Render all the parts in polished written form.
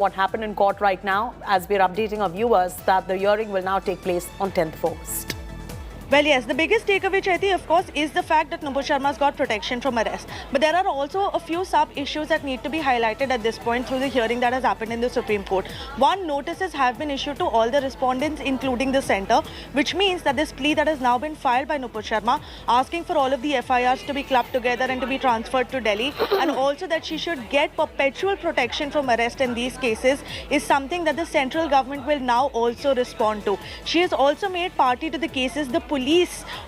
What happened in court right now, as we're updating our viewers, that the hearing will now take place on 10th of August. Well, yes, the biggest takeaway, Chaiti, of course, is the fact that Nupur Sharma's got protection from arrest. But there are also a few sub-issues that need to be highlighted at this point through the hearing that has happened in the Supreme Court. One, notices have been issued to all the respondents, including the centre, which means that this plea that has now been filed by Nupur Sharma, asking for all of the FIRs to be clubbed together and to be transferred to Delhi, and also that she should get perpetual protection from arrest in these cases, is something that the central government will now also respond to. She has also made party to the cases the police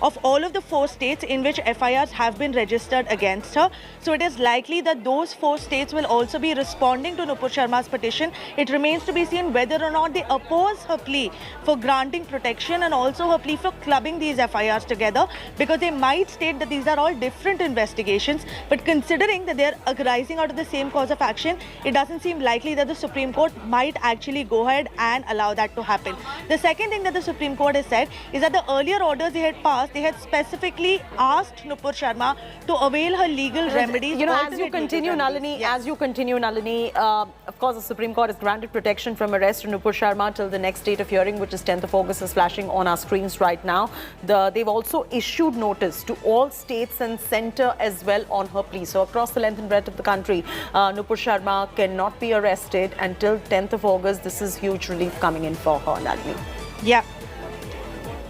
of all of the 4 states in which FIRs have been registered against her. So it is likely that those 4 states will also be responding to Nupur Sharma's petition. It remains to be seen whether or not they oppose her plea for granting protection and also her plea for clubbing these FIRs together, because they might state that these are all different investigations. But considering that they are arising out of the same cause of action, it doesn't seem likely that the Supreme Court might actually go ahead and allow that to happen. The second thing that the Supreme Court has said is that the earlier orders they had passed, they had specifically asked Nupur Sharma to avail her legal remedies. You know, as you continue, Nalini, of course, the Supreme Court has granted protection from arrest to Nupur Sharma till the next date of hearing, which is 10th of August, is flashing on our screens right now. They've also issued notice to all states and centre as well on her plea. So across the length and breadth of the country, Nupur Sharma cannot be arrested until 10th of August. This is huge relief coming in for her, Nalini. Yeah.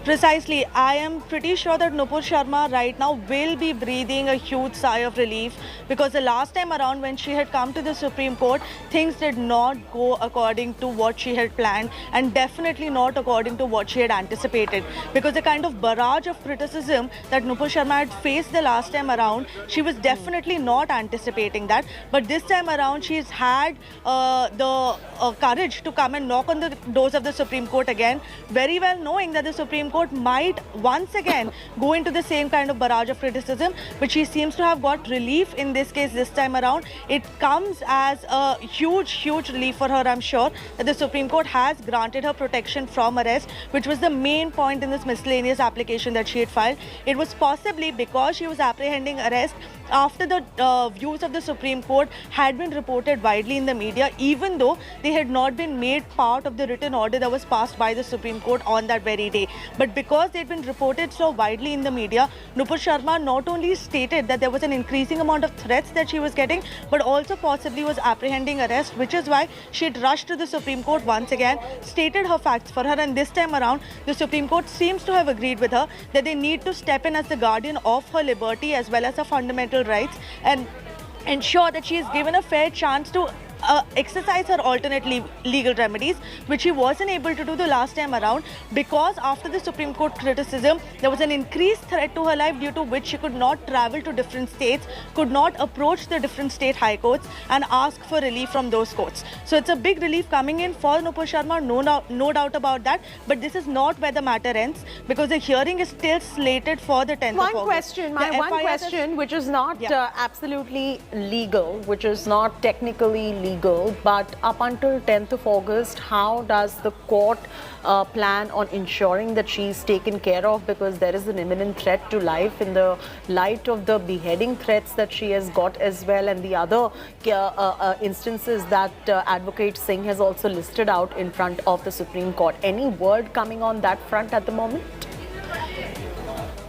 Precisely. I am pretty sure that Nupur Sharma right now will be breathing a huge sigh of relief, because the last time around when she had come to the Supreme Court, things did not go according to what she had planned, and definitely not according to what she had anticipated. Because the kind of barrage of criticism that Nupur Sharma had faced the last time around, she was definitely not anticipating that. But this time around, she's had the courage to come and knock on the doors of the Supreme Court again, very well knowing that the Supreme Court might once again go into the same kind of barrage of criticism, but she seems to have got relief in this case this time around. It comes as a huge relief for her, I'm sure, that the Supreme Court has granted her protection from arrest, which was the main point in this miscellaneous application that she had filed. It was possibly because she was apprehending arrest after the views of the Supreme Court had been reported widely in the media, even though they had not been made part of the written order that was passed by the Supreme Court on that very day. But because they'd been reported so widely in the media, Nupur Sharma not only stated that there was an increasing amount of threats that she was getting, but also possibly was apprehending arrest, which is why she had rushed to the Supreme Court once again, stated her facts for her, and this time around, the Supreme Court seems to have agreed with her that they need to step in as the guardian of her liberty as well as her fundamental rights and ensure that she is given a fair chance to exercise her alternate legal remedies, which she wasn't able to do the last time around, because after the Supreme Court criticism, there was an increased threat to her life, due to which she could not travel to different states, could not approach the different state high courts and ask for relief from those courts. So it's a big relief coming in for Nupur Sharma, no doubt about that. But this is not where the matter ends, because the hearing is still slated for the 10th of August. One question, which is not absolutely legal, which is not technically legal, but up until 10th of August, how does the court plan on ensuring that she's taken care of? Because there is an imminent threat to life in the light of the beheading threats that she has got as well, and the other instances that Advocate Singh has also listed out in front of the Supreme Court. Any word coming on that front at the moment?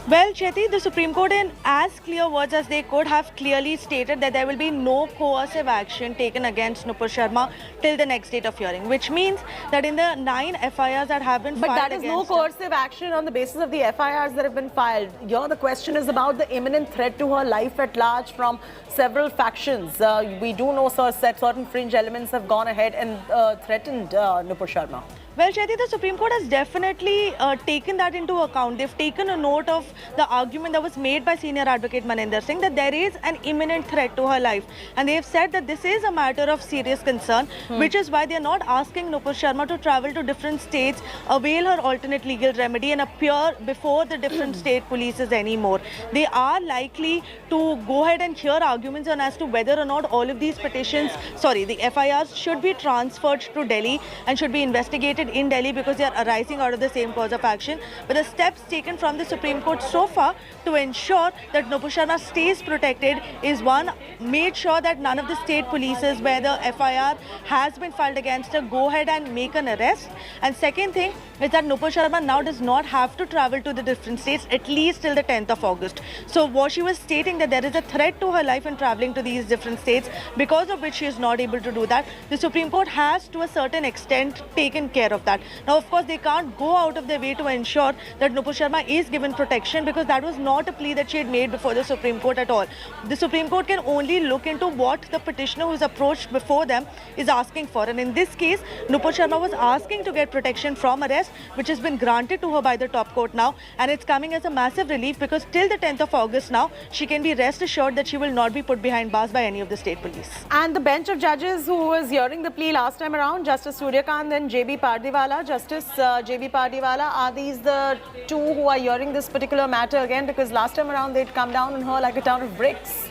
Well, Chaiti, the Supreme Court, in as clear words as they could, have clearly stated that there will be no coercive action taken against Nupur Sharma till the next date of hearing, which means that in the 9 FIRs that have been filed against her... But that is no coercive action on the basis of the FIRs that have been filed. Here, the question is about the imminent threat to her life at large from several factions. We do know, sir, that certain fringe elements have gone ahead and threatened Nupur Sharma. Well, Chaiti, the Supreme Court has definitely taken that into account. They've taken a note of the argument that was made by Senior Advocate Maninder Singh that there is an imminent threat to her life. And they have said that this is a matter of serious concern, which is why they are not asking Nupur Sharma to travel to different states, avail her alternate legal remedy and appear before the different state polices anymore. They are likely to go ahead and hear arguments on as to whether or not all of these petitions, the FIRs should be transferred to Delhi and should be investigated arrested in Delhi because they are arising out of the same cause of action. But the steps taken from the Supreme Court so far to ensure that Nupur Sharma stays protected is one, made sure that none of the state polices where the FIR has been filed against her go ahead and make an arrest. And second thing is that Nupur Sharma now does not have to travel to the different states at least till the 10th of August. So what she was stating that there is a threat to her life in traveling to these different states, because of which she is not able to do that. The Supreme Court has to a certain extent taken care of that. Now of course they can't go out of their way to ensure that Nupur Sharma is given protection, because that was not a plea that she had made before the Supreme Court at all. The Supreme Court can only look into what the petitioner who is approached before them is asking for, and in this case Nupur Sharma was asking to get protection from arrest, which has been granted to her by the top court now, and it's coming as a massive relief because till the 10th of August now she can be rest assured that she will not be put behind bars by any of the state police. And the bench of judges who was hearing the plea last time around, Justice Suryakant and J.B. Pardiwala, Justice J.B. Pardiwala, are these the two who are hearing this particular matter again? Because last time around they'd come down on her like a ton of bricks.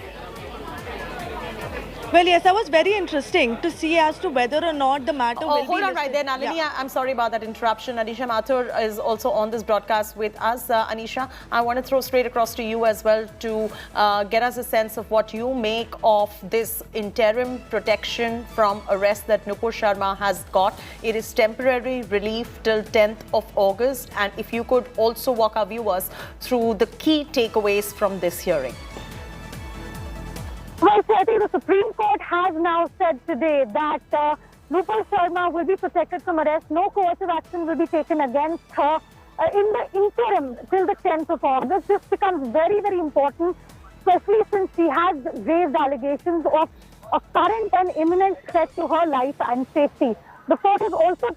Well, yes, that was very interesting to see as to whether or not the matter will be hold on right there, Nalini. Yeah. I'm sorry about that interruption. Anisha Mathur is also on this broadcast with us. Anisha, I want to throw straight across to you as well to get us a sense of what you make of this interim protection from arrest that Nupur Sharma has got. It is temporary relief till 10th of August. And if you could also walk our viewers through the key takeaways from this hearing. Well, Swati, the Supreme Court has now said today that Nupur Sharma will be protected from arrest. No coercive action will be taken against her in the interim till the 10th of August. This becomes very, very important, especially since she has raised allegations of a current and imminent threat to her life and safety. The court has also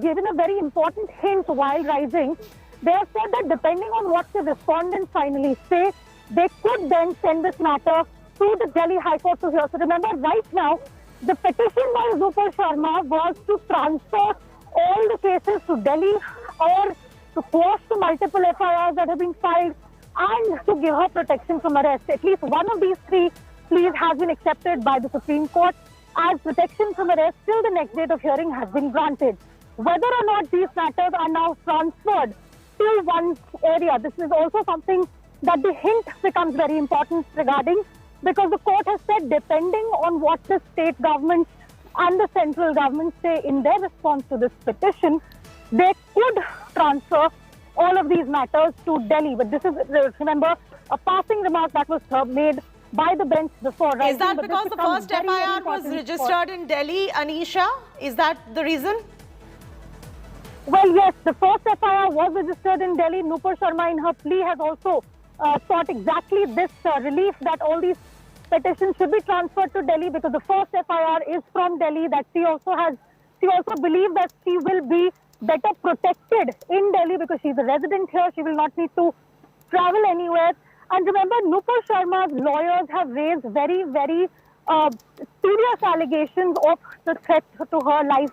given a very important hint while rising. They have said that depending on what the respondents finally say, they could then send this matter to the Delhi High Court to hear. So remember, right now, the petition by Nupur Sharma was to transfer all the cases to Delhi or to quash the multiple FIRs that have been filed and to give her protection from arrest. At least one of these three pleas has been accepted by the Supreme Court as protection from arrest till the next date of hearing has been granted. Whether or not these matters are now transferred to one area, this is also something that the hint becomes very important regarding, because the court has said depending on what the state government and the central government say in their response to this petition, they could transfer all of these matters to Delhi. But this is, remember, a passing remark that was made by the bench before. Is that because the first FIR was registered in Delhi, Anisha? Is that the reason? Well, yes, the first FIR was registered in Delhi. Nupur Sharma in her plea has also sought exactly this relief, that all these petitions should be transferred to Delhi, because the first FIR is from Delhi, that she also believes that she will be better protected in Delhi because she's a resident here. She will not need to travel anywhere. And remember, Nupur Sharma's lawyers have raised very, very serious allegations of the threat to her life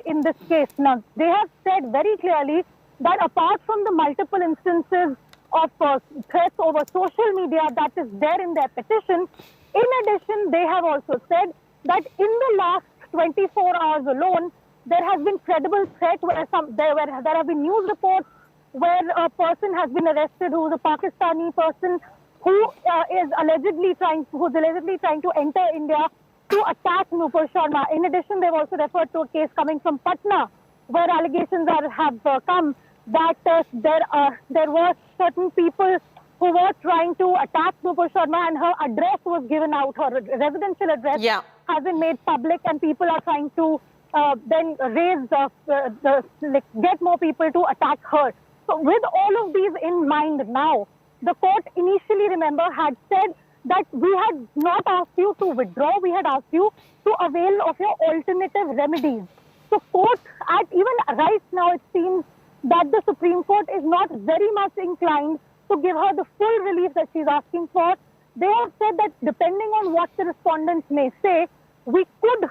in this case. Now, they have said very clearly that apart from the multiple instances of threats over social media that is there in their petition, in addition, they have also said that in the last 24 hours alone, there has been credible threat where there have been news reports where a person has been arrested who is a Pakistani person who is allegedly trying to enter India to attack Nupur Sharma. In addition, they've also referred to a case coming from Patna where allegations have come that there were certain people who were trying to attack Nupur Sharma, and her address was given out. Her residential address has been made public, and people are trying to then get more people to attack her. So with all of these in mind now, the court initially, remember, had said that we had not asked you to withdraw, we had asked you to avail of your alternative remedies. So court, even right now, it seems that the Supreme Court is not very much inclined to give her the full relief that she's asking for. They have said that depending on what the respondents may say, we could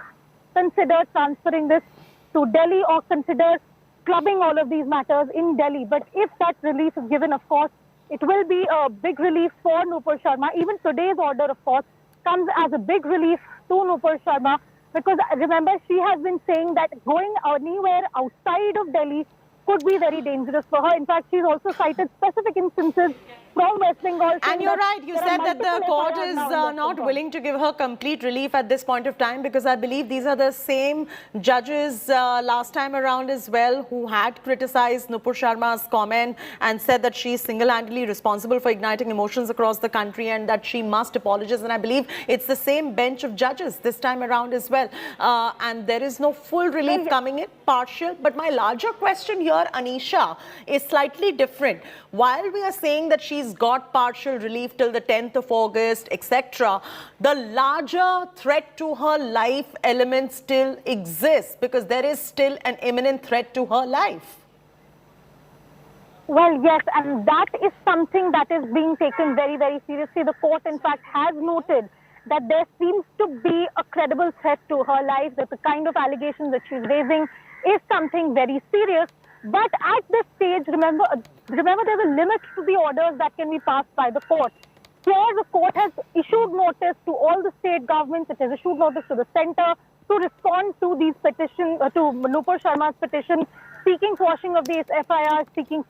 consider transferring this to Delhi or consider clubbing all of these matters in Delhi. But if that relief is given, of course, it will be a big relief for Nupur Sharma. Even today's order, of course, comes as a big relief to Nupur Sharma, Because remember, she has been saying that going anywhere outside of Delhi could be very dangerous for her. In fact, she's also cited specific instances from West Bengal. And you're right, you said that the court is not willing to give her complete relief at this point of time, because I believe these are the same judges last time around as well who had criticized Nupur Sharma's comment and said that she is single-handedly responsible for igniting emotions across the country and that she must apologize. And I believe it's the same bench of judges this time around as well. And there is no full relief coming in, partial. But my larger question here, Anisha, is slightly different. While we are saying that she's got partial relief till the 10th of August, etc., the larger threat to her life element still exists, because there is still an imminent threat to her life. Well, yes, and that is something that is being taken very, very seriously. The court, in fact, has noted that there seems to be a credible threat to her life, that the kind of allegations that she's raising is something very serious. But at this stage, remember there's a limit to the orders that can be passed by the court. Here, the court has issued notice to all the state governments. It has issued notice to the centre to respond to these petitions, to Nupur Sharma's petition, seeking quashing of these FIRs, seeking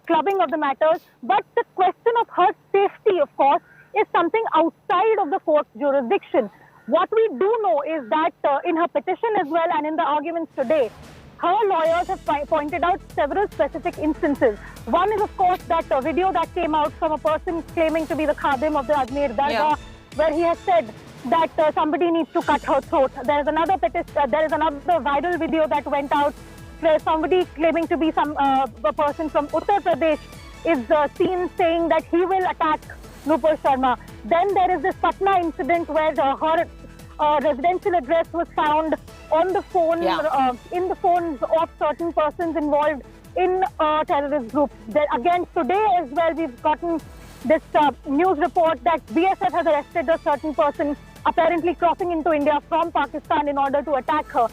clubbing of the matters. But the question of her safety, of course, is something outside of the court's jurisdiction. What we do know is that in her petition as well and in the arguments today, her lawyers have pointed out several specific instances. One is, of course, that video that came out from a person claiming to be the Khadim of the Ajmer Dargah, where he has said that somebody needs to cut her throat. There is another viral video that went out where somebody claiming to be a person from Uttar Pradesh is seen saying that he will attack Nupur Sharma. Then there is this Patna incident where her residential address was found on the phone, in the phones of certain persons involved in a terrorist group. Again, today as well, we've gotten this news report that BSF has arrested a certain person apparently crossing into India from Pakistan in order to attack her.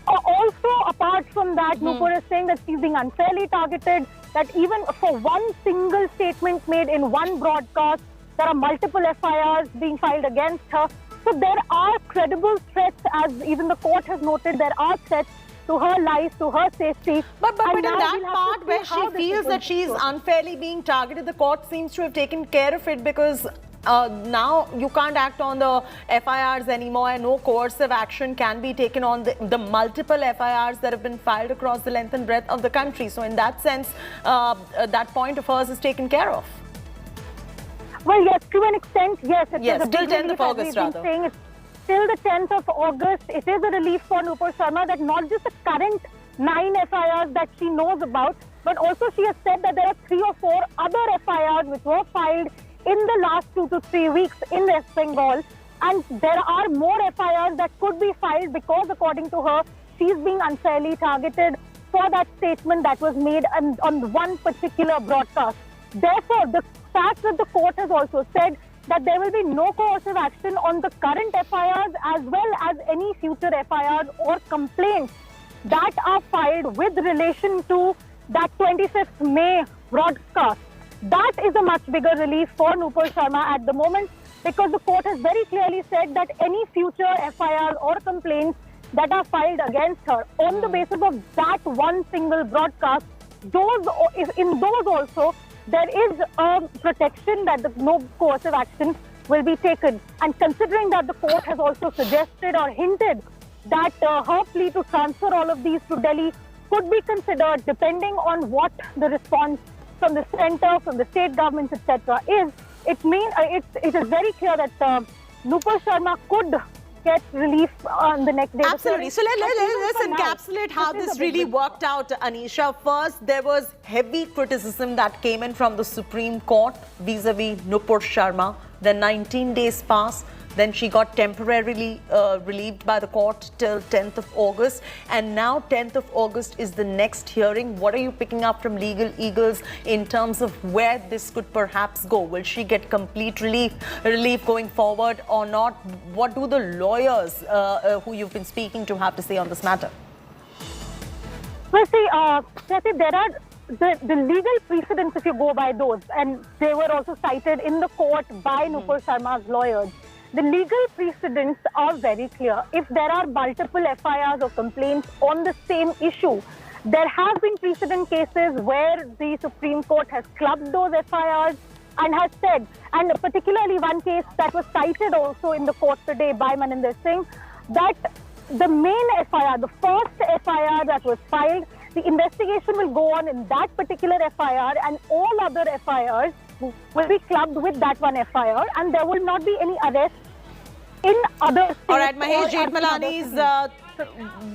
Also, apart from that, Nupur is saying that she's being unfairly targeted, that even for one single statement made in one broadcast, there are multiple FIRs being filed against her. So there are credible threats, as even the court has noted, there are threats to her life, to her safety. But in that part where she feels that she's unfairly being targeted, the court seems to have taken care of it, because now you can't act on the FIRs anymore, and no coercive action can be taken on the multiple FIRs that have been filed across the length and breadth of the country. So in that sense, that point of hers is taken care of. Well, yes, to an extent, yes. Yes, till 10th of August, rather. Saying it's till the 10th of August, it is a relief for Nupur Sharma that not just the current 9 FIRs that she knows about, but also she has said that there are 3 or 4 other FIRs which were filed in the last 2 to 3 weeks in West Bengal. And there are more FIRs that could be filed because, according to her, she's being unfairly targeted for that statement that was made on one particular broadcast. Therefore, the fact that the court has also said that there will be no coercive action on the current FIRs as well as any future FIRs or complaints that are filed with relation to that 25th May broadcast. That is a much bigger relief for Nupur Sharma at the moment, because the court has very clearly said that any future FIRs or complaints that are filed against her on the basis of that one single broadcast, in those also, there is a protection that no coercive action will be taken. And considering that the court has also suggested or hinted that her plea to transfer all of these to Delhi could be considered depending on what the response from the centre, from the state governments, etc. is, it is very clear that Nupur Sharma could get relief on the next day. Absolutely. So let's encapsulate how this really worked out, Anisha. First, there was heavy criticism that came in from the Supreme Court vis-a-vis Nupur Sharma. Then 19 days passed. Then she got temporarily relieved by the court till 10th of August. And now 10th of August is the next hearing. What are you picking up from legal eagles in terms of where this could perhaps go? Will she get complete relief going forward or not? What do the lawyers who you've been speaking to have to say on this matter? Well, see, there are the legal precedents, if you go by those, and they were also cited in the court by Nupur Sharma's lawyers. the legal precedents are very clear. If there are multiple FIRs or complaints on the same issue, there have been precedent cases where the Supreme Court has clubbed those FIRs and has said, and particularly one case that was cited also in the court today by Maninder Singh, that the main FIR, the first FIR that was filed, the investigation will go on in that particular FIR, and all other FIRs will be clubbed with that one FIR, and there will not be any arrest in other states. All right, Mahesh Jethmalani is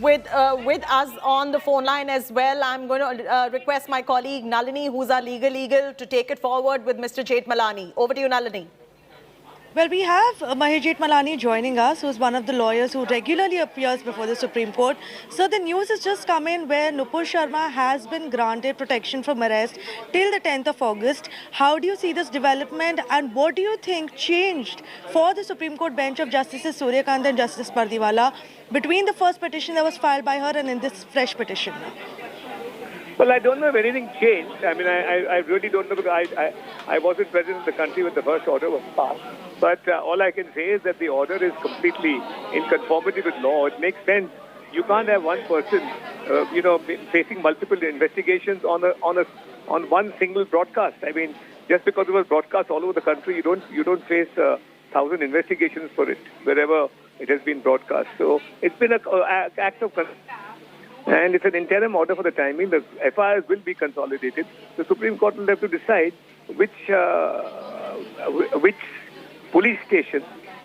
with us on the phone line as well. I'm going to request my colleague Nalini, who's our legal, to take it forward with Mr. Jethmalani. Over to you, Nalini. Well, we have Mahesh Jethmalani joining us, who's one of the lawyers who regularly appears before the Supreme Court. So the news has just come in where Nupur Sharma has been granted protection from arrest till the 10th of August. How do you see this development, and what do you think changed for the Supreme Court bench of Justices Suryakant and Justice Pardiwala between the first petition that was filed by her and in this fresh petition? Well, I don't know if anything changed. I mean, I really don't know, because I wasn't present in the country when the first order was passed. But all I can say is that the order is completely in conformity with law. It makes sense. You can't have one person, facing multiple investigations on one single broadcast. I mean, just because it was broadcast all over the country, you don't face 1,000 investigations for it wherever it has been broadcast. So it's been an act of and it's an interim order for the time being. The FIRs will be consolidated. The Supreme Court will have to decide which police station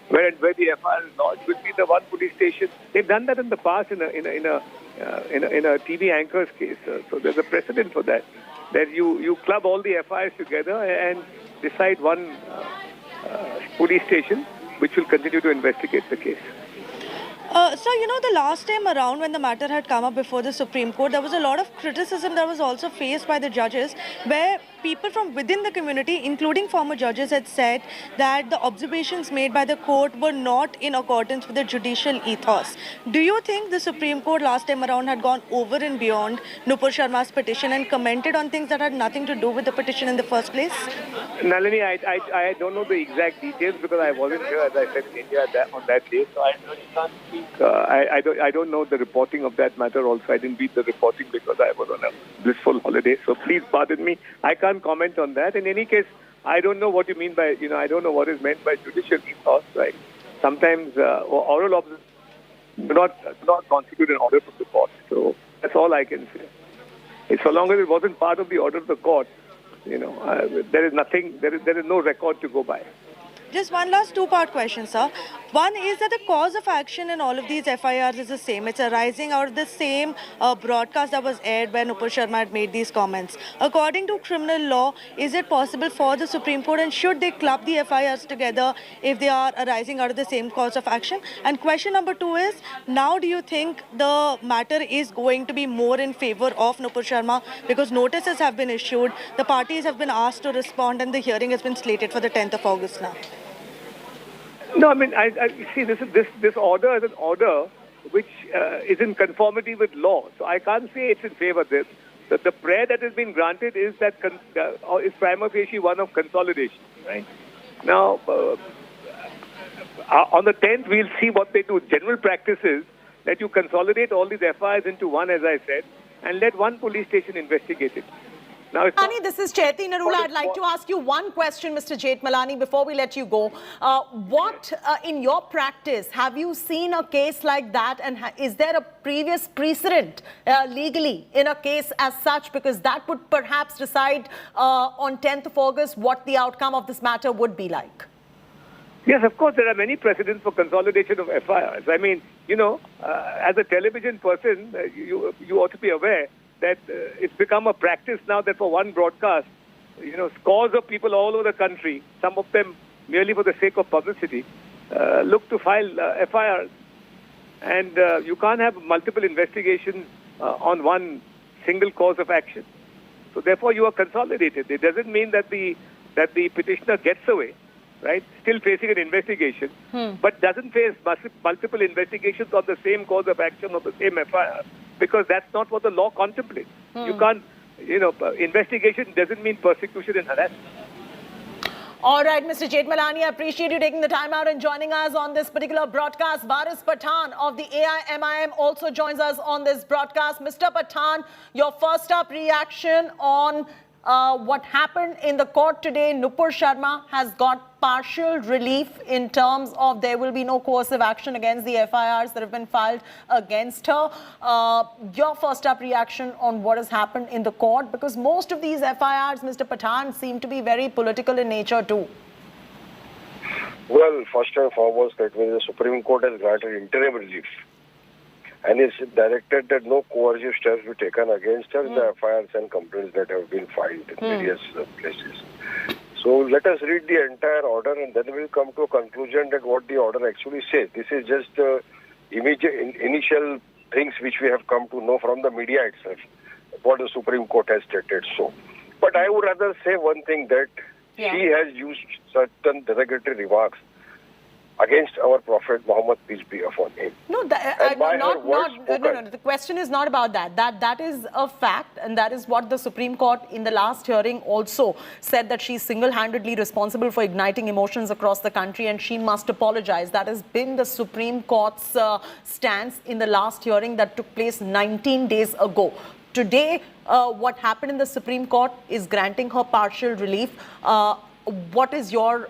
where the FIR is lodged will be the one police station. They've done that in the past in a TV anchor's case. So there's a precedent for that. That you club all the FIRs together and decide one police station which will continue to investigate the case. So, the last time around when the matter had come up before the Supreme Court, there was a lot of criticism that was also faced by the judges, where people from within the community, including former judges, had said that the observations made by the court were not in accordance with the judicial ethos. Do you think the Supreme Court last time around had gone over and beyond Nupur Sharma's petition and commented on things that had nothing to do with the petition in the first place? Nalini, I don't know the exact details because I wasn't here, as I said, in India on that day, so I really can't speak. I don't know the reporting of that matter also. I didn't read the reporting because I was on a blissful holiday, so please pardon me. I can't comment on that. In any case, I don't know what you mean by, I don't know what is meant by judicial ethos, right? Sometimes oral observations do not constitute an order from the court. So that's all I can say. So long as it wasn't part of the order of the court, there is nothing, there is no record to go by. Just one last two-part question, sir. One is that the cause of action in all of these FIRs is the same. It's arising out of the same broadcast that was aired when Nupur Sharma had made these comments. According to criminal law, is it possible for the Supreme Court, and should they club the FIRs together if they are arising out of the same cause of action? And question number two is, now do you think the matter is going to be more in favor of Nupur Sharma because notices have been issued, the parties have been asked to respond, and the hearing has been slated for the 10th of August now? No, I mean, I see this order is an order which is in conformity with law. So I can't say it's in favor of this. The prayer that has been granted is that is prima facie one of consolidation, right? Now, on the 10th, we'll see what they do. General practice is that you consolidate all these FIRs into one, as I said, and let one police station investigate it. Now, this is Chaiti Narula. I'd like to ask you one question, Mr. Jethmalani, before we let you go. What, in your practice, have you seen a case like that, and is there a previous precedent legally in a case as such? Because that would perhaps decide on 10th of August what the outcome of this matter would be like. Yes, of course, there are many precedents for consolidation of FIRs. I mean, as a television person, you ought to be aware that it's become a practice now that for one broadcast, scores of people all over the country, some of them merely for the sake of publicity, look to file FIRs. And you can't have multiple investigations on one single cause of action. So therefore, you are consolidated. It doesn't mean that the petitioner gets away, right, still facing an investigation, but doesn't face multiple investigations on the same cause of action or the same FIR. Because that's not what the law contemplates. You can't, investigation doesn't mean persecution and harassment. All right, Mr. Jethmalani, I appreciate you taking the time out and joining us on this particular broadcast. Varis Pathan of the AIMIM also joins us on this broadcast. Mr. Pathan, your first up reaction on what happened in the court today. Nupur Sharma has got partial relief in terms of there will be no coercive action against the FIRs that have been filed against her. Your first up reaction on what has happened in the court, because most of these FIRs, Mr. Pathan, seem to be very political in nature too. Well, first and foremost, that means the Supreme Court has granted interim relief and is directed that no coercive steps be taken against her in the FIRs and complaints that have been filed in various places. So let us read the entire order and then we'll come to a conclusion that what the order actually says. This is just initial things which we have come to know from the media itself, what the Supreme Court has stated so. But I would rather say one thing, that she has used certain derogatory remarks against our Prophet Muhammad, peace be upon him. No, the question is not about that. That is a fact, and that is what the Supreme Court in the last hearing also said, that she's single-handedly responsible for igniting emotions across the country and she must apologize. That has been the Supreme Court's stance in the last hearing that took place 19 days ago. Today, what happened in the Supreme Court is granting her partial relief. What is your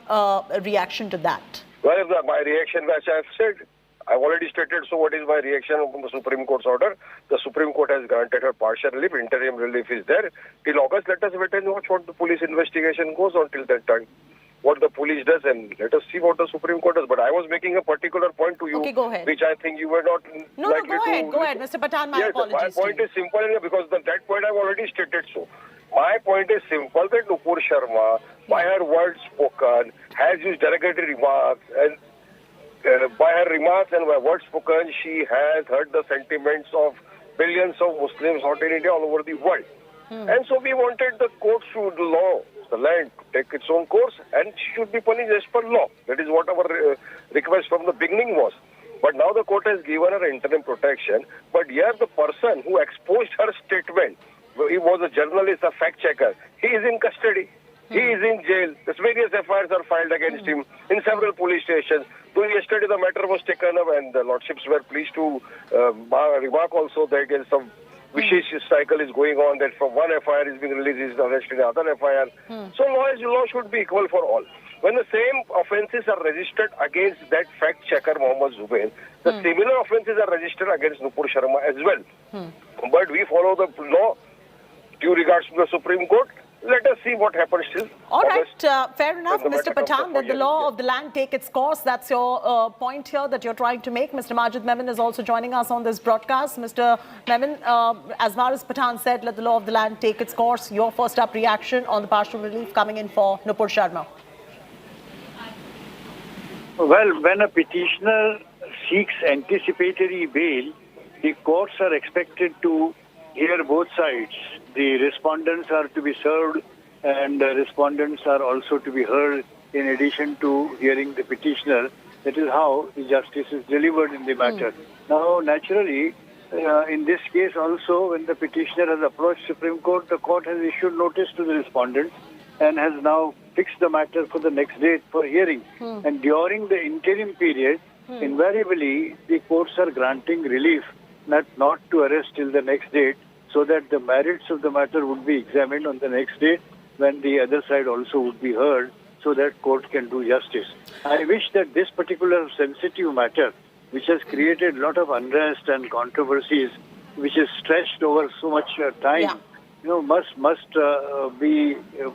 reaction to that? Well, my reaction, as I have said, I've already stated, so what is my reaction on the Supreme Court's order? The Supreme Court has granted her partial relief, interim relief is there. Till August, let us wait and watch what the police investigation goes on till that time. What the police does, and let us see what the Supreme Court does. But I was making a particular point to you, okay, go ahead, which I think you were not likely to... Go ahead, Mr. Pathan, my apologies. My point is simple, because that point I've already stated so. My point is simple, that Nupur Sharma, by her words spoken, has used derogatory remarks, and by her remarks and by words spoken, she has hurt the sentiments of billions of Muslims not in India, all over the world. And so we wanted the courts to the land to take its own course, and she should be punished as per law. That is what our request from the beginning was. But now the court has given her interim protection. But here the person who exposed her statement, he was a journalist, a fact checker, he is in custody. He is in jail. There's various FIRs are filed against him in several police stations. So yesterday the matter was taken up and the lordships were pleased to remark also that there's some vicious cycle is going on, that from one FIR is being released, is arrested in another FIR. So law should be equal for all. When the same offences are registered against that fact checker Mohammed Zubair, the similar offences are registered against Nupur Sharma as well. But we follow the law due regards to the Supreme Court. Let us see what happens till all August. Right, fair enough, Mr. Pathan, that the law of the land take its course. That's your point here that you're trying to make. Mr. Majid Memon is also joining us on this broadcast. Mr. Memon, as far as Pathan said, let the law of the land take its course. Your first up reaction on the partial relief coming in for Nupur Sharma. Well, when a petitioner seeks anticipatory bail, the courts are expected to hear both sides. The respondents are to be served and the respondents are also to be heard in addition to hearing the petitioner. That is how the justice is delivered in the matter. Now, naturally, in this case also, when the petitioner has approached Supreme Court, the court has issued notice to the respondents and has now fixed the matter for the next date for hearing. And during the interim period, invariably, the courts are granting relief not to arrest till the next date, so that the merits of the matter would be examined on the next day when the other side also would be heard, so that court can do justice. I wish that this particular sensitive matter, which has created a lot of unrest and controversies, which is stretched over so much time,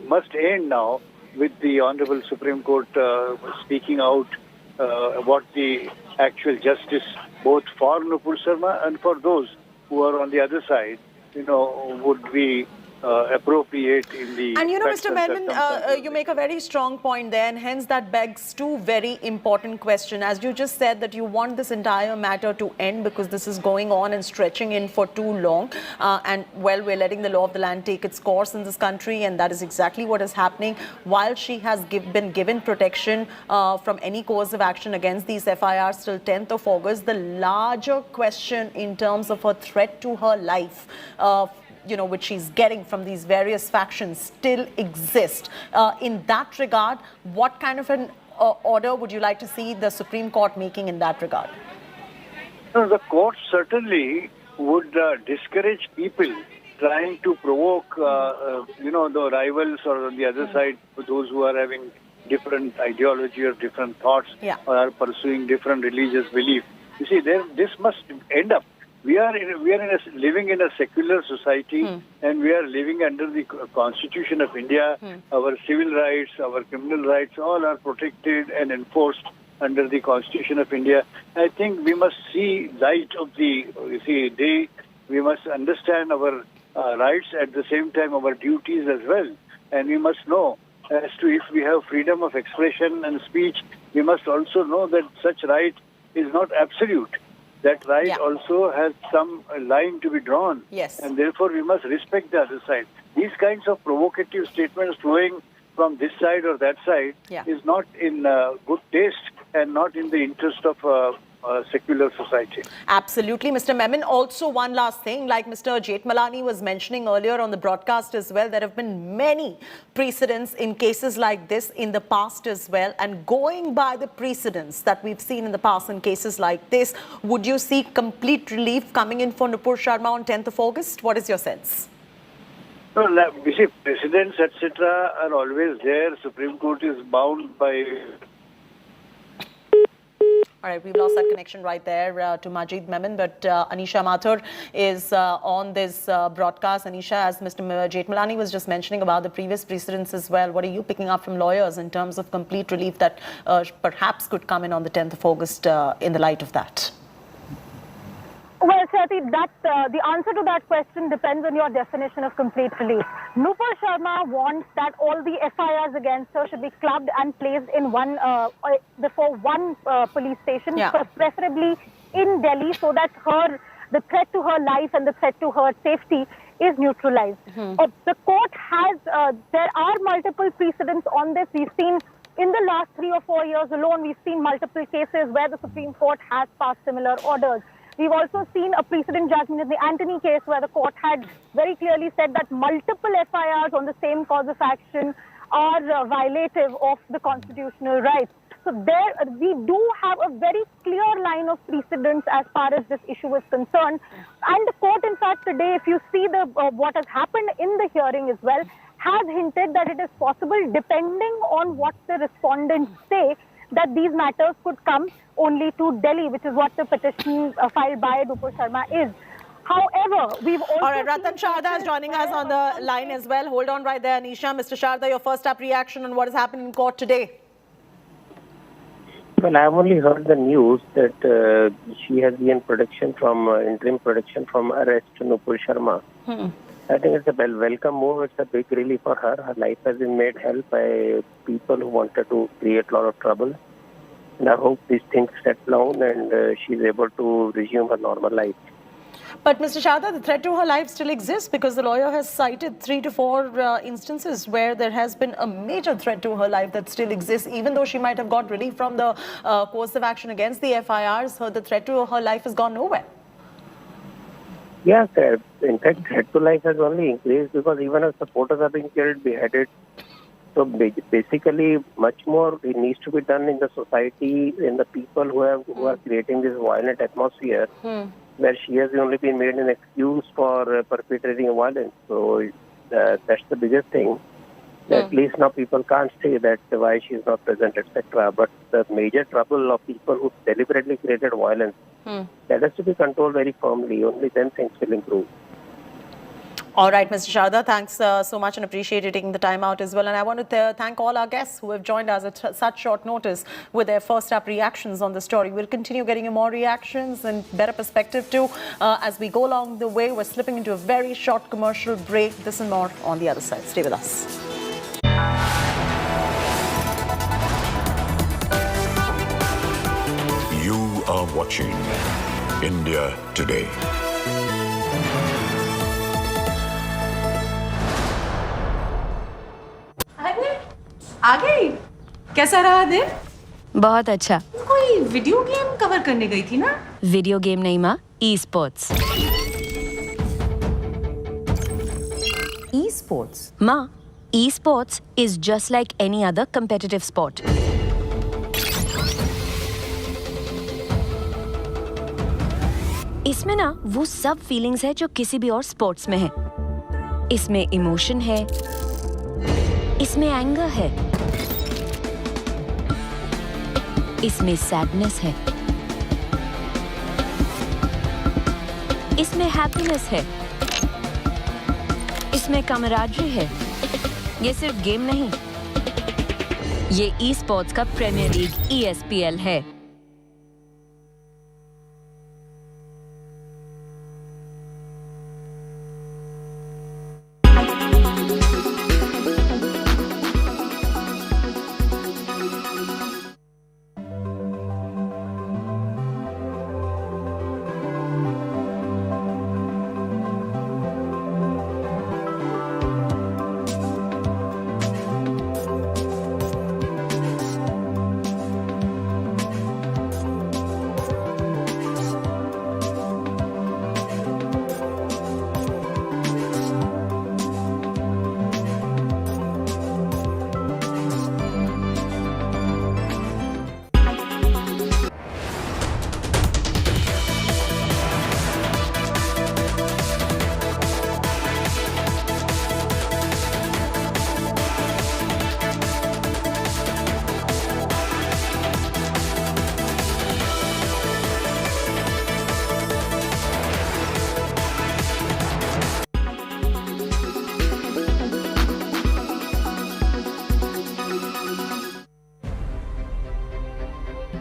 must end now with the Honorable Supreme Court speaking out about the actual justice, both for Nupur Sharma and for those who are on the other side, would be appropriate in the... And Mr. Memon, you make a very strong point there, and hence that begs two very important questions. As you just said that you want this entire matter to end because this is going on and stretching in for too long. We're letting the law of the land take its course in this country, and that is exactly what is happening. While she has been given protection from any coercive action against these FIRs till 10th of August, the larger question in terms of her threat to her life which she's getting from these various factions still exist. In that regard, what kind of an order would you like to see the Supreme Court making in that regard? No, the court certainly would discourage people trying to provoke, the rivals or on the other side, those who are having different ideology or different thoughts or are pursuing different religious belief. You see, this must end up. We are living in a secular society, and we are living under the Constitution of India. Our civil rights, our criminal rights, all are protected and enforced under the Constitution of India. I think we must see light of the day. We must understand our rights, at the same time our duties as well. And we must know as to if we have freedom of expression and speech, we must also know that such right is not absolute. That right also has some line to be drawn. Yes. And therefore we must respect the other side. These kinds of provocative statements flowing from this side or that side is not in good taste and not in the interest of secular society. Absolutely, Mr. Memon. Also, one last thing, like Mr. Jethmalani was mentioning earlier on the broadcast as well, there have been many precedents in cases like this in the past as well. And going by the precedents that we've seen in the past in cases like this, would you see complete relief coming in for Nupur Sharma on 10th of August? What is your sense? No, you see, precedents, etc. are always there. Supreme Court is bound by... All right, we've lost that connection right there to Majid Memon, but Anisha Mathur is on this broadcast. Anisha, as Mr. Jethmalani was just mentioning about the previous precedents as well, what are you picking up from lawyers in terms of complete relief that perhaps could come in on the 10th of August in the light of that? Well, Shruti, the answer to that question depends on your definition of complete relief. Nupur Sharma wants that all the FIRs against her should be clubbed and placed in before one police station, preferably in Delhi, so that the threat to her life and the threat to her safety is neutralized. The court has, there are multiple precedents on this. We've seen in the last 3 or 4 years alone, we've seen multiple cases where the Supreme Court has passed similar orders. We've also seen a precedent judgment in the Antony case where the court had very clearly said that multiple FIRs on the same cause of action are violative of the constitutional rights. So we do have a very clear line of precedents as far as this issue is concerned. And the court, in fact, today, if you see what has happened in the hearing as well, has hinted that it is possible, depending on what the respondents say, that these matters could come only to Delhi, which is what the petition filed by Nupur Sharma is. However, we've also... All right, Ratan Sharda is joining us on the line as well. Hold on right there, Anisha. Mr. Sharda, your first up reaction on what has happened in court today. Well, I have only heard the news that she has been interim protection from arrest to Nupur Sharma. I think it's a welcome move. It's a big relief for her. Her life has been made hell by people who wanted to create a lot of trouble. And I hope these things settle down and she's able to resume her normal life. But Mr. Sharda, the threat to her life still exists because the lawyer has cited 3 to 4 instances where there has been a major threat to her life that still exists. Even though she might have got relief from the coercive action against the FIRs, the threat to her life has gone nowhere. Yes, in fact, threat to life has only increased because even her supporters are being killed, beheaded. So basically, much more it needs to be done in the society, in the people who are creating this violent atmosphere, where she has only been made an excuse for perpetrating violence. So that's the biggest thing. At least now people can't say that why she is not present, etc. But the major trouble of people who deliberately created violence, that has to be controlled very firmly. Only then things will improve. All right, Mr. Sharda, thanks so much and appreciate you taking the time out as well. And I want to thank all our guests who have joined us at such short notice with their first up reactions on the story. We'll continue getting you more reactions and better perspective too as we go along the way. We're slipping into a very short commercial break. This and more on the other side. Stay with us. You are watching India Today. आ गई? कैसा रहा दिन? बहुत अच्छा। कोई video game cover करने गई थी ना? वीडियो गेम नहीं माँ, e sports. esports? Ma, esports is just like any other competitive sport. इसमें ना वो सब फीलिंग्स है जो किसी भी और स्पोर्ट्स में है। इसमें इमोशन है, इसमें एंगर है, इसमें सैडनेस है, इसमें हैप्पीनेस है, इसमें कमराडरी है। ये सिर्फ गेम नहीं, ये ई स्पोर्ट्स का प्रीमियर लीग ESPL है।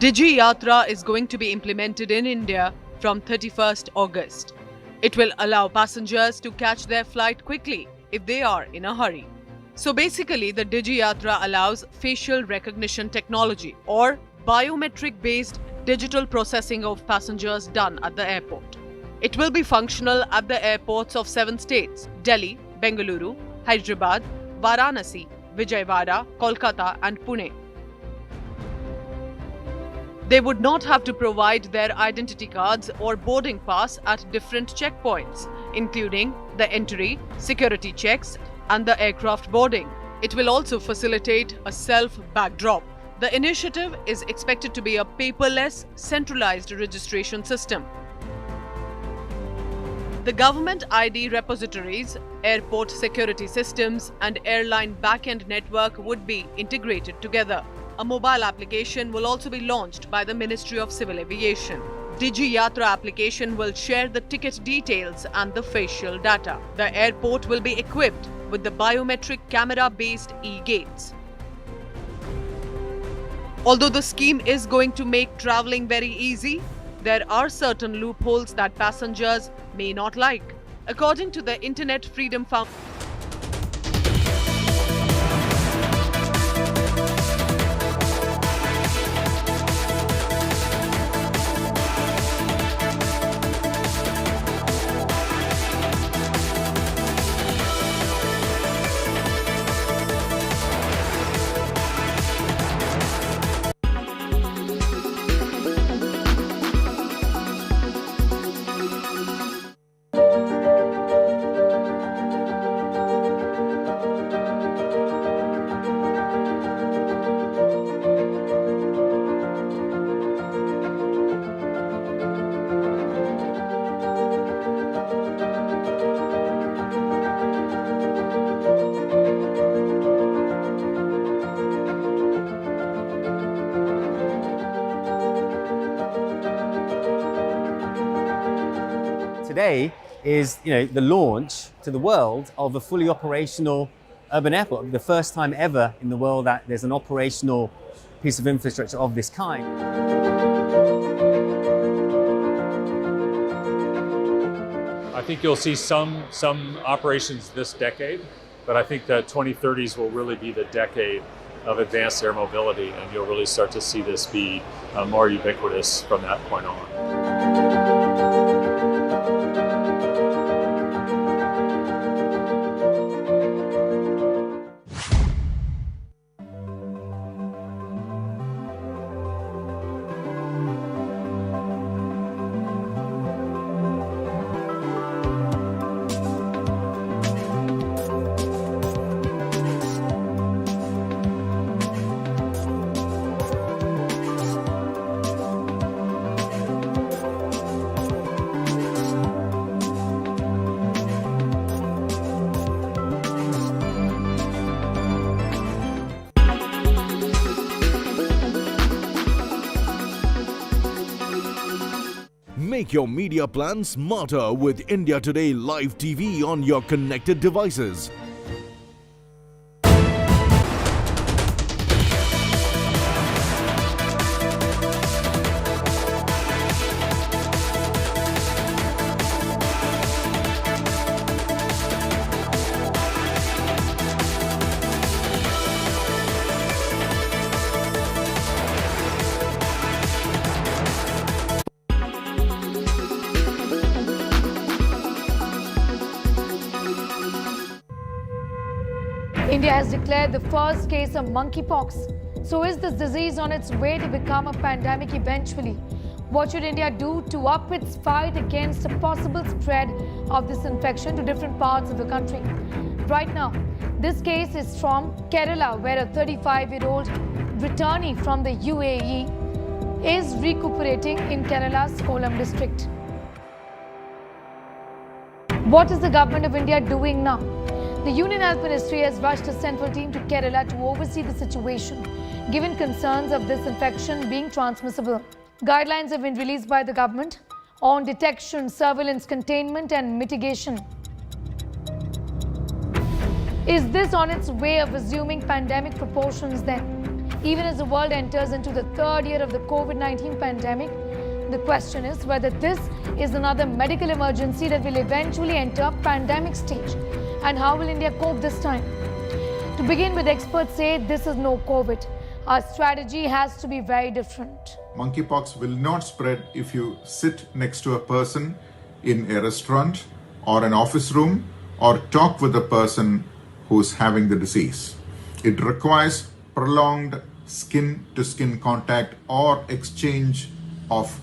DigiYatra is going to be implemented in India from 31st August. It will allow passengers to catch their flight quickly if they are in a hurry. So basically, the DigiYatra allows facial recognition technology or biometric-based digital processing of passengers done at the airport. It will be functional at the airports of 7 states: Delhi, Bengaluru, Hyderabad, Varanasi, Vijayawada, Kolkata and Pune. They would not have to provide their identity cards or boarding pass at different checkpoints, including the entry, security checks, and the aircraft boarding. It will also facilitate a self-bag drop. The initiative is expected to be a paperless, centralized registration system. The government ID repositories, airport security systems, and airline back-end network would be integrated together. A mobile application will also be launched by the Ministry of Civil Aviation. DigiYatra application will share the ticket details and the facial data. The airport will be equipped with the biometric camera-based e-gates. Although the scheme is going to make traveling very easy, there are certain loopholes that passengers may not like. According to the Internet Freedom Foundation, today is, the launch to the world of a fully operational urban airport. The first time ever in the world that there's an operational piece of infrastructure of this kind. I think you'll see some operations this decade, but I think the 2030s will really be the decade of advanced air mobility, and you'll really start to see this be more ubiquitous from that point on. Make your media plan smarter with India Today Live TV on your connected devices. India has declared the first case of monkeypox. So is this disease on its way to become a pandemic eventually? What should India do to up its fight against the possible spread of this infection to different parts of the country? Right now, this case is from Kerala, where a 35-year-old returnee from the UAE is recuperating in Kerala's Kollam district. What is the government of India doing now? The Union Health Ministry has rushed a central team to Kerala to oversee the situation, given concerns of this infection being transmissible. Guidelines have been released by the government on detection, surveillance, containment and mitigation. Is this on its way of assuming pandemic proportions then? Even as the world enters into the third year of the COVID-19 pandemic, the question is whether this is another medical emergency that will eventually enter pandemic stage. And how will India cope this time? To begin with, experts say this is no COVID. Our strategy has to be very different. Monkeypox will not spread if you sit next to a person in a restaurant or an office room or talk with a person who's having the disease. It requires prolonged skin-to-skin contact or exchange of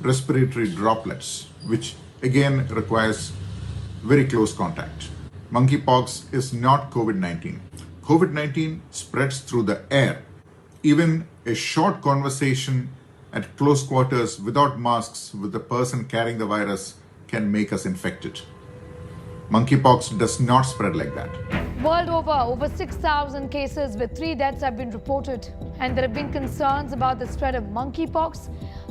respiratory droplets, which again requires very close contact. Monkeypox is not COVID-19. COVID-19 spreads through the air. Even a short conversation at close quarters without masks with the person carrying the virus can make us infected. Monkeypox does not spread like that. World over 6,000 cases with 3 deaths have been reported. And there have been concerns about the spread of monkeypox,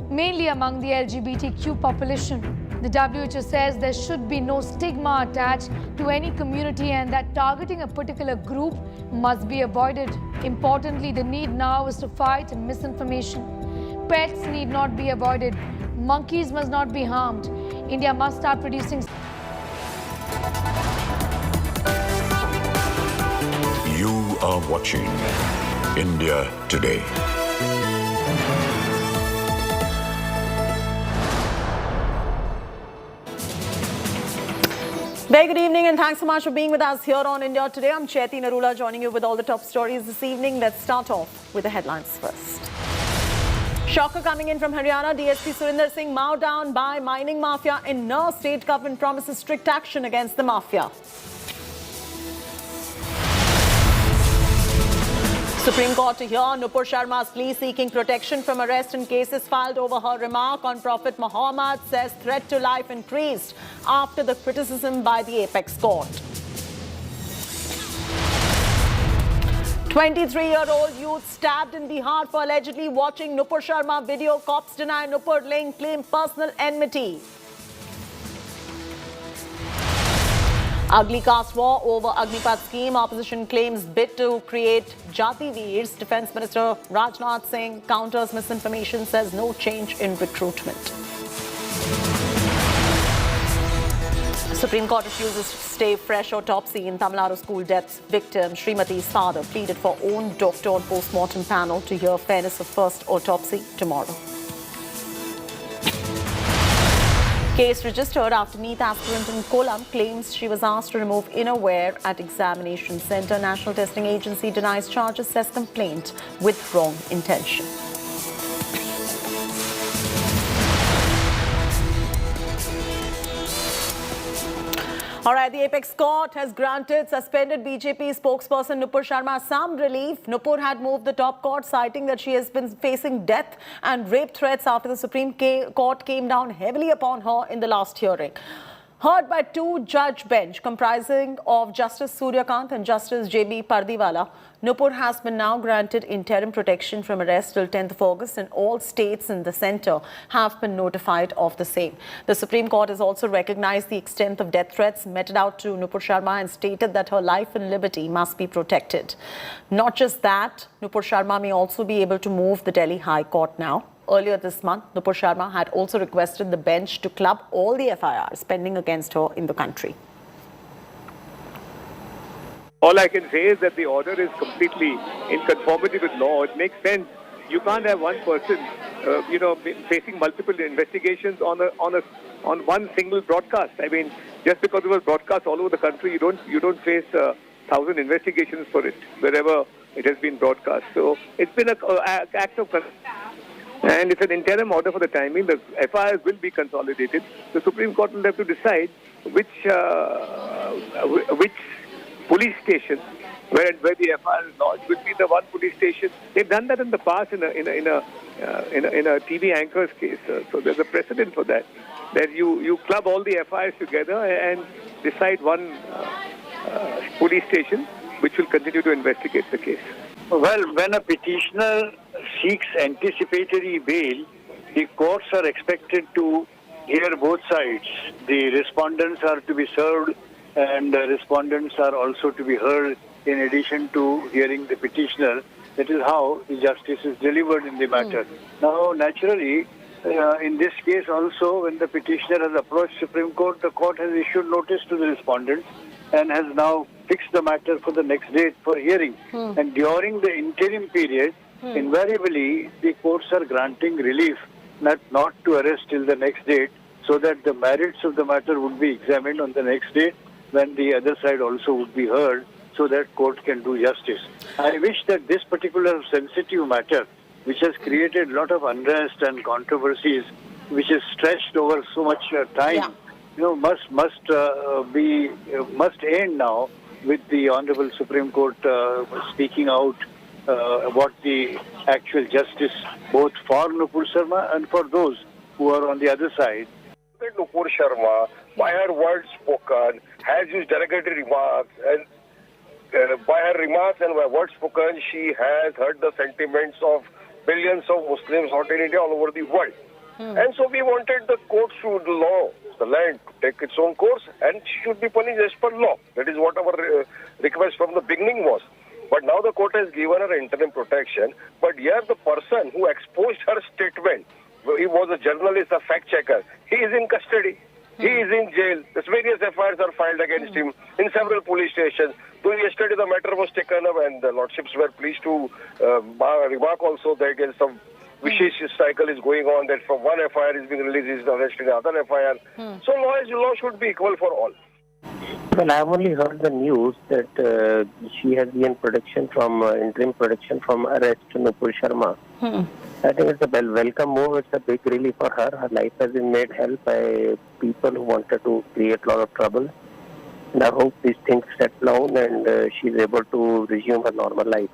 mainly among the LGBTQ population. The WHO says there should be no stigma attached to any community and that targeting a particular group must be avoided. Importantly, the need now is to fight misinformation. Pets need not be avoided. Monkeys must not be harmed. India must start producing. You are watching India Today. Very good evening and thanks so much for being with us here on India Today. I'm Chaiti Narula joining you with all the top stories this evening. Let's start off with the headlines first. Shocker coming in from Haryana. DSP Surinder Singh mowed down by mining mafia in Nur. State government promises strict action against the mafia. Supreme Court to hear Nupur Sharma's plea seeking protection from arrest in cases filed over her remark on Prophet Muhammad, says threat to life increased after the criticism by the apex court. 23-year-old youth stabbed in Bihar for allegedly watching Nupur Sharma video. Cops deny Nupur laying claim personal enmity. Ugly caste war over Agnipat scheme. Opposition claims bid to create Jati Veers. Defence Minister Rajnath Singh counters misinformation, says no change in recruitment. Supreme Court refuses to stay fresh autopsy in Tamil Nadu school deaths. Victim Srimati's father pleaded for own doctor on post-mortem panel to hear fairness of first autopsy tomorrow. Case registered after NEET aspirant in Kollam claims she was asked to remove innerwear at examination centre. National Testing Agency denies charges, says complaint with wrong intention. All right, the apex court has granted suspended BJP spokesperson Nupur Sharma some relief. Nupur had moved the top court, citing that she has been facing death and rape threats after the Supreme Court came down heavily upon her in the last hearing. Heard by two-judge bench comprising of Justice Suryakant and Justice J.B. Pardiwala, Nupur has been now granted interim protection from arrest till 10th of August, and all states in the centre have been notified of the same. The Supreme Court has also recognised the extent of death threats meted out to Nupur Sharma and stated that her life and liberty must be protected. Not just that, Nupur Sharma may also be able to move the Delhi High Court now. Earlier this month, Nupur Sharma had also requested the bench to club all the FIRs pending against her in the country. All I can say is that the order is completely in conformity with law. It makes sense. You can't have one person, facing multiple investigations on one single broadcast. I mean, just because it was broadcast all over the country, you don't face 1,000 investigations for it wherever it has been broadcast. So it's been an act of. And it's an interim order for the timing. The FIRs will be consolidated. The Supreme Court will have to decide which police station where the FIR is lodged will be the one police station. They've done that in the past in a TV anchor's case. So there's a precedent for that. That you club all the FIRs together and decide one police station which will continue to investigate the case. Well, when a petitioner seeks anticipatory bail, the courts are expected to hear both sides. The respondents are to be served and the respondents are also to be heard in addition to hearing the petitioner. That is how the justice is delivered in the matter. Now, naturally, in this case also, when the petitioner has approached Supreme Court, the court has issued notice to the respondents and has now fixed the matter for the next date for hearing. And during the interim period, invariably, the courts are granting relief not to arrest till the next date, so that the merits of the matter would be examined on the next date when the other side also would be heard, so that court can do justice. I wish that this particular sensitive matter, which has created a lot of unrest and controversies, which is stretched over so much time, must end now with the Honorable Supreme Court speaking out about the actual justice, both for Nupur Sharma and for those who are on the other side. Nupur Sharma, by her words spoken, has used derogatory remarks, and by her remarks and by words spoken, she has hurt the sentiments of billions of Muslims not in India, all over the world. And so we wanted the courts to law the land to take its own course, and she should be punished as per law. That is what our request from the beginning was. But now the court has given her interim protection. But here the person who exposed her statement, he was a journalist, a fact checker, he is in custody. He is in jail. There's various FIRs are filed against him in several police stations. So yesterday the matter was taken up and the lordships were pleased to remark also that against some vicious cycle is going on, that from one FIR is being released, is arrested in another FIR. So law should be equal for all. Well, I've only heard the news that she has been interim protection from arrest to Nupur Sharma. I think it's a welcome move. It's a big relief for her. Her life has been made hell by people who wanted to create a lot of trouble. And I hope these things settle down and she's able to resume her normal life.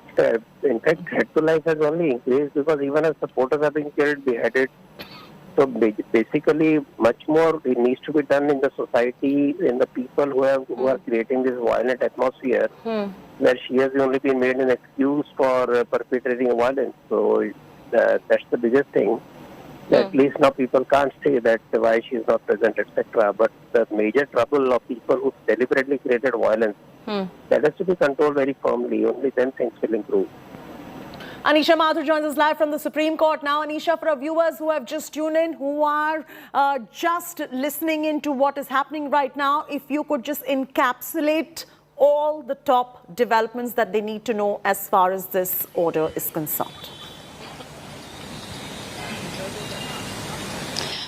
In fact, threat to life has only increased because even her supporters are being killed, beheaded. So basically, much more needs to be done in the society, in the people who are creating this violent atmosphere, where she has only been made an excuse for perpetrating violence. So that's the biggest thing. At least now people can't say that why she is not present, etc. But the major trouble of people who deliberately created violence, that has to be controlled very firmly. Only then things will improve. Anisha Mathur joins us live from the Supreme Court now. Anisha, for our viewers who have just tuned in, who are just listening into what is happening right now, if you could just encapsulate all the top developments that they need to know as far as this order is concerned.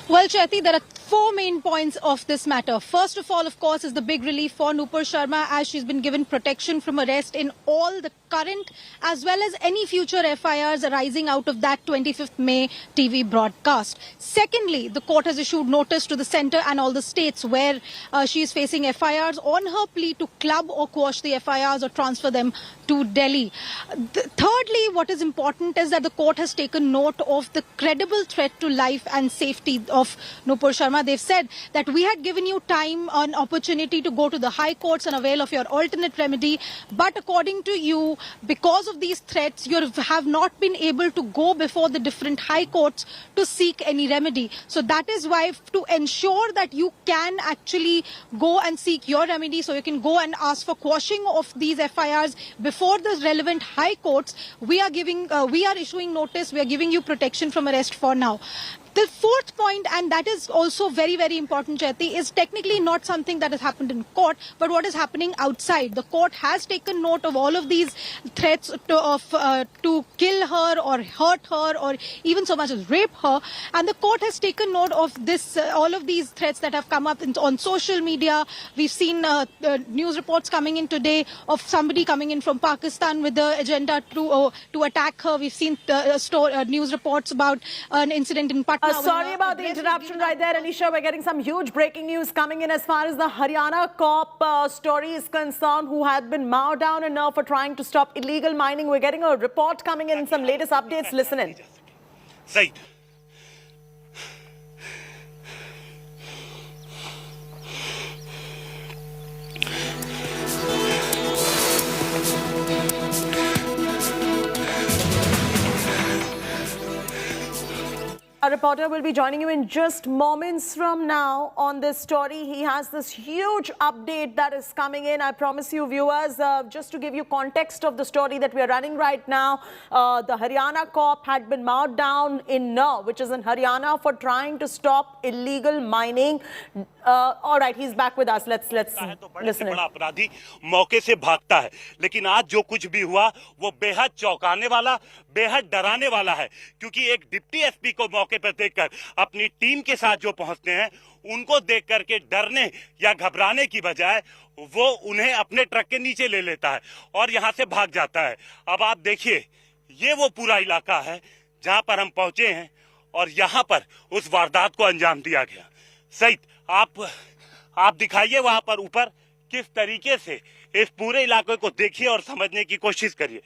Well, Chaiti, there are four main points of this matter. First of all, of course, is the big relief for Nupur Sharma, as she's been given protection from arrest in all the current as well as any future FIRs arising out of that 25th May TV broadcast. Secondly, the court has issued notice to the centre and all the states where she is facing FIRs on her plea to club or quash the FIRs or transfer them to Delhi. Thirdly, what is important is that the court has taken note of the credible threat to life and safety of Nupur Sharma. Sharma. They've said that we had given you time, an opportunity to go to the high courts and avail of your alternate remedy. But according to you, because of these threats, you have not been able to go before the different high courts to seek any remedy. So that is why, to ensure that you can actually go and seek your remedy, so you can go and ask for quashing of these FIRs before the relevant high courts, we are issuing notice, we are giving you protection from arrest for now. The fourth point, and that is also very, very important, Jyoti, is technically not something that has happened in court, but what is happening outside. The court has taken note of all of these threats to kill her or hurt her or even so much as rape her, and the court has taken note of this, all of these threats that have come up on social media. We've seen news reports coming in today of somebody coming in from Pakistan with the agenda to attack her. We've seen news reports about an incident in Patna. Sorry about the interruption right there, Anisha. We're getting some huge breaking news coming in as far as the Haryana cop story is concerned, who had been mowed down and now for trying to stop illegal mining. We're getting a report coming in, some latest updates. Listen in. Right. A reporter will be joining you in just moments from now on this story. He has this huge update that is coming in. I promise you, viewers, just to give you context of the story that we are running right now, the Haryana cop had been mowed down in Nupur, which is in Haryana, for trying to stop illegal mining. All right, he's back with us. Let's listen in. बड़ा अपराधी मौके से भागता है, लेकिन आज जो कुछ भी हुआ वो बेहद चौंकाने वाला, बेहद डराने वाला है, क्योंकि एक डिप्टी एसपी को मौके पर देखकर अपनी टीम के साथ जो पहुंचते हैं, उनको देख करके डरने या घबराने की बजाय वो उन्हें अपने ट्रक के नीचे ले लेता है और यहां से भाग जाता है। अब आप देखिए, ये वो पूरा इलाका है जहां पर हम पहुंचे हैं और यहां पर उस वारदात को अंजाम दिया गया। सही, आप दिखाइए वहां पर ऊपर किस तरीके से इस पूरे इलाके को देखिए और समझने की कोशिश करिए।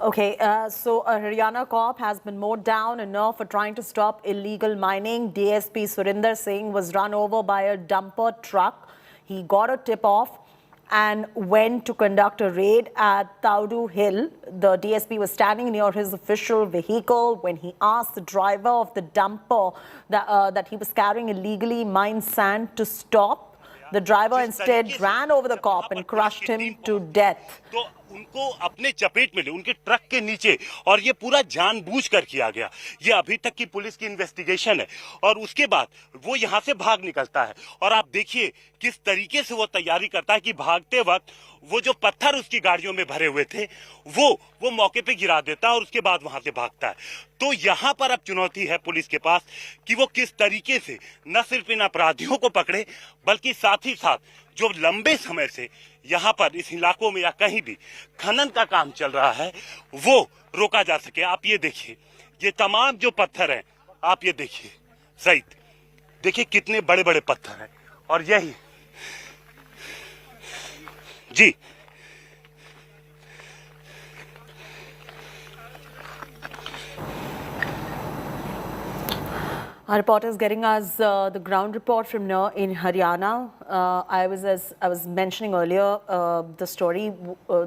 Okay, so a Haryana cop has been mowed down in Nupur for trying to stop illegal mining. DSP Surinder Singh was run over by a dumper truck. He got a tip-off and went to conduct a raid at Taudu Hill. The DSP was standing near his official vehicle when he asked the driver of the dumper that he was carrying illegally mined sand to stop. The driver instead ran over the cop and crushed him to death. उनको अपने चपेट में ले, उनके truck के नीचे, और ये पूरा जानबूझकर किया गया। ये अभी तक की पुलिस की इन्वेस्टिगेशन है और उसके बाद वो यहाँ से भाग निकलता है और आप देखिए किस तरीके से वो तैयारी करता है कि भागते वक्त वो जो पत्थर उसकी गाड़ियों में भरे हुए थे वो मौके पे गिरा देता है और उसके बाद वहां से भागता है। तो यहाँ पर अब चुनौती है पुलिस के पास कि वो किस तरीके से न सिर्फ इन अपराधियों को पकड़े, बल्कि साथ ही साथ जो लंबे समय से यहाँ पर इस इलाकों में या कहीं भी खनन का काम चल रहा है वो रोका जा सके। आप ये देखिए, ये तमाम जो पत्थर हैं, आप ये देखिए, सही देखिए कितने बड़े बड़े पत्थर हैं और यही जी Our reporter is getting us the ground report from in Haryana. I was mentioning earlier the story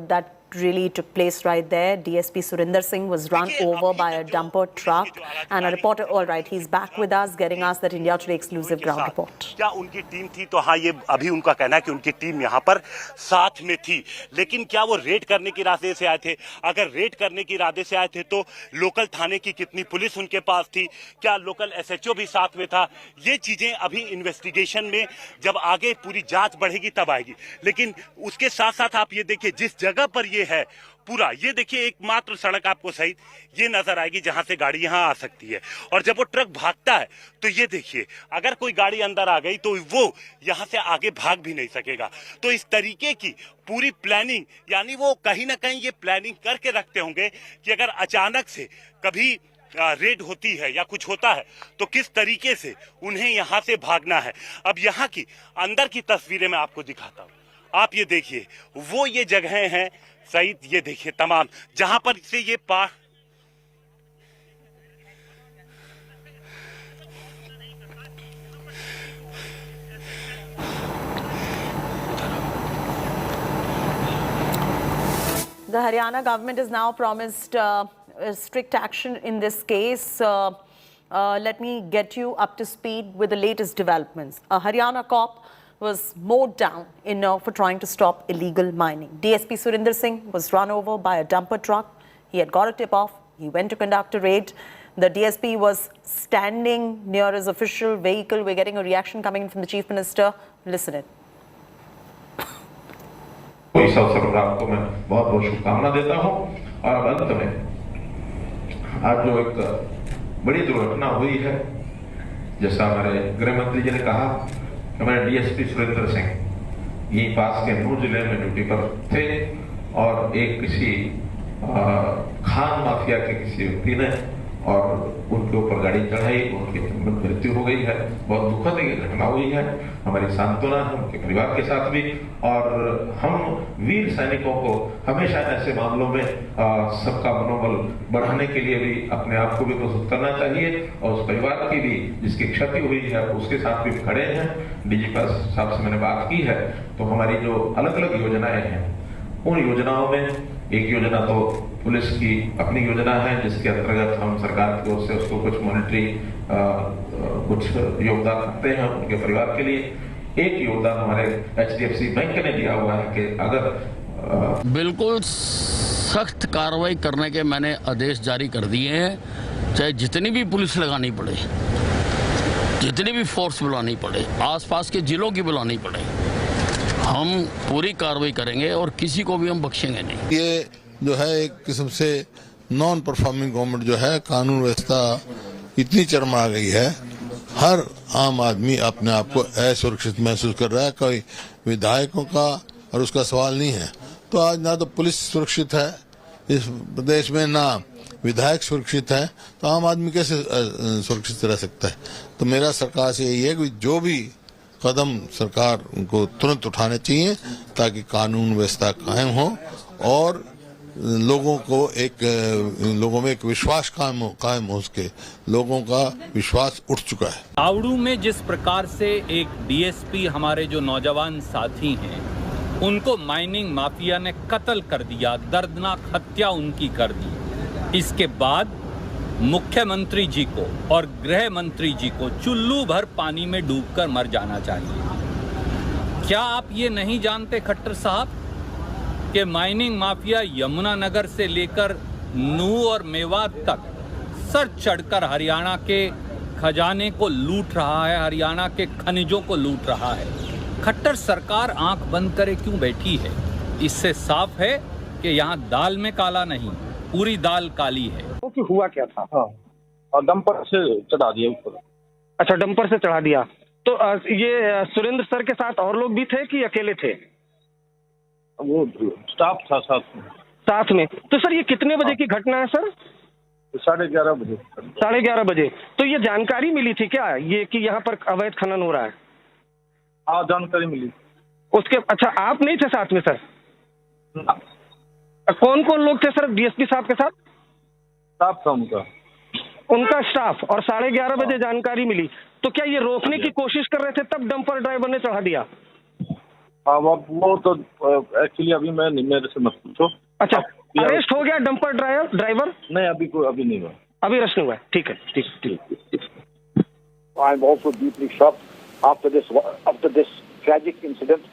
that really took place right there. DSP Surinder Singh was run over by a dumper truck, and a reporter, all right, he's back with us, getting us that India Today exclusive ground report. क्या उनकी team थी? तो हाँ, ये अभी उनका कहना है कि उनकी टीम यहाँ पर साथ में थी, लेकिन क्या वो रेड करने के इरादे से आए थे? अगर रेड करने के इरादे से आए थे तो लोकल थाने की कितनी पुलिस उनके पास थी? क्या लोकल एसएचओ भी साथ में था? ये चीजें अभी इन्वेस्टिगेशन में जब आगे पूरी जांच बढ़ेगी तब आएगी। लेकिन उसके साथ साथ आप ये देखिए, जिस जगह पर ये है पूरा, ये देखिए एकमात्र सड़क आपको सही ये नजर आएगी जहां से गाड़ी यहां आ सकती है। और जब वो ट्रक भागता है तो ये देखिए, अगर कोई गाड़ी अंदर आ गई तो वो यहां से आगे भाग भी नहीं सकेगा। तो इस तरीके की पूरी प्लानिंग, यानी वो कहीं ना कहीं ये प्लानिंग करके रखते होंगे कि अगर अचानक से कभी रेड होती है या कुछ होता है तो किस तरीके से उन्हें यहां से भागना है। अब यहां की अंदर की तस्वीरें मैं आपको दिखाता हूं। आप ये देखिए, वो ये जगहें हैं सईद, ये देखिए तमाम जहां पर से ये The Haryana government has now promised strict action in this case. Let me get you up to speed with the latest developments. A Haryana cop was mowed down for trying to stop illegal mining. DSP Surinder Singh was run over by a dumper truck. He had got a tip-off. He went to conduct a raid. The DSP was standing near his official vehicle. We're getting a reaction coming in from the Chief Minister. Listen it. इस अवसर पर आपको मैं बहुत बहुत शुभकामना देता हूं और अब अंत में आज जो एक बड़ी दुर्घटना हुई है, जैसा हमारे गृह मंत्री जी ने कहा, हमारे डीएसपी सुरेंद्र सिंह यहीं पास के नूर जिले में ड्यूटी पर थे और एक किसी खान माफिया के किसी व्यक्ति ने और उनके ऊपर गाड़ी चढ़ाई, उनकी मृत्यु हो गई है। बहुत दुखद ये घटना हुई है। हमारी सांत्वना है उनके परिवार के साथ भी, और हम वीर सैनिकों को हमेशा ऐसे मामलों में सबका मनोबल बढ़ाने के लिए भी अपने आप को भी प्रस्तुत करना चाहिए और उस परिवार की भी जिसकी क्षति हुई है उसके साथ भी खड़े हैं। डीजी साहब से मैंने बात की है, तो हमारी जो अलग अलग योजनाएं हैं उन योजनाओं में एक योजना तो पुलिस की अपनी योजना है जिसके अंतर्गत हम सरकार की ओर से उसको कुछ मॉनिटरी कुछ योगदान करते हैं उनके परिवार के लिए। एक योगदान हमारे HDFC बैंक ने दिया हुआ है कि अगर बिल्कुल सख्त कार्रवाई करने के मैंने आदेश जारी कर दिए हैं, चाहे जितनी भी पुलिस लगानी पड़े, जितनी भी फोर्स बुलानी पड़े, आसपास के जिलों की बुलानी पड़े, हम पूरी कार्रवाई करेंगे और किसी को भी हम बख्शेंगे नहीं। ये जो है एक किस्म से नॉन परफॉर्मिंग गवर्नमेंट जो है, कानून व्यवस्था इतनी चरमरा गई है, हर आम आदमी अपने आप को असुरक्षित महसूस कर रहा है। कोई विधायकों का और उसका सवाल नहीं है। तो आज ना तो पुलिस सुरक्षित है इस प्रदेश में, ना विधायक सुरक्षित है, तो आम आदमी कैसे सुरक्षित रह सकता है। तो मेरा सरकार से यही है कि जो भी कदम सरकार को तुरंत उठाने चाहिए ताकि कानून व्यवस्था कायम हो और लोगों में एक विश्वास कायम हो सके। लोगों का विश्वास उठ चुका है। तावड़ू में जिस प्रकार से एक डीएसपी हमारे जो नौजवान साथी हैं उनको माइनिंग माफिया ने कत्ल कर दिया, दर्दनाक हत्या उनकी कर दी, इसके बाद मुख्यमंत्री जी को और गृह मंत्री जी को चुल्लू भर पानी में डूबकर मर जाना चाहिए। क्या आप ये नहीं जानते खट्टर साहब कि माइनिंग माफिया यमुनानगर से लेकर नूह और मेवात तक सर चढ़कर हरियाणा के खजाने को लूट रहा है, हरियाणा के खनिजों को लूट रहा है। खट्टर सरकार आंख बंद करे क्यों बैठी है? इससे साफ है कि यहाँ दाल में काला नहीं, पूरी दाल काली है। कि हुआ क्या था? हाँ, और डंपर से चढ़ा दिया ऊपर। अच्छा, डंपर से चढ़ा दिया। तो ये सुरेंद्र सर के साथ और लोग भी थे कि अकेले थे? वो स्टाफ था साथ में। तो सर ये कितने बजे की घटना है सर? 11:30 बजे। 11:30 बजे। तो ये जानकारी मिली थी क्या ये कि यहाँ पर अवैध खनन हो रहा है? हाँ, जानकारी मिली। उसके अच्छा, आप नहीं थे साथ में सर? कौन कौन लोग थे सर डीएसपी साहब के साथ? स्टाफ था उनका स्टाफ। और 11:30 बजे जानकारी मिली। तो क्या ये रोकने की कोशिश कर रहे थे तब डंपर ड्राइवर ने चढ़ा दिया? हाँ, वो तो एक्चुअली अभी मेरे से मत पूछो। अच्छा, अरेस्ट हो गया डंपर ड्राइवर? नहीं, अभी नहीं हुआ। अभी अरेस्ट नहीं हुआ। ठीक है। I am also deeply shocked after this tragic incident.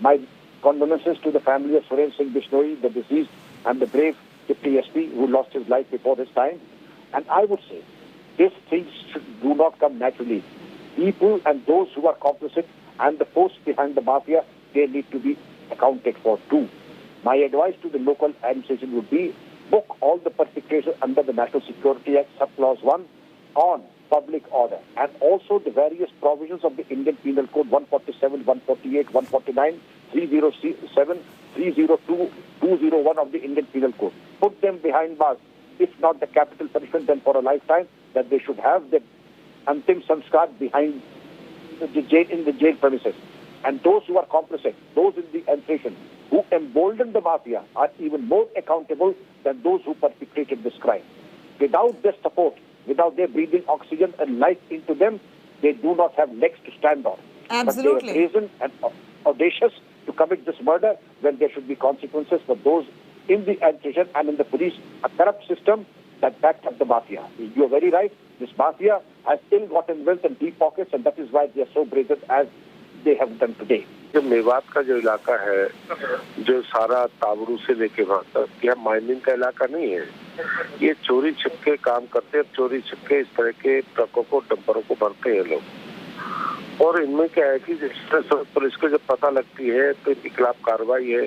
My condolences to the family of Surendra Singh Bishnoi, the deceased, and the brave Deputy SP who lost his life before his time. And I would say these things do not come naturally. People and those who are complicit and the force behind the mafia, they need to be accounted for too. My advice to the local administration would be book all the perpetrators under the National Security Act Subclause 1 on public order, and also the various provisions of the Indian Penal Code 147, 148, 149, 307, 302, 201 of the Indian Penal Code. Put them behind bars, if not the capital punishment, then for a lifetime, that they should have the antim sanskar behind in the jail premises. And those who are complicit, those in the infiltration, who emboldened the mafia, are even more accountable than those who perpetrated this crime. Without their support, without their breathing oxygen and life into them, they do not have legs to stand on. Absolutely. But they are brazen and audacious to commit this murder when there should be consequences for those in the administration and in the police, a corrupt system that backed up the mafia. You are very right. This mafia has ill-gotten wealth and deep pockets, and that is why they are so brazen as they have done today. जो मेवात का जो इलाका है, जो सारा ताबरू से लेके वहाँ तक, यह माइनिंग का इलाका नहीं है। ये चोरी छिपके काम करते हैं, चोरी छिपके इस तरह के ट्रकों को, डंपरों को भरते हैं लोग। और इनमें क्या है कि जिस तरह पुलिस को जब पता लगती है तो इनके खिलाफ कार्रवाई है,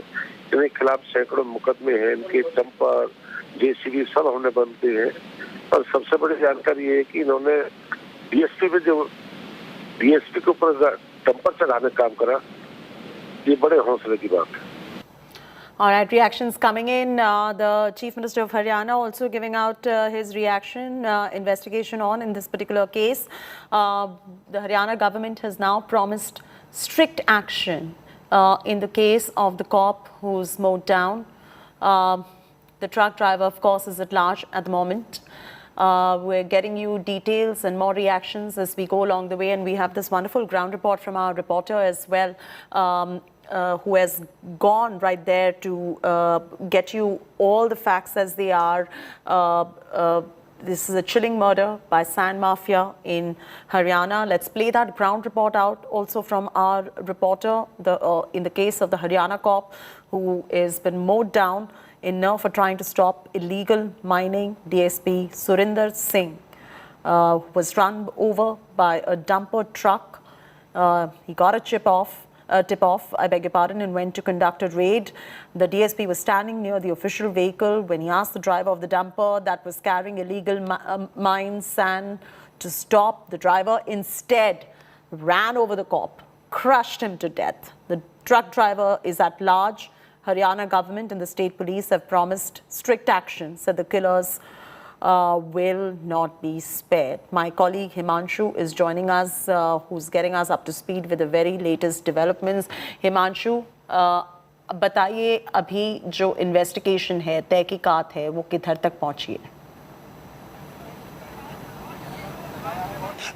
इनके खिलाफ सैकड़ों मुकदमे हैं, इनके डंपर, जेसीबी सब हमने बनते हैं। और सबसे बड़ी जानकारी ये है कि इन्होंने डीएसपी पे जो डीएसपी के ऊपर डंपर चढ़ाने का काम करा, ये बड़े हौसले की बात है। All right, reactions coming in. The Chief Minister of Haryana also giving out his reaction, investigation on in this particular case. The Haryana government has now promised strict action in the case of the cop who's mowed down. The truck driver, of course, is at large at the moment. We're getting you details and more reactions as we go along the way, and we have this wonderful ground report from our reporter as well, who has gone right there to get you all the facts as they are. This is a chilling murder by Sand Mafia in Haryana. Let's play that ground report out also from our reporter in the case of the Haryana cop who has been mowed down in Nur for trying to stop illegal mining. DSP Surinder Singh was run over by a dumper truck. He got a tip off, I beg your pardon, and went to conduct a raid. The DSP was standing near the official vehicle when he asked the driver of the dumper that was carrying illegal mines, sand, to stop. The driver instead ran over the cop, crushed him to death. The truck driver is at large. Haryana government and the state police have promised strict action, said the killers will not be spared. My colleague Himanshu is joining us, who's getting us up to speed with the very latest developments. Himanshu, बताइए अभी जो investigation है, तहकीकात है, वो किधर तक पहुंची है?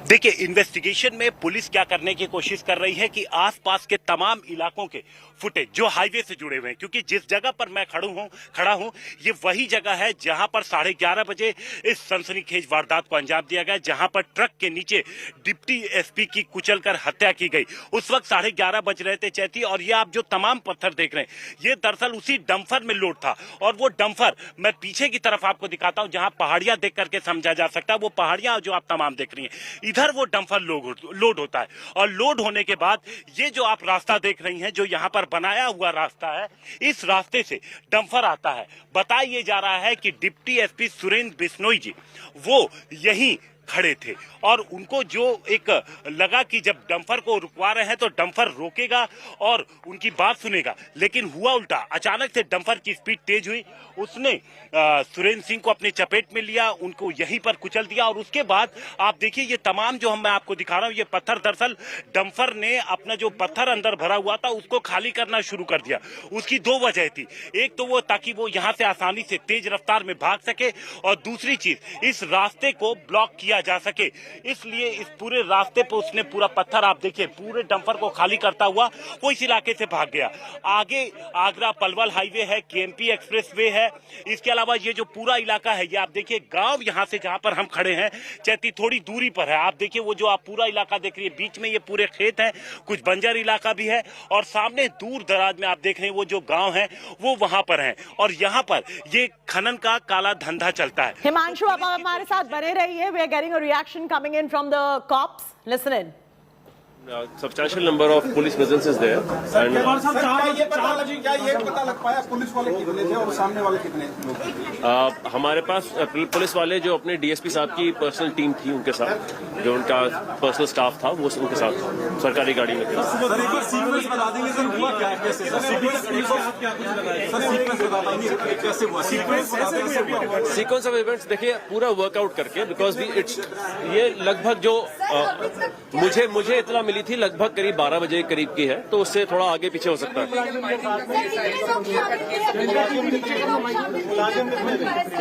देखिए, इन्वेस्टिगेशन में पुलिस क्या करने की कोशिश कर रही है कि आसपास के तमाम इलाकों के फुटेज जो हाईवे से जुड़े हुए हैं, क्योंकि जिस जगह पर मैं खड़ा हूं ये वही जगह है जहां पर 11:30 बजे इस सनसनीखेज वारदात को अंजाम दिया गया, जहां पर ट्रक के नीचे डिप्टी एसपी की कुचलकर हत्या की गई। उस वक्त 11:30 बज रहे थे चैती, और ये आप जो तमाम पत्थर देख रहे हैं ये दरअसल उसी डंपर में लोड था। और वो डंपर मैं पीछे की तरफ आपको दिखाता हूं, जहां पहाड़ियां देख करके समझा जा सकता है, वो पहाड़ियां जो आप तमाम देख रही हैं, इधर वो डंपर लोड होता है। और लोड होने के बाद ये जो आप रास्ता देख रही हैं, जो यहाँ पर बनाया हुआ रास्ता है, इस रास्ते से डंपर आता है। बताया जा रहा है कि डिप्टी एसपी सुरेंद्र बिश्नोई जी वो यहीं खड़े थे और उनको जो एक लगा कि जब डंपर को रुकवा रहे हैं तो डंपर रोकेगा और उनकी बात सुनेगा, लेकिन हुआ उल्टा। अचानक से डंपर की स्पीड तेज हुई, उसने सुरेंद्र सिंह को अपने चपेट में लिया, उनको यहीं पर कुचल दिया। और उसके बाद आप देखिए ये तमाम जो मैं आपको दिखा रहा हूं, ये पत्थर, दरअसल डंपर ने अपना जो पत्थर अंदर भरा हुआ था उसको खाली करना शुरू कर दिया। उसकी दो वजह थी, एक तो वो ताकि वो यहां से आसानी से तेज रफ्तार में भाग सके, और दूसरी चीज इस रास्ते को ब्लॉक किया जा सके, इसलिए इस पूरे रास्ते पे उसने पूरा पत्थर, आप देखिए पूरे डंपर को खाली करता हुआ वो इस इलाके से भाग गया। आगे आगरा पलवल हाईवे है, केएमपी एक्सप्रेस वे है, इसके अलावा ये जो पूरा इलाका है, ये आप देखिए गांव यहां से जहां पर हम खड़े हैं चैती थोड़ी दूरी पर है। आप देखिए वो जो आप पूरा इलाका देख रही है, बीच में ये पूरे खेत हैं, कुछ बंजर इलाका भी है, और सामने दूर दराज में आप देख रहे हैं वो जो गांव है वो वहां पर है, और यहाँ पर ये खनन का काला धंधा चलता है। हिमांशु, अब हमारे साथ बने रहिए। We are getting a reaction coming in from the cops. Listen in. Substantial number of police presence is there. And क्या ये पता लग पाया पुलिस वाले कितने थे और सामने वाले कितने लोग? हमारे पास पुलिस वाले जो अपने डीएसपी साहब की पर्सनल टीम थी, उनके साथ जो उनका पर्सनल स्टाफ था वो उनके साथ सरकारी गाड़ी में थे। सीक्वेंस ऑफ इवेंट्स देखिए पूरा वर्कआउट करके, बिकॉज ये लगभग जो मुझे इतना मिली थी लगभग करीब 12 बजे करीब की है, तो उससे थोड़ा आगे पीछे हो सकता है।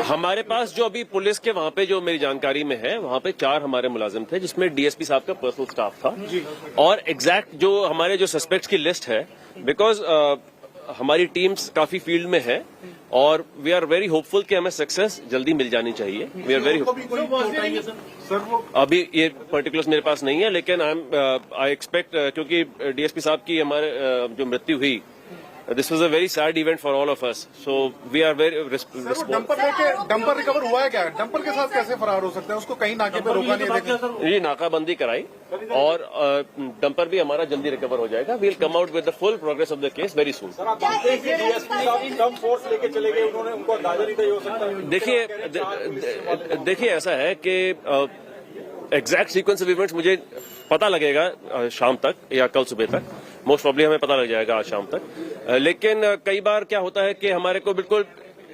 हमारे पास जो अभी पुलिस के वहां पे जो मेरी जानकारी में है, वहां पे 4 हमारे मुलाजिम थे, जिसमें डीएसपी साहब का पर्सनल स्टाफ था, और एग्जैक्ट जो हमारे जो सस्पेक्ट्स की लिस्ट है, बिकॉज हमारी टीम्स काफी फील्ड में है और वी आर वेरी होपफुल कि हमें सक्सेस जल्दी मिल जानी चाहिए। वी आर वेरी अभी ये पर्टिकुलर्स मेरे पास नहीं है, लेकिन आई एक्सपेक्ट, क्योंकि डीएसपी साहब की हमारे जो मृत्यु हुई, this was a very sad event for all of us, so we are very damper recover हुआ है क्या? डंपर के साथ कैसे फरार हो सकता है? उसको कहीं नाके पे रोका नहीं है? ये नाकाबंदी कराई और डंपर भी हमारा जल्दी रिकवर हो जाएगा। We'll come out with the full progress of the case very soon. कम फोर्स लेके चले गए, उन्होंने उनको अंदाजा नहीं था ये हो सकता है। देखिए ऐसा है कि एग्जैक्ट सीक्वेंस ऑफ इवेंट्स मुझे पता लगेगा शाम तक या कल सुबह तक, मोस्ट प्रॉब्ली हमें पता लग जाएगा आज शाम तक। लेकिन कई बार क्या होता है कि हमारे को बिल्कुल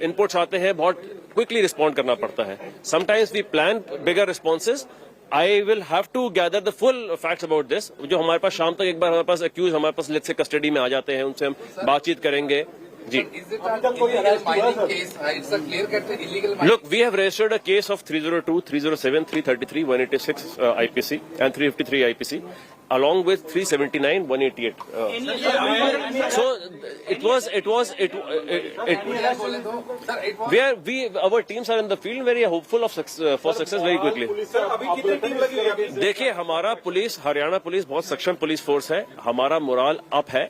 इनपुट्स आते हैं, बहुत क्विकली रिस्पॉन्ड करना पड़ता है। Sometimes we plan bigger responses. I will have to gather the full facts about this. जो हमारे पास शाम तक एक बार हमारे पास एक्यूज हमारे पास लेट्स से कस्टडी में आ जाते हैं, उनसे हम बातचीत करेंगे। जी, look, we have registered a case of 302, 307, 333, 186 IPC and 353 IPC, along with 379, 188. So our teams are in the field, very hopeful of for success very quickly. देखिए, हमारा पुलिस, हरियाणा पुलिस बहुत सक्षम पुलिस फोर्स है, हमारा मोराल अप है।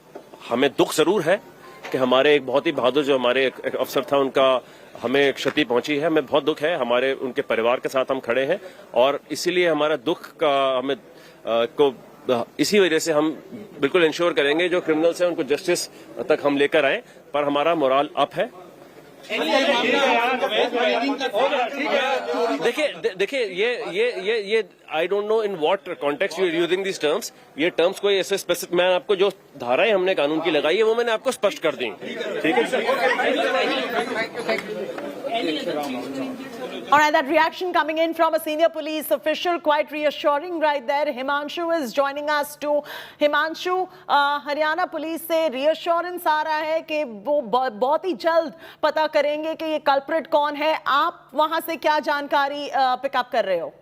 हमें दुख जरूर है कि हमारे एक बहुत ही बहादुर जो हमारे एक अफसर था, उनका हमें क्षति पहुंची है। हमें बहुत दुख है, हमारे उनके परिवार के साथ हम खड़े हैं और इसीलिए हमारा दुख का हमें इसी वजह से हम बिल्कुल इंश्योर करेंगे जो क्रिमिनल्स हैं उनको जस्टिस तक हम लेकर आए, पर हमारा मोराल अप है। देखिए ये I don't know in what context you are using this terms. ये टर्म्स कोई ऐसे स्पेसिफिक, मैं आपको जो धाराएं हमने कानून की लगाई है वो मैंने आपको स्पष्ट कर दी, ठीक है sir. All right, that reaction coming in from a senior police official, quite reassuring right there. Himanshu is joining us too. Himanshu, Haryana police से reassurance आ रहा है कि वो बहुत ही जल्द पता करेंगे कि ये कल्प्रिट कौन है। आप वहां से क्या जानकारी पिकअप कर रहे हो?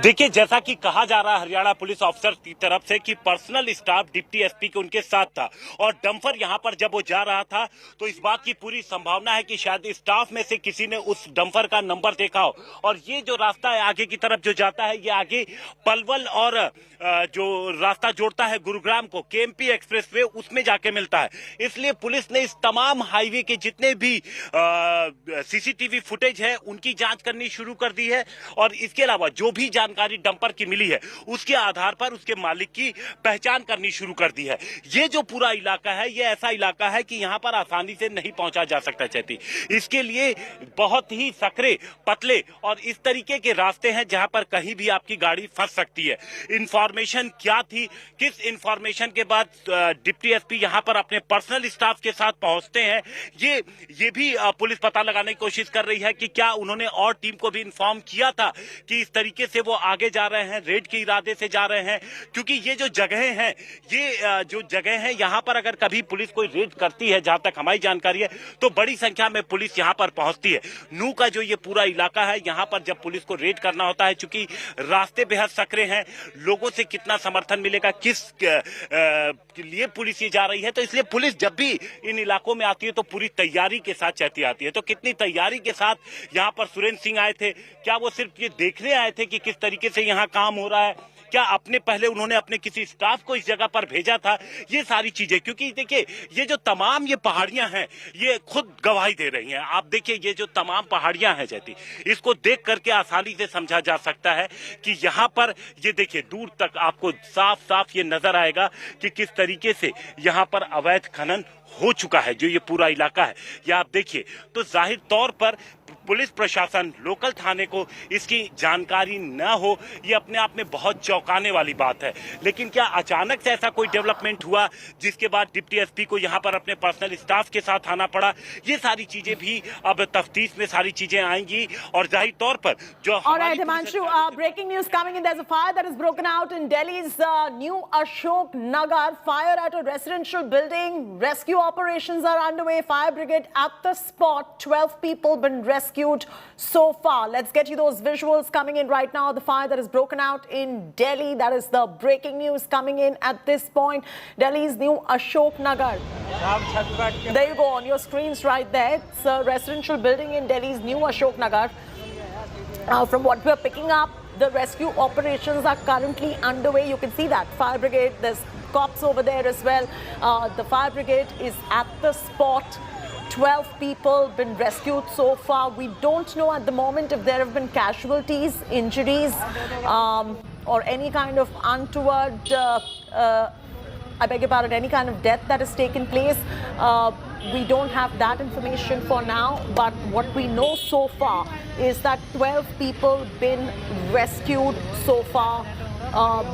देखिए, जैसा कि कहा जा रहा है हरियाणा पुलिस ऑफिसर की तरफ से कि पर्सनल स्टाफ डिप्टी एसपी के उनके साथ था और डंपर यहां पर जब वो जा रहा था तो इस बात की पूरी संभावना है कि शायद स्टाफ में से किसी ने उस डंपर का नंबर देखा हो। और ये जो रास्ता है आगे की तरफ जो जाता है, ये आगे पलवल और जो रास्ता जोड़ता है गुरुग्राम को केएमपी एक्सप्रेसवे, उसमें जाके मिलता है। इसलिए पुलिस ने इस तमाम हाईवे के जितने भी सीसीटीवी फुटेज है उनकी जांच करनी शुरू कर दी है और इसके अलावा जो भी जानकारी डंपर की मिली है उसके आधार पर उसके मालिक की पहचान करनी शुरू कर दी है। ये जो पूरा इलाका है, ये ऐसा इलाका है कि यहाँ पर आसानी से नहीं पहुंचा जा सकता चाहती। इसके लिए बहुत ही सकरे, पतले और इस तरीके के रास्ते हैं जहां पर कहीं भी आपकी गाड़ी फंस सकती है। इंफॉर्मेशन क्या थी, किस इंफॉर्मेशन के बाद डिप्टी एसपी यहां पर अपने पर्सनल स्टाफ के साथ पहुंचते हैं, ये भी पुलिस पता लगाने की कोशिश कर रही है कि क्या उन्होंने और टीम को भी इन्फॉर्म किया था कि इस तरीके से वो आगे जा रहे हैं, रेड के इरादे से जा रहे हैं। क्योंकि ये जो जगहें हैं, ये जो जगह है यहाँ पर अगर कभी पुलिस कोई रेड करती है, जहां तक हमारी जानकारी है, तो बड़ी संख्या में पुलिस यहाँ पर पहुंचती है। नू का जो ये पूरा इलाका है, यहाँ पर जब पुलिस को रेड करना होता है, चूंकि रास्ते बेहद सकरे हैं, लोगों से कितना समर्थन मिलेगा, किस लिए पुलिस ये जा रही है, तो इसलिए पुलिस जब भी इन इलाकों में आती है तो पूरी तैयारी के साथ चलती आती है। तो कितनी तैयारी के साथ यहाँ पर सुरेंद्र सिंह आए थे? क्या वो सिर्फ ये देखने आए थे कि किस तरीके से यहाँ काम हो रहा है? क्या अपने पहले उन्होंने अपने किसी स्टाफ को इस जगह पर भेजा था? ये सारी चीजें, क्योंकि देखिए ये जो तमाम ये पहाड़ियां हैं, ये खुद गवाही दे रही हैं। आप देखिए ये जो तमाम पहाड़ियां हैं जैती, इसको देख करके आसानी से समझा जा सकता है कि यहाँ पर ये देखिए दूर तक आपको साफ साफ ये नजर आएगा कि किस तरीके से यहाँ पर अवैध खनन हो चुका है। जो ये पूरा इलाका है, ये आप देखिए तो जाहिर तौर पर पुलिस प्रशासन, लोकल थाने को इसकी जानकारी न हो, ये अपने आप में बहुत चौंकाने वाली बात है। लेकिन क्या अचानक से ऐसा कोई डेवलपमेंट हुआ जिसके बाद डिप्टी एसपी को यहाँ पर अपने पर्सनल स्टाफ के साथ आना पड़ा? ये सारी चीजें भी अब तफ्तीश में सारी चीजें आएंगी और जाहिर तौर पर जो breaking news coming in. There's a fire that has broken out in Delhi's new Ashok Nagar. Fire at a residential building. Rescue operations are underway. Fire brigade at the spot. 12 people been rescued so far. Let's get you those visuals coming in right now. The fire that has broken out in Delhi. That is the breaking news coming in at this point. Delhi's new Ashok Nagar. There you go on your screens right there. It's a residential building in Delhi's new Ashok Nagar. From what we're picking up, the rescue operations are currently underway. You can see that fire brigade, there's cops over there as well. The fire brigade is at the spot. 12 people been rescued so far. We don't know at the moment if there have been casualties, injuries, or any kind of untoward, I beg your pardon, any kind of death that has taken place. We don't have that information for now, but what we know so far is that 12 people been rescued so far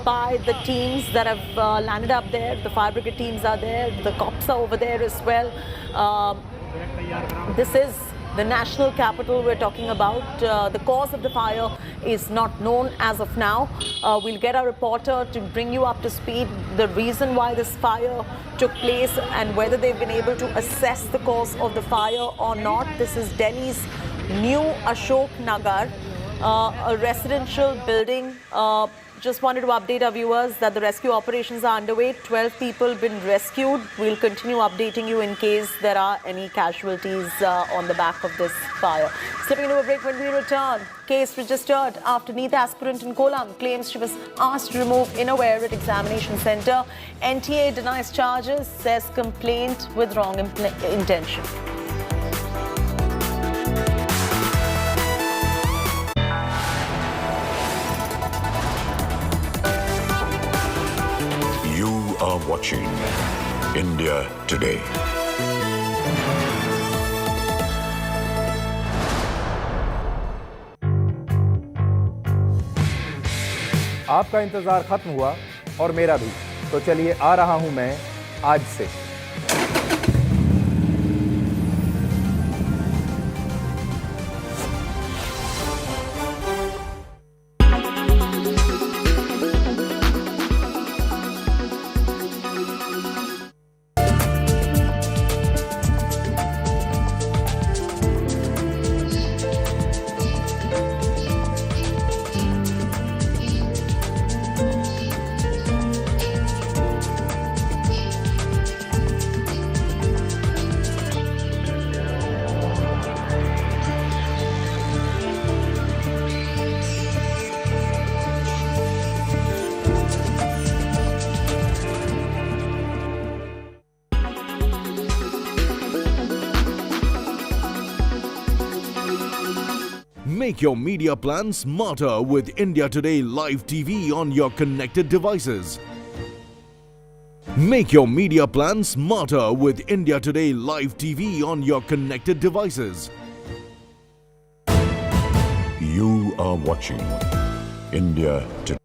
by the teams that have landed up there. The fire brigade teams are there, the cops are over there as well. This is the national capital we're talking about. The cause of the fire is not known as of now. We'll get our reporter to bring you up to speed the reason why this fire took place and whether they've been able to assess the cause of the fire or not. This is Delhi's new Ashok Nagar, a residential building. Just wanted to update our viewers that the rescue operations are underway. 12 people been rescued. We'll continue updating you in case there are any casualties on the back of this fire. Slipping into a break when we return. Case registered after NEET aspirant in Kollam claims she was asked to remove innerwear at examination centre. NTA denies charges, says complaint with wrong intention. You are watching India Today. आपका इंतजार खत्म हुआ और मेरा भी, तो चलिए आ रहा हूं मैं आज से। Make your media plan smarter with India Today Live TV on your connected devices. Make your media plan smarter with India Today Live TV on your connected devices. You are watching India Today.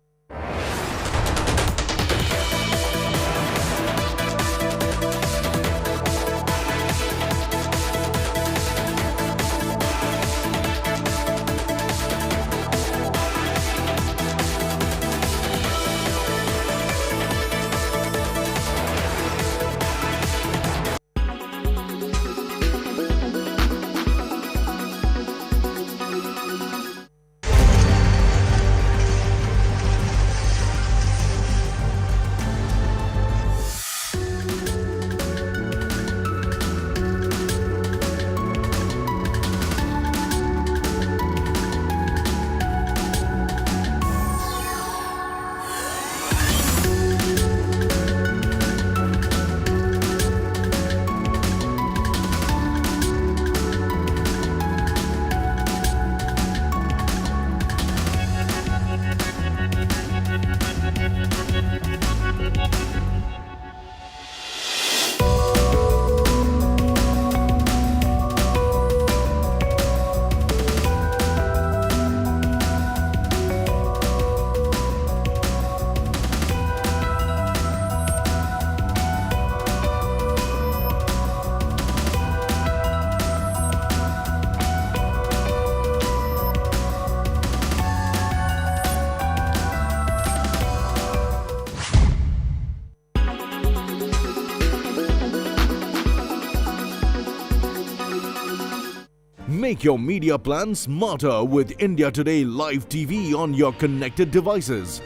Make your media plan smarter with India Today Live TV on your connected devices.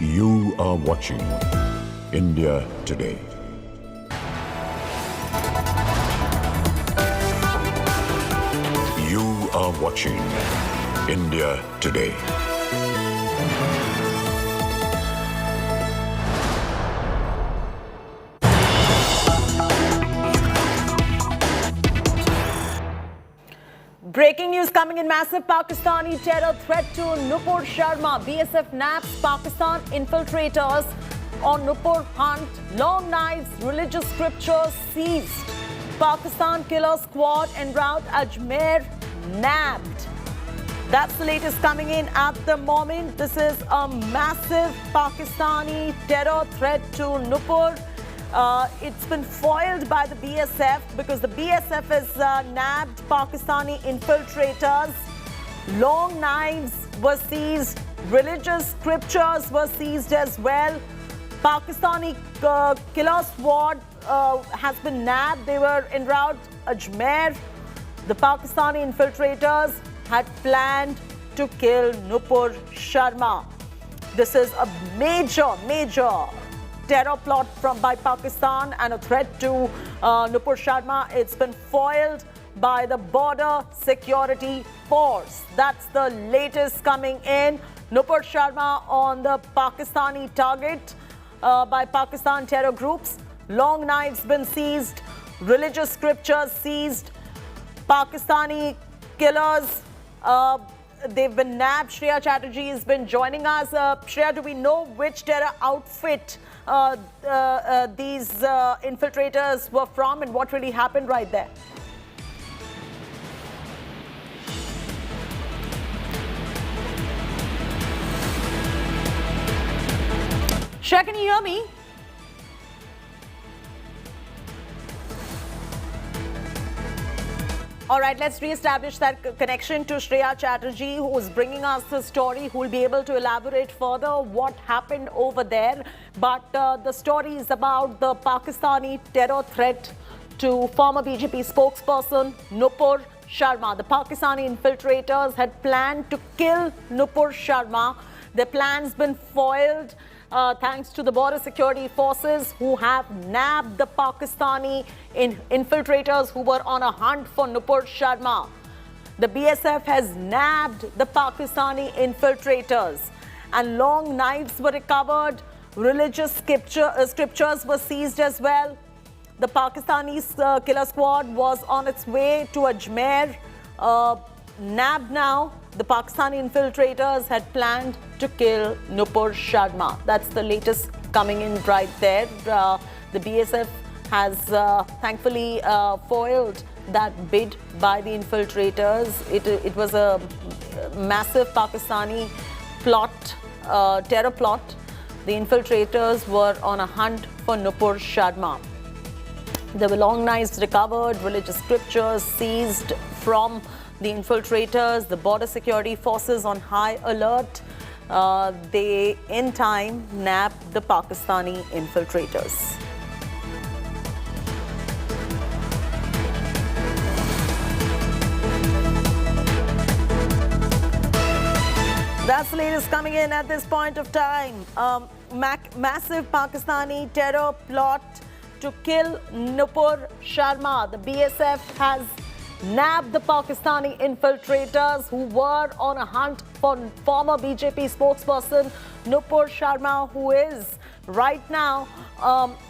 You are watching India Today. You are watching India Today. Breaking news coming in. Massive Pakistani terror threat to Nupur Sharma. BSF naps Pakistan infiltrators on Nupur hunt. Long knives, religious scriptures seized. Pakistan killer squad en route Ajmer nabbed. That's the latest coming in at the moment. This is a massive Pakistani terror threat to Nupur. It's been foiled by the BSF because the BSF has nabbed Pakistani infiltrators. Long knives were seized. Religious scriptures were seized as well. Pakistani killer squad has been nabbed. They were en route Ajmer. The Pakistani infiltrators had planned to kill Nupur Sharma. This is a major terror plot by Pakistan and a threat to Nupur Sharma. It's been foiled by the Border Security Force. That's the latest coming in. Nupur Sharma on the Pakistani target by Pakistan terror groups. Long knives been seized. Religious scriptures seized. Pakistani killers, they've been nabbed. Shreya Chatterjee has been joining us. Shreya, do we know which terror outfit these infiltrators were from and what really happened right there? Shreya, can you hear me? All right, let's re-establish that connection to Shreya Chatterjee, who is bringing us the story, who will be able to elaborate further what happened over there. But the story is about the Pakistani terror threat to former BJP spokesperson Nupur Sharma. The Pakistani infiltrators had planned to kill Nupur Sharma. Their plan's been foiled thanks to the Border Security Forces, who have nabbed the Pakistani infiltrators who were on a hunt for Nupur Sharma. The BSF has nabbed the Pakistani infiltrators and long knives were recovered. Religious scriptures were seized as well. The Pakistani killer squad was on its way to Ajmer. Nabbed now. The Pakistani infiltrators had planned to kill Nupur Sharma. That's the latest coming in right there. The BSF has thankfully foiled that bid by the infiltrators. It was a massive Pakistani plot, terror plot. The infiltrators were on a hunt for Nupur Sharma. There were long knives recovered, religious scriptures seized from the infiltrators. The Border Security Forces on high alert. They, in time, nabbed the Pakistani infiltrators. That's the latest coming in at this point of time. Massive Pakistani terror plot to kill Nupur Sharma. The BSF has nabbed the Pakistani infiltrators who were on a hunt for former BJP spokesperson Nupur Sharma, who is right now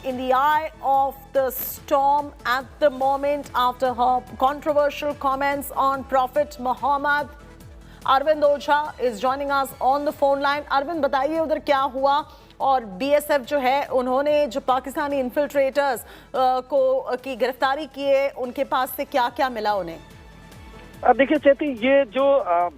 in the eye of the storm at the moment after her controversial comments on Prophet Muhammad. Arvind Ocha is joining us on the phone line. Arvind, बताइए उधर क्या हुआ और BSF जो है उन्होंने जो Pakistani infiltrators की गिरफ्तारी की है उनके पास से क्या-क्या मिला उन्हें? देखिए चेती, ये जो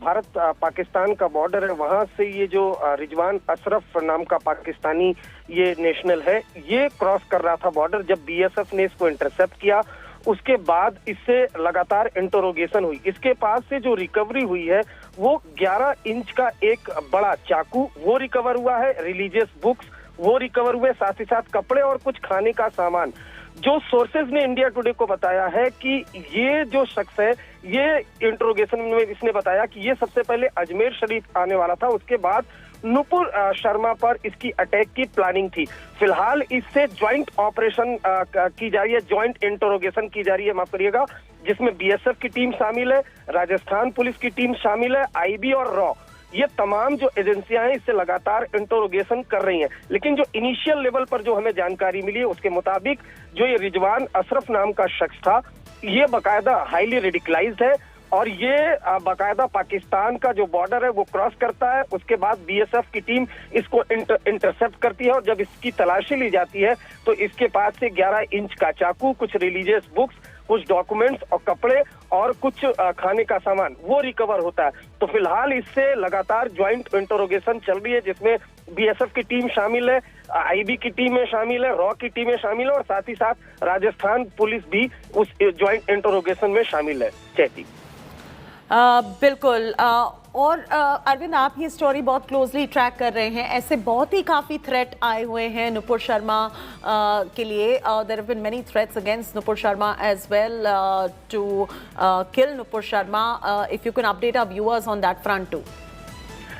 भारत पाकिस्तान का बॉर्डर है वहां से ये जो रिजवान अशरफ नाम का पाकिस्तानी ये नेशनल है, ये क्रॉस कर रहा था बॉर्डर। जब बीएसएफ ने इसको इंटरसेप्ट किया उसके बाद इससे लगातार इंटरोगेशन हुई। इसके पास से जो रिकवरी हुई है वो 11 इंच का एक बड़ा चाकू वो रिकवर हुआ है, रिलीजियस बुक्स वो रिकवर हुए, साथ ही साथ कपड़े और कुछ खाने का सामान। जो सोर्सेज ने इंडिया टुडे को बताया है कि ये जो शख्स है, ये इंट्रोगेशन में इसने बताया कि ये सबसे पहले अजमेर शरीफ आने वाला था, उसके बाद नुपुर शर्मा पर इसकी अटैक की प्लानिंग थी। फिलहाल इससे ज्वाइंट ऑपरेशन की जा रही है, ज्वाइंट इंटरोगेशन की जा रही है, माफ करिएगा, जिसमें बीएसएफ की टीम शामिल है, राजस्थान पुलिस की टीम शामिल है, आईबी और रॉ, ये तमाम जो एजेंसियां हैं इससे लगातार इंटरोगेशन कर रही हैं। लेकिन जो इनिशियल लेवल पर जो हमें जानकारी मिली है उसके मुताबिक जो ये रिजवान अशरफ नाम का शख्स था, ये बाकायदा हाईली रेडिकलाइज्ड है और ये बाकायदा पाकिस्तान का जो बॉर्डर है वो क्रॉस करता है। उसके बाद बीएसएफ की टीम इसको इंटरसेप्ट करती है और जब इसकी तलाशी ली जाती है तो इसके पास से 11 इंच का चाकू, कुछ रिलीजियस बुक्स, कुछ डॉक्यूमेंट्स और कपड़े और कुछ खाने का सामान वो रिकवर होता है। तो फिलहाल इससे लगातार ज्वाइंट इंटरोगेशन चल रही है, जिसमें बीएसएफ की टीम शामिल है, आईबी की टीमें शामिल है, रॉ की टीमें शामिल है और साथ ही साथ राजस्थान पुलिस भी उस ज्वाइंट इंटरोगेशन में शामिल है। चैती बिल्कुल। और अरविंद, आप ये स्टोरी बहुत क्लोजली ट्रैक कर रहे हैं, ऐसे बहुत ही काफ़ी थ्रेट आए हुए हैं नुपुर शर्मा के लिए। There have been many threats against Nupur Sharma as well to kill Nupur Sharma. If you can update our viewers on that front too.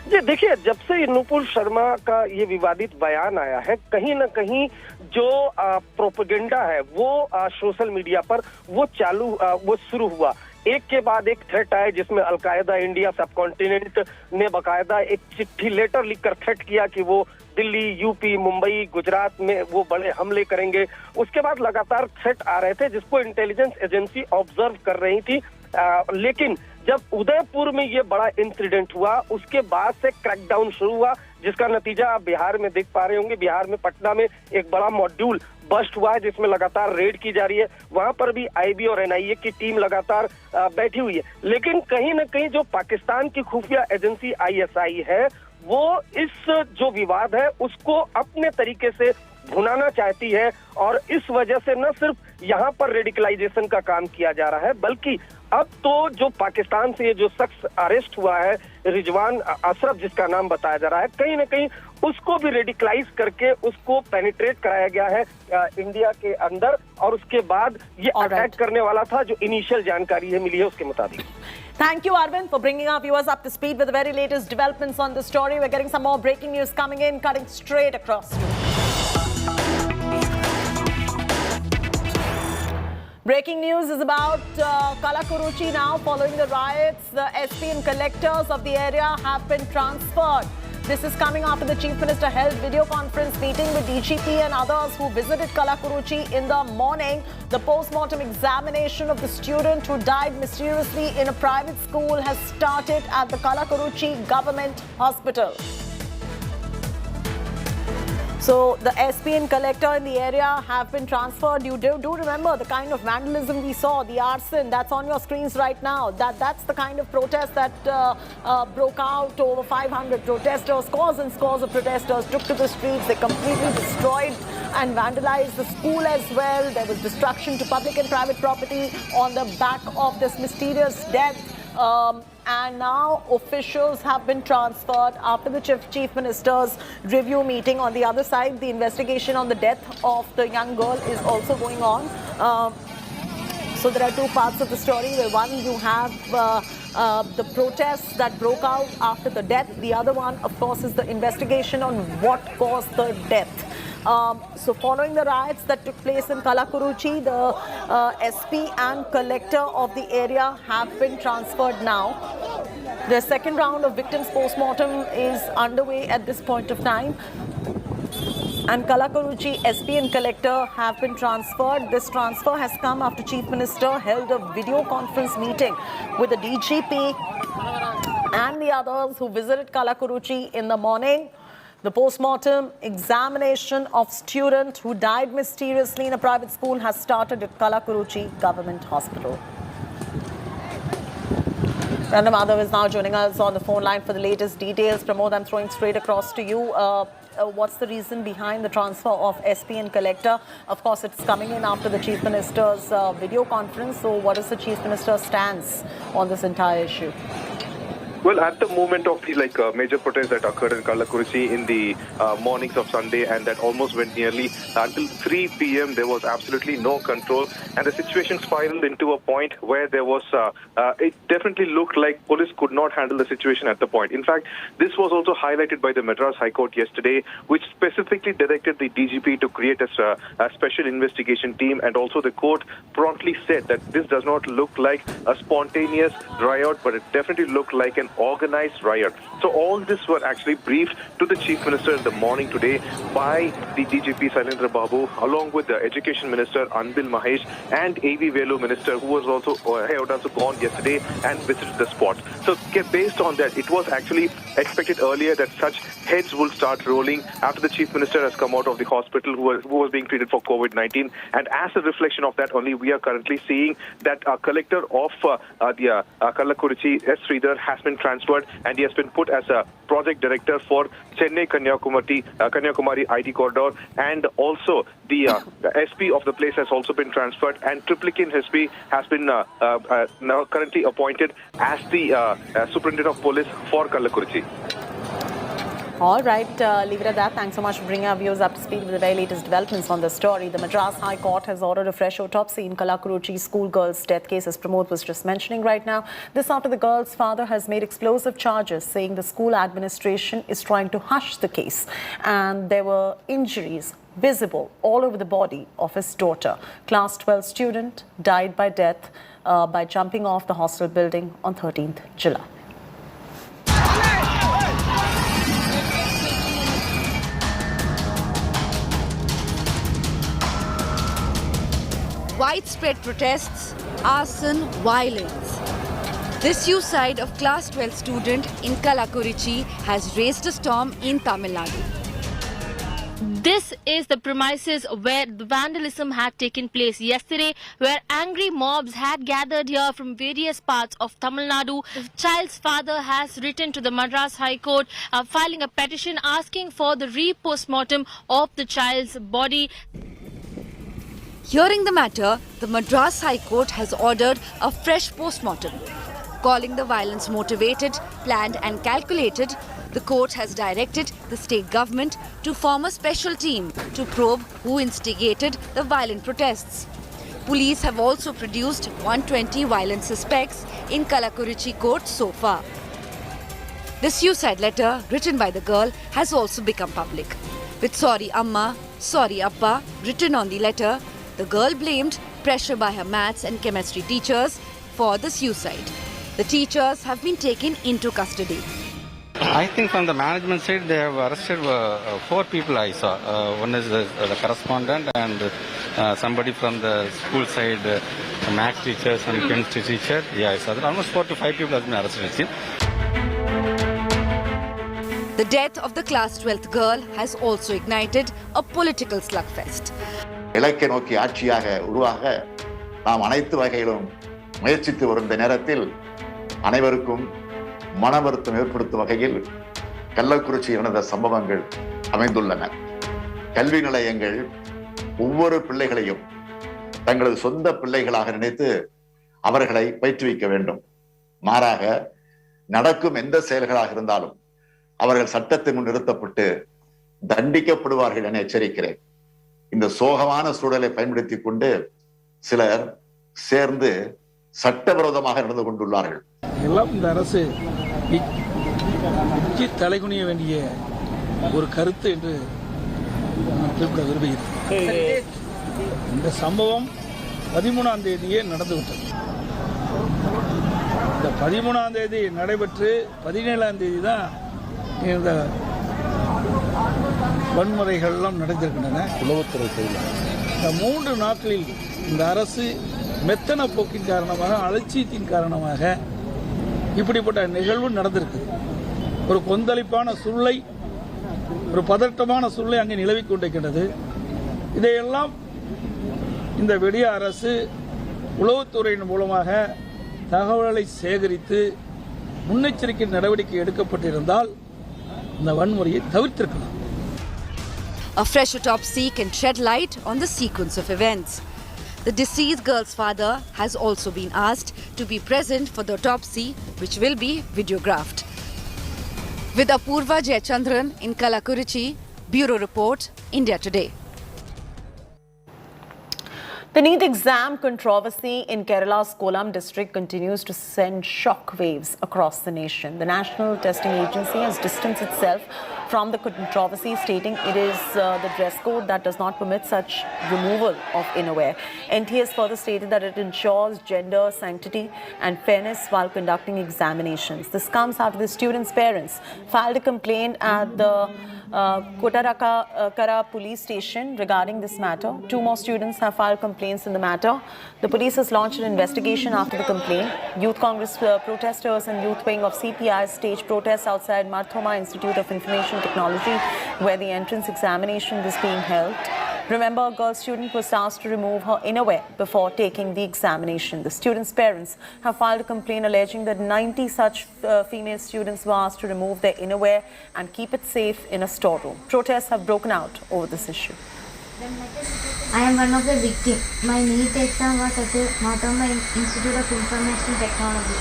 जी देखिए, जब से नुपुर शर्मा का ये विवादित बयान आया है, कहीं ना कहीं जो प्रोपेगेंडा है वो सोशल मीडिया पर वो शुरू हुआ। एक के बाद एक थ्रेट आए, जिसमें अलकायदा इंडिया सब कॉन्टिनेंट ने बाकायदा एक चिट्ठी लेटर लिखकर थ्रेट किया कि वो दिल्ली, यूपी, मुंबई, गुजरात में वो बड़े हमले करेंगे। उसके बाद लगातार थ्रेट आ रहे थे जिसको इंटेलिजेंस एजेंसी ऑब्जर्व कर रही थी। लेकिन जब उदयपुर में ये बड़ा इंसिडेंट हुआ उसके बाद से क्रैकडाउन शुरू हुआ, जिसका नतीजा आप बिहार में देख पा रहे होंगे। बिहार में पटना में एक बड़ा मॉड्यूल बस्ट हुआ है जिसमें लगातार रेड की जा रही है। वहां पर भी आईबी और एनआईए की टीम लगातार बैठी हुई है। लेकिन कहीं ना कहीं जो पाकिस्तान की खुफिया एजेंसी आईएसआई है वो इस जो विवाद है उसको अपने तरीके से भुनाना चाहती है और इस वजह से न सिर्फ यहाँ पर रेडिकलाइजेशन का काम किया जा रहा है, बल्कि अब तो जो पाकिस्तान से ये जो शख्स अरेस्ट हुआ है रिजवान अशरफ जिसका नाम बताया जा रहा है, कहीं ना कहीं उसको भी रेडिकलाइज करके उसको पेनिट्रेट कराया गया है इंडिया के अंदर और उसके बाद ये अटैक करने वाला था, जो इनिशियल जानकारी है मिली है उसके मुताबिक। Thank you, Arvind, for bringing our viewers up to speed with the very latest developments on the story. We're getting some more breaking news coming in, cutting straight across. Breaking news is about Kallakuruchi now. Following the riots, the SP and collectors of the area have been transferred. This is coming after the Chief Minister held video conference meeting with DGP and others who visited Kallakuruchi in the morning. The post-mortem examination of the student who died mysteriously in a private school has started at the Kallakuruchi Government Hospital. So the SP and collector in the area have been transferred. You do remember the kind of vandalism we saw, the arson that's on your screens right now. That's the kind of protest that broke out. Over 500 protesters, scores and scores of protesters took to the streets. They completely destroyed and vandalized the school as well. There was destruction to public and private property on the back of this mysterious death. And now officials have been transferred after the Chief Minister's review meeting. On the other side, the investigation on the death of the young girl is also going on. So there are two parts of the story. Where one, you have the protests that broke out after the death. The other one, of course, is the investigation on what caused the death. So following the riots that took place in Kallakuruchi, the SP and collector of the area have been transferred now. The second round of victims post-mortem is underway at this point of time. And Kallakuruchi SP and collector have been transferred. This transfer has come after Chief Minister held a video conference meeting with the DGP and the others who visited Kallakuruchi in the morning. The post-mortem examination of student who died mysteriously in a private school has started at Kallakuruchi Government Hospital. Random Madhav is now joining us on the phone line for the latest details. Pramod, I'm throwing straight across to you. What's the reason behind the transfer of SP and collector? Of course, it's coming in after the Chief Minister's video conference. So what is the Chief Minister's stance on this entire issue? Well, at the moment of the major protests that occurred in Kallakuruchi in the mornings of Sunday, and that almost went nearly until 3 p.m., there was absolutely no control, and the situation spiraled into a point where there was, it definitely looked like police could not handle the situation at the point. In fact, this was also highlighted by the Madras High Court yesterday, which specifically directed the DGP to create a special investigation team, and also the court promptly said that this does not look like a spontaneous riot, but it definitely looked like an organized riot. So all this were actually briefed to the Chief Minister in the morning today by the DGP Sailendra Babu, along with the Education Minister Anbil Mahesh and AV Velu Minister, who was also had also gone yesterday and visited the spot. So based on that, it was actually expected earlier that such heads will start rolling after the Chief Minister has come out of the hospital who was being treated for COVID-19. And as a reflection of that only, we are currently seeing that a collector of the Kallakuruchi, S. Sridhar, has been transferred, and he has been put as a project director for Chennai Kanyakumari IT corridor, and also the SP of the place has also been transferred, and triplicate SP has been now currently appointed as the Superintendent of Police for Kallakuruchi. All right, leave it at that. Thanks so much for bringing our viewers up to speed with the very latest developments on the story. The Madras High Court has ordered a fresh autopsy in Kallakuruchi schoolgirl's death case, as Pramod was just mentioning right now. This after the girl's father has made explosive charges, saying the school administration is trying to hush the case. And there were injuries visible all over the body of his daughter. Class 12 student died by death by jumping off the hostel building on 13th July. Widespread protests, arson, violence. The suicide of class 12 student in Kallakuruchi has raised a storm in Tamil Nadu. This is the premises where the vandalism had taken place yesterday, where angry mobs had gathered here from various parts of Tamil Nadu. The child's father has written to the Madras High Court, filing a petition asking for the re-postmortem of the child's body. Hearing the matter, the Madras High Court has ordered a fresh postmortem. Calling the violence motivated, planned and calculated, the court has directed the state government to form a special team to probe who instigated the violent protests. Police have also produced 120 violent suspects in Kallakuruchi court so far. The suicide letter written by the girl has also become public. With "Sorry Amma, Sorry Appa" written on the letter, the girl blamed pressure by her maths and chemistry teachers for the suicide. The teachers have been taken into custody. I think from the management side, they have arrested 4 people I saw. One is the correspondent and somebody from the school side, math teachers and chemistry teacher. Yeah, I saw that. Almost 4 to 5 people have been arrested. The death of the class 12th girl has also ignited a political slugfest. இலக்கை நோக்கி ஆட்சியாக உருவாக நாம் அனைத்து வகையிலும் முயற்சித்து வரும் இந்த நேரத்தில் அனைவருக்கும் மன வருத்தம் ஏற்படுத்தும் வகையில் கள்ளக்குறிச்சியில் நடந்த சம்பவங்கள் அமைந்துள்ளன. கல்வி நிலையங்கள் ஒவ்வொரு பிள்ளைகளையும் தங்களது சொந்த பிள்ளைகளாக நினைத்து அவர்களை பயிற்றுவிக்க வேண்டும். மாறாக நடக்கும் எந்த செயல்களாக இருந்தாலும் அவர்கள் சட்டத்தின் முன் நிறுத்தப்பட்டு தண்டிக்கப்படுவார்கள் என எச்சரிக்கிறேன். இந்த சோகமான சூழலை பயன்படுத்திக் கொண்டு சிலர் சேர்ந்து சட்டவிரோதமாக நடந்து கொண்டுள்ளார்கள். எல்லாம் இந்த அரசு தலைகுனிய வேண்டிய ஒரு கருத்து என்று விரும்புகிறேன். இந்த சம்பவம் 13ஆம் தேதியே நடந்துவிட்டது. இந்த 13ஆம் தேதி நடைபெற்று 17ஆம் தேதி தான் இந்த வன்முறைகள்லாம் நடந்திருக்கின்றன. உளவுத்துறை இந்த 3 நாட்களில் இந்த அரசு மெத்தன போக்கின் காரணமாக, அலட்சியத்தின் காரணமாக இப்படிப்பட்ட நிகழ்வு நடந்திருக்கு. ஒரு கொந்தளிப்பான சூழ்நிலை, ஒரு பதட்டமான சூழ்நிலை அங்கே நிலவிக் கொண்டிருக்கின்றது. இதையெல்லாம் இந்த விடிய அரசு உளவுத்துறையின் மூலமாக தகவல்களை சேகரித்து முன்னெச்சரிக்கை நடவடிக்கை எடுக்கப்பட்டிருந்தால் இந்த வன்முறையை தவிர்த்திருக்கலாம். A fresh autopsy can shed light on the sequence of events. The deceased girl's father has also been asked to be present for the autopsy, which will be videographed. With Apurva Jayachandran in Kallakuruchi, Bureau Report, India Today. The NEET exam controversy in Kerala's Kollam district continues to send shock waves across the nation. The National Testing Agency has distanced itself from the controversy, stating it is the dress code that does not permit such removal of innerwear. NT has further stated that it ensures gender sanctity and fairness while conducting examinations. This comes after the students' parents filed a complaint at the Kottarakara police station regarding this matter. 2 more students have filed complaints in the matter. The police has launched an investigation after the complaint. Youth Congress protesters and youth wing of CPI staged protests outside Marthoma Institute of Information Technology, where the entrance examination was being held. Remember, a girl student was asked to remove her innerwear before taking the examination. The students' parents have filed a complaint alleging that 90 such female students were asked to remove their innerwear and keep it safe in a storeroom. Protests have broken out over this issue. I am one of the victims. My NEET exam was at the Marthoma Institute of Information Technology.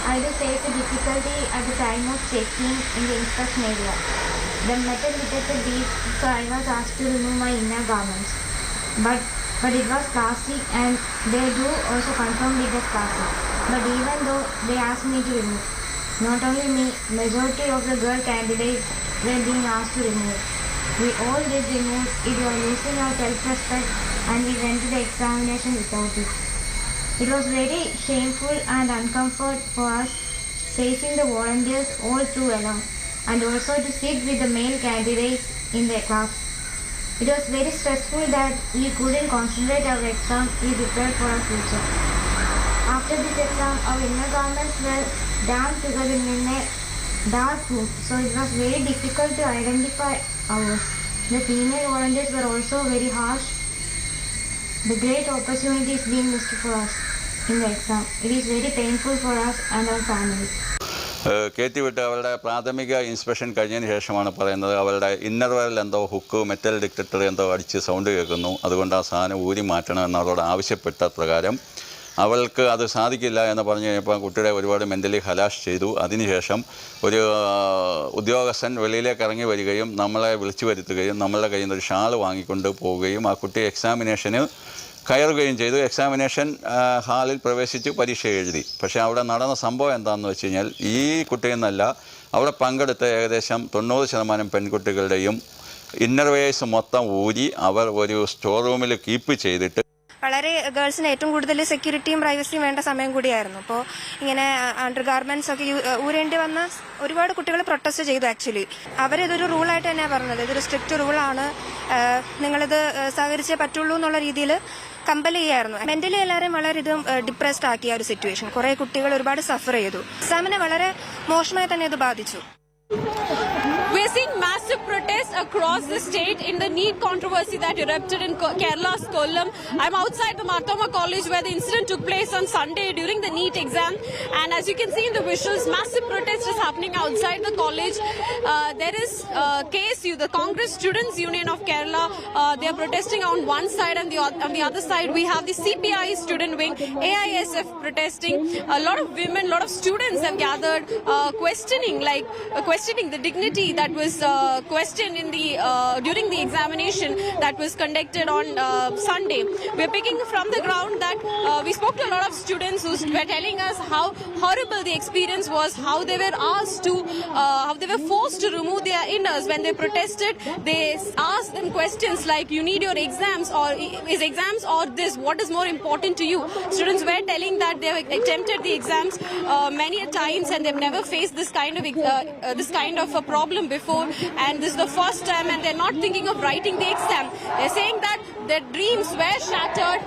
I did face a difficulty at the time of checking in the inspection area. The metal detected deep, so I was asked to remove my inner garments. But it was plastic, and they do also confirm it as plastic. But even though they asked me to remove, not only me, majority of the girl candidates were being asked to remove. We all did remove it. We were losing our self-respect, and we went to the examination without it. It was very shameful and uncomfortable for us, facing the volunteers all through alone, and also to sit with the male candidates in the class. It was very stressful that we couldn't concentrate our exam we prepared for our future. After this exam, our inner garments were damp together in a dark room, so it was very difficult to identify ours. The female volunteers were also very harsh. The great opportunity is being missed for us in the exam. It is very painful for us and our families. കയറ്റിവിട്ട് അവരുടെ പ്രാഥമിക inspection കഴിഞ്ഞതിന് ശേഷമാണ് പറയുന്നത് അവരുടെ ഇന്നർവെയറിൽ എന്തോ hook metal detector എന്തോ അടിച്ച് sound കേൾക്കുന്നു, അതുകൊണ്ട് ആ സാധനം ഊരി മാറ്റണമെന്ന് അവരോട് ആവശ്യപ്പെട്ട പ്രകാരം അവൾക്ക് അത് സാധിക്കില്ല എന്ന് പറഞ്ഞു കഴിഞ്ഞപ്പോൾ കുട്ടിയുടെ ഒരുപാട് മെൻ്റലി ഹലാഷ് ചെയ്തു. അതിനുശേഷം ഒരു ഉദ്യോഗസ്ഥൻ വെളിയിലേക്ക് ഇറങ്ങി വരികയും നമ്മളെ വിളിച്ചു വരുത്തുകയും നമ്മളുടെ കയ്യിൽ നിന്ന് ഒരു ഷാൾ വാങ്ങിക്കൊണ്ട് പോവുകയും ആ കുട്ടി എക്സാമിനേഷന് കയറുകയും ചെയ്തു. എക്സാമിനേഷൻ ഹാളിൽ പ്രവേശിച്ച് പരീക്ഷ എഴുതി. പക്ഷേ അവിടെ നടന്ന സംഭവം എന്താണെന്ന് വെച്ച് കഴിഞ്ഞാൽ ഈ കുട്ടിയെന്നല്ല അവിടെ പങ്കെടുത്ത ഏകദേശം 90% പെൺകുട്ടികളുടെയും ഇന്നർവെയേഴ്സ് മൊത്തം ഊരി അവർ ഒരു സ്റ്റോർ റൂമിൽ കീപ്പ് ചെയ്തിട്ട് വളരെ ഗേൾസിന് ഏറ്റവും കൂടുതൽ സെക്യൂരിറ്റിയും പ്രൈവസിയും വേണ്ട സമയം കൂടിയായിരുന്നു. അപ്പോൾ ഇങ്ങനെ അണ്ടർ ഗാർമെന്റ്സ് ഒക്കെ ഊരേണ്ടി വന്ന ഒരുപാട് കുട്ടികൾ പ്രൊട്ടസ്റ്റ് ചെയ്തു. ആക്ച്വലി അവരിതൊരു റൂളായിട്ട് തന്നെയാണ് പറഞ്ഞത്, ഇതൊരു സ്ട്രിക്റ്റ് റൂളാണ്, നിങ്ങളിത് സഹകരിച്ചേ പറ്റുള്ളൂ എന്നുള്ള രീതിയിൽ കമ്പൽ ചെയ്യായിരുന്നു. മെന്റലി എല്ലാവരും വളരെ ഡിപ്രസ്ഡ് ആക്കിയ ഒരു സിറ്റുവേഷൻ. കുറെ കുട്ടികൾ ഒരുപാട് സഫർ ചെയ്തു. എക്സാമിനെ വളരെ മോശമായി തന്നെ ഇത് ബാധിച്ചു. We're seeing massive protests across the state in the NEET controversy that erupted in Kerala's Kollam. I'm outside the Marthoma College where the incident took place on Sunday during the NEET exam. And as you can see in the visuals, massive protest is happening outside the college. There is KSU, the Congress Students Union of Kerala. They are protesting on one side, and on the other side we have the CPI student wing, AISF protesting. A lot of women, a lot of students have gathered questioning the dignity that was questioned in the during the examination that was conducted on Sunday. We're picking from the ground that we spoke to a lot of students who were telling us how horrible the experience was, how they were asked to, how they were forced to remove their inners when they protested. They asked them questions like, you need your exams, or is exams or this, what is more important to you? Students were telling that they have attempted the exams many a times and they've never faced this kind of a problem before, and this is the first time, and they're not thinking of writing the exam. They're saying that their dreams were shattered,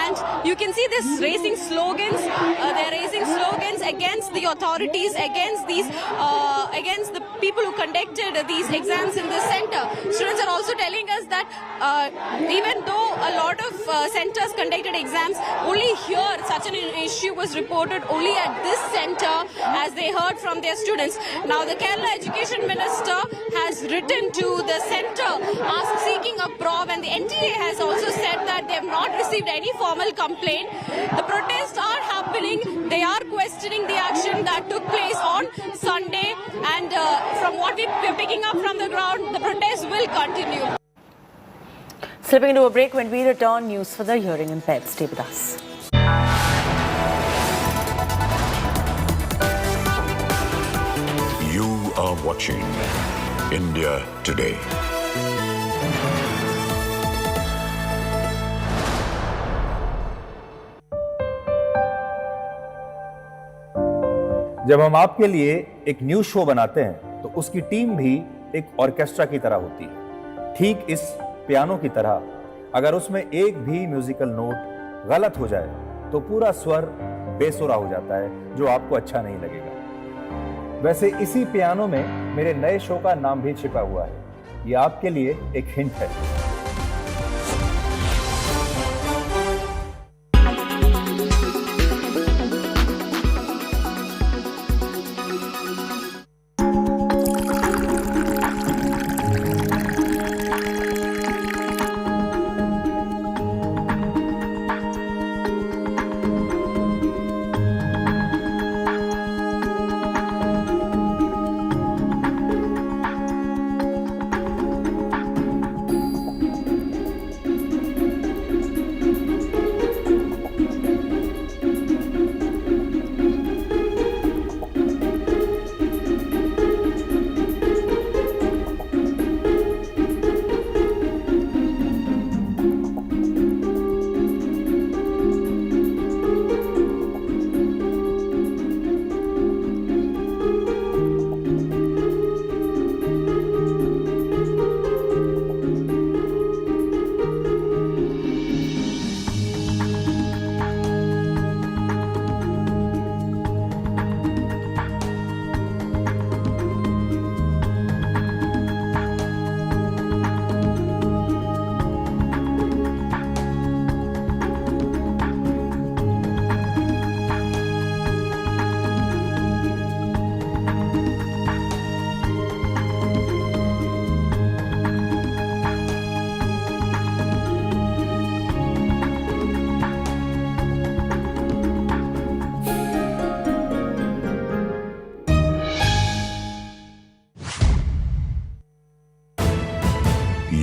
and you can see this raising slogans. They're raising slogans against the authorities, against the people who conducted these exams in this center. Students are also telling us that even though a lot of centers conducted exams, only here such an issue was reported only at this center, as they heard from their students. Now the Kerala Education Minister has written to the center seeking a probe, and the NTA has also said that they have not received any formal complaint. The protests are happening. They are questioning the action that took place on Sunday, and from what we're picking up from the ground, the protests will continue. Slipping into a break. When we return, news for the hearing impaired. Stay with us. You are watching India Today. जब हम आपके लिए एक news show बनाते हैं तो उसकी team भी एक ऑर्केस्ट्रा की तरह होती है। ठीक इस पियानो की तरह, अगर उसमें एक भी म्यूजिकल नोट गलत हो जाए तो पूरा स्वर बेसुरा हो जाता है, जो आपको अच्छा नहीं लगेगा। वैसे इसी पियानो में मेरे नए शो का नाम भी छिपा हुआ है। ये आपके लिए एक हिंट है।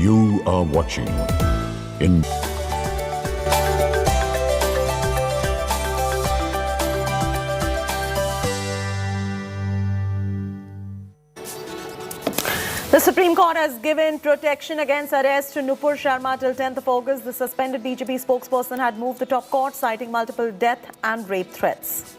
You are watching in The Supreme Court has given protection against arrest to Nupur Sharma till 10th of August. The suspended BJP spokesperson had moved the top court, citing multiple death and rape threats.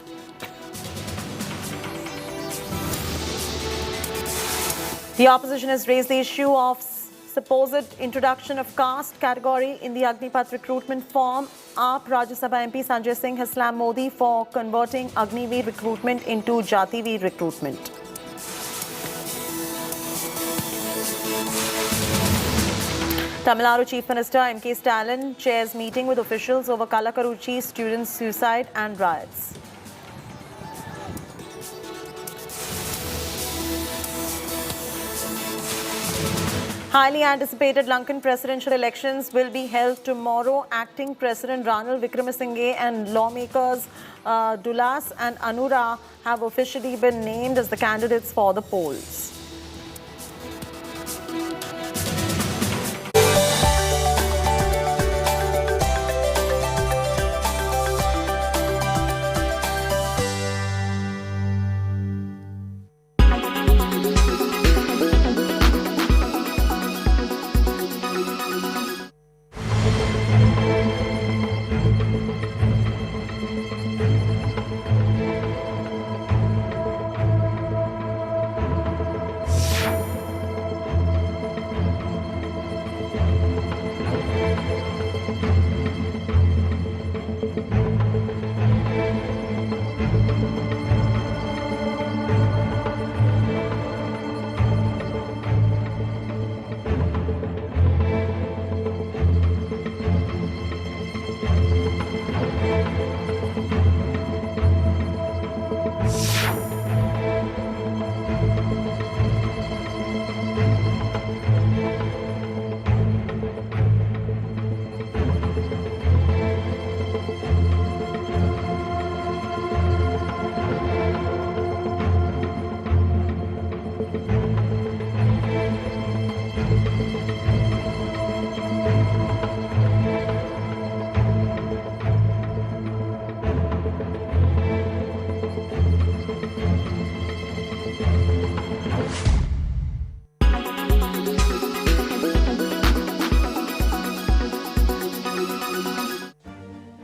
The opposition has raised the issue of supposed introduction of caste category in the Agnipath recruitment form. AAP Rajya Sabha MP Sanjay Singh has slammed Modi for converting Agniveer recruitment into Jativeer recruitment. Tamil Nadu Chief Minister M.K. Stalin chairs meeting with officials over Kallakuruchi student suicide and riots. Highly anticipated Lankan presidential elections will be held tomorrow. Acting President Ranil Wickremesinghe and lawmakers Dulas and Anura have officially been named as the candidates for the polls.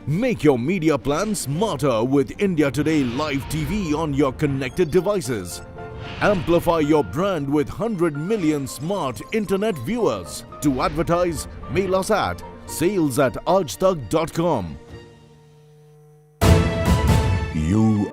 Make your media plan smarter with India Today Live TV on your connected devices. Amplify your brand with 100 million smart internet viewers. To advertise, mail us at sales@aajtak.com. You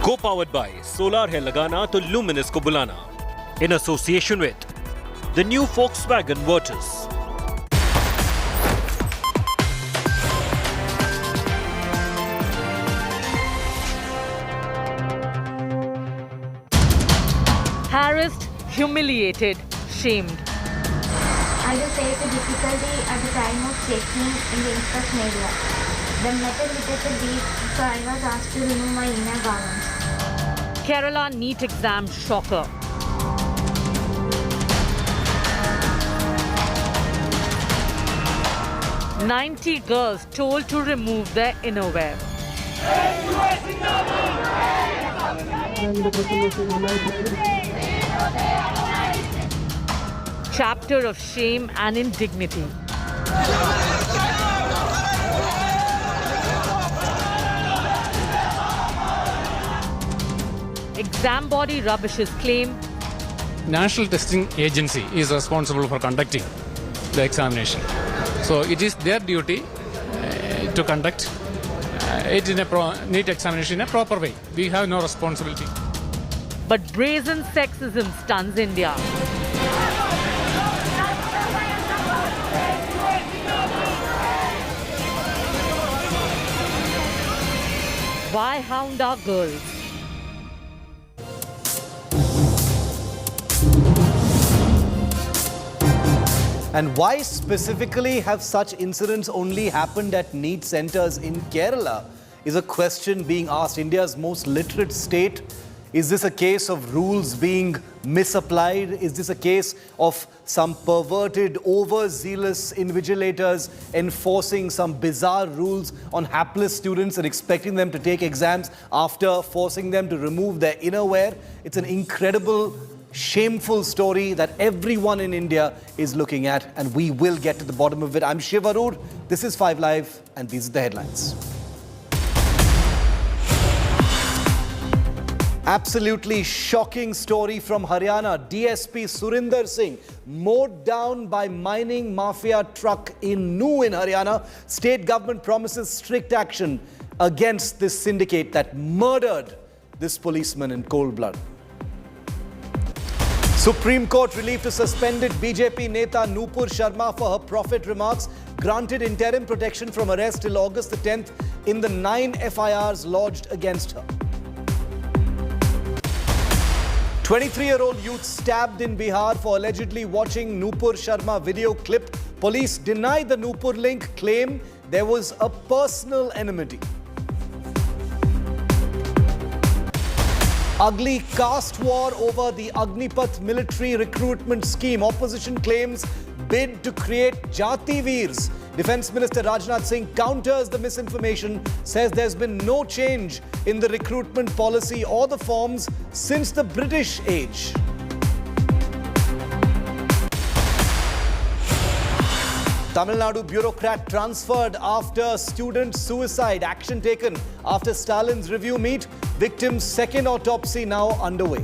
Co-powered by Solar है लगाना तो Luminous को बुलाना. In association with the new Volkswagen Virtus. Harassed, humiliated, shamed. I will face a difficulty at the time of checking in the inspection area. The metal detector beeped, so I was asked to remove my inner garments. Kerala NEET exam shocker. "90 girls told to remove their innerwear." Chapter of shame and indignity. Exam body rubbishes claim National Testing Agency is responsible for conducting the examination. So it is their duty to conduct it in a NEET examination in a proper way. We have no responsibility. But brazen sexism stuns India. Why hound our girls? And why specifically have such incidents only happened at NEET centers in Kerala is a question being asked. India's most literate state. Is this a case of rules being misapplied? Is this a case of some perverted, overzealous invigilators enforcing some bizarre rules on hapless students and expecting them to take exams after forcing them to remove their innerwear? It's an incredible, shameful story that everyone in India is looking at, and we will get to the bottom of it. I'm Shiv Arur, this is 5 Live, and these are the headlines. Absolutely shocking story from Haryana. DSP Surinder Singh mowed down by mining mafia truck in Nuh in Haryana. State government promises strict action against this syndicate that murdered this policeman in cold blood. Supreme Court relief to suspended BJP Neta Nupur Sharma for her prophet remarks. Granted interim protection from arrest till August the 10th in the 9 FIRs lodged against her. 23-year-old youth stabbed in Bihar for allegedly watching Nupur Sharma video clip. Police deny the Nupur link, claim there was a personal enmity. Ugly caste war over the Agnipath military recruitment scheme. Opposition claims bid to create Jati Veers. Defence Minister Rajnath Singh counters the misinformation, says there's been no change in the recruitment policy or the forms since the British age. Tamil Nadu bureaucrat transferred after student suicide. Action taken after Stalin's review meet. Victim's second autopsy now underway.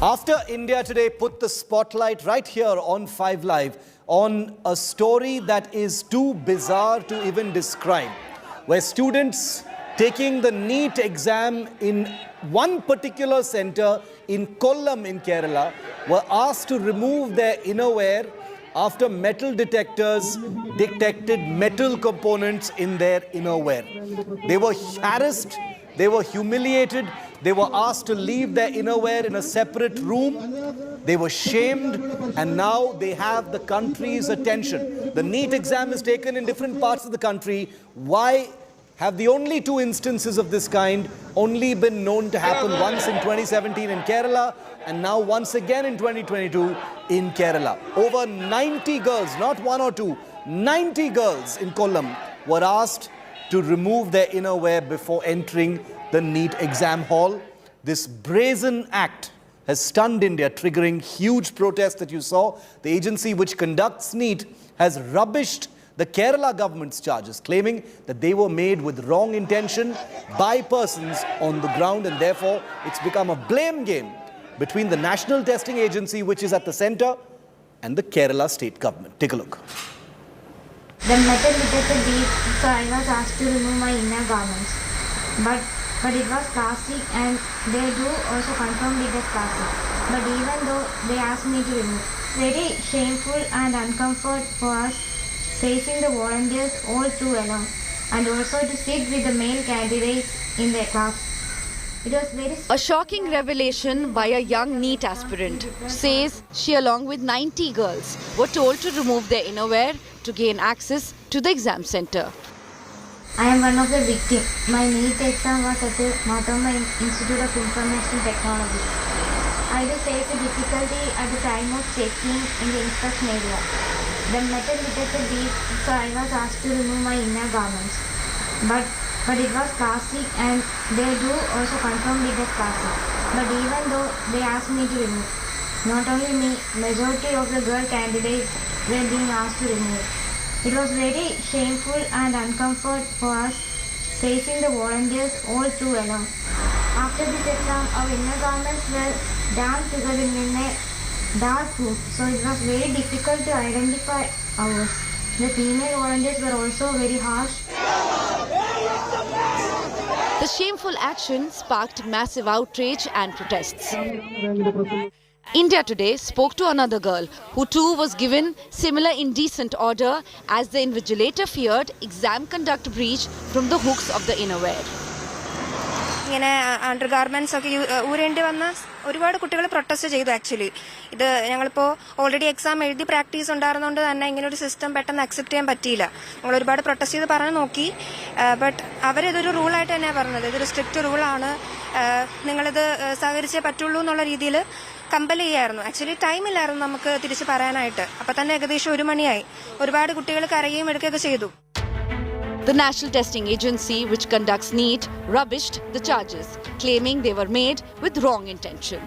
After India Today put the spotlight right here on 5 Live on a story that is too bizarre to even describe, where students taking the NEET exam in one particular center in Kollam in Kerala were asked to remove their innerwear after metal detectors detected metal components in their innerwear. They were harassed, they were humiliated, they were asked to leave their innerwear in a separate room. They were shamed, and now they have the country's attention. The NEET exam is taken in different parts of the country. Why have the only 2 instances of this kind only been known to happen once in 2017 in Kerala and now once again in 2022 in Kerala? Over 90 girls, not 1 or 2, 90 girls in Kollam were asked to remove their innerwear before entering the NEET exam hall. This brazen act has stunned India, triggering huge protests that you saw. The agency which conducts NEET has rubbished the Kerala government's charges, claiming that they were made with wrong intention by persons on the ground, and therefore it's become a blame game between the National Testing Agency, which is at the center, and the Kerala state government. Take a look. The metal detector beeped, so I was asked to remove my inner garments. But it was plastic, and they do also confirm it as plastic. But even though they asked me to remove, very shameful and uncomfort for us facing the volunteers all through alone, and also to sit with the male candidates in their class. It was very... A shocking revelation by a young NEET aspirant says she, along with 90 girls, were told to remove their innerwear to gain access to the exam center. I am one of the victims. My NEET exam was at the Matoma Institute of Information Technology. I do face a difficulty at the time of checking in the inspection area. The metal detector beeped, so I was asked to remove my inner garments. But it was plastic, and they do also confirm it as plastic. But even though they asked me to remove, not only me, majority of the girl candidates were being asked to remove. It was very shameful and uncomfort for us facing the volunteers all through alone. After this exam, our inner garments were damp together in a dark room, so it was very difficult to identify ours. The female volunteers were also very harsh. The shameful action sparked massive outrage and protests. India Today spoke to another girl who too was given similar indecent order as the invigilator feared exam conduct breach from the hooks of the innerwear. ഇങ്ങനെ under garments ഒക്കെ ഊരേണ്ടി വന്ന ഒരുപാട് കുട്ടികൾ protest ചെയ്തു. Actually ഇത് ഞങ്ങളിപ്പോൾ already exam എഴുതി practice ഉണ്ടായിരുന്നതുകൊണ്ട് തന്നെ ഇങ്ങനെ ഒരു സിസ്റ്റം പെട്ടെന്ന് അക്സെപ്റ്റ് ചെയ്യാൻ പറ്റിയില്ല. നമ്മൾ ഒരുപാട് പ്രൊട്ടസ്റ്റ് ചെയ്ത് പറഞ്ഞു നോക്കി. ബട്ട് അവരിതൊരു റൂളായിട്ട് തന്നെയാണ് പറഞ്ഞത്. ഇതൊരു സ്ട്രിക്റ്റ് റൂളാണ്, നിങ്ങളിത് സഹകരിച്ചേ പറ്റുള്ളൂ എന്നുള്ള രീതിയിൽ കമ്പൽ ചെയ്യായിരുന്നു. ആക്ച്വലി ടൈമില്ലായിരുന്നു നമുക്ക് തിരിച്ച് പറയാനായിട്ട്. അപ്പം തന്നെ ഏകദേശം 1 മണിയായി. ഒരുപാട് കുട്ടികൾ കരയുകയും എടുക്കുകയൊക്കെ ചെയ്തു. The National Testing Agency, which conducts NEET, rubbished the charges, claiming they were made with wrong intention.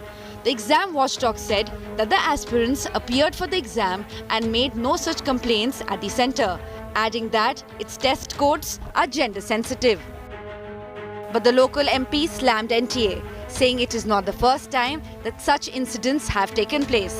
The exam watchdog said that the aspirants appeared for the exam and made no such complaints at the center, adding that its test codes are gender sensitive. But the local MP slammed NTA, saying it is not the first time that such incidents have taken place.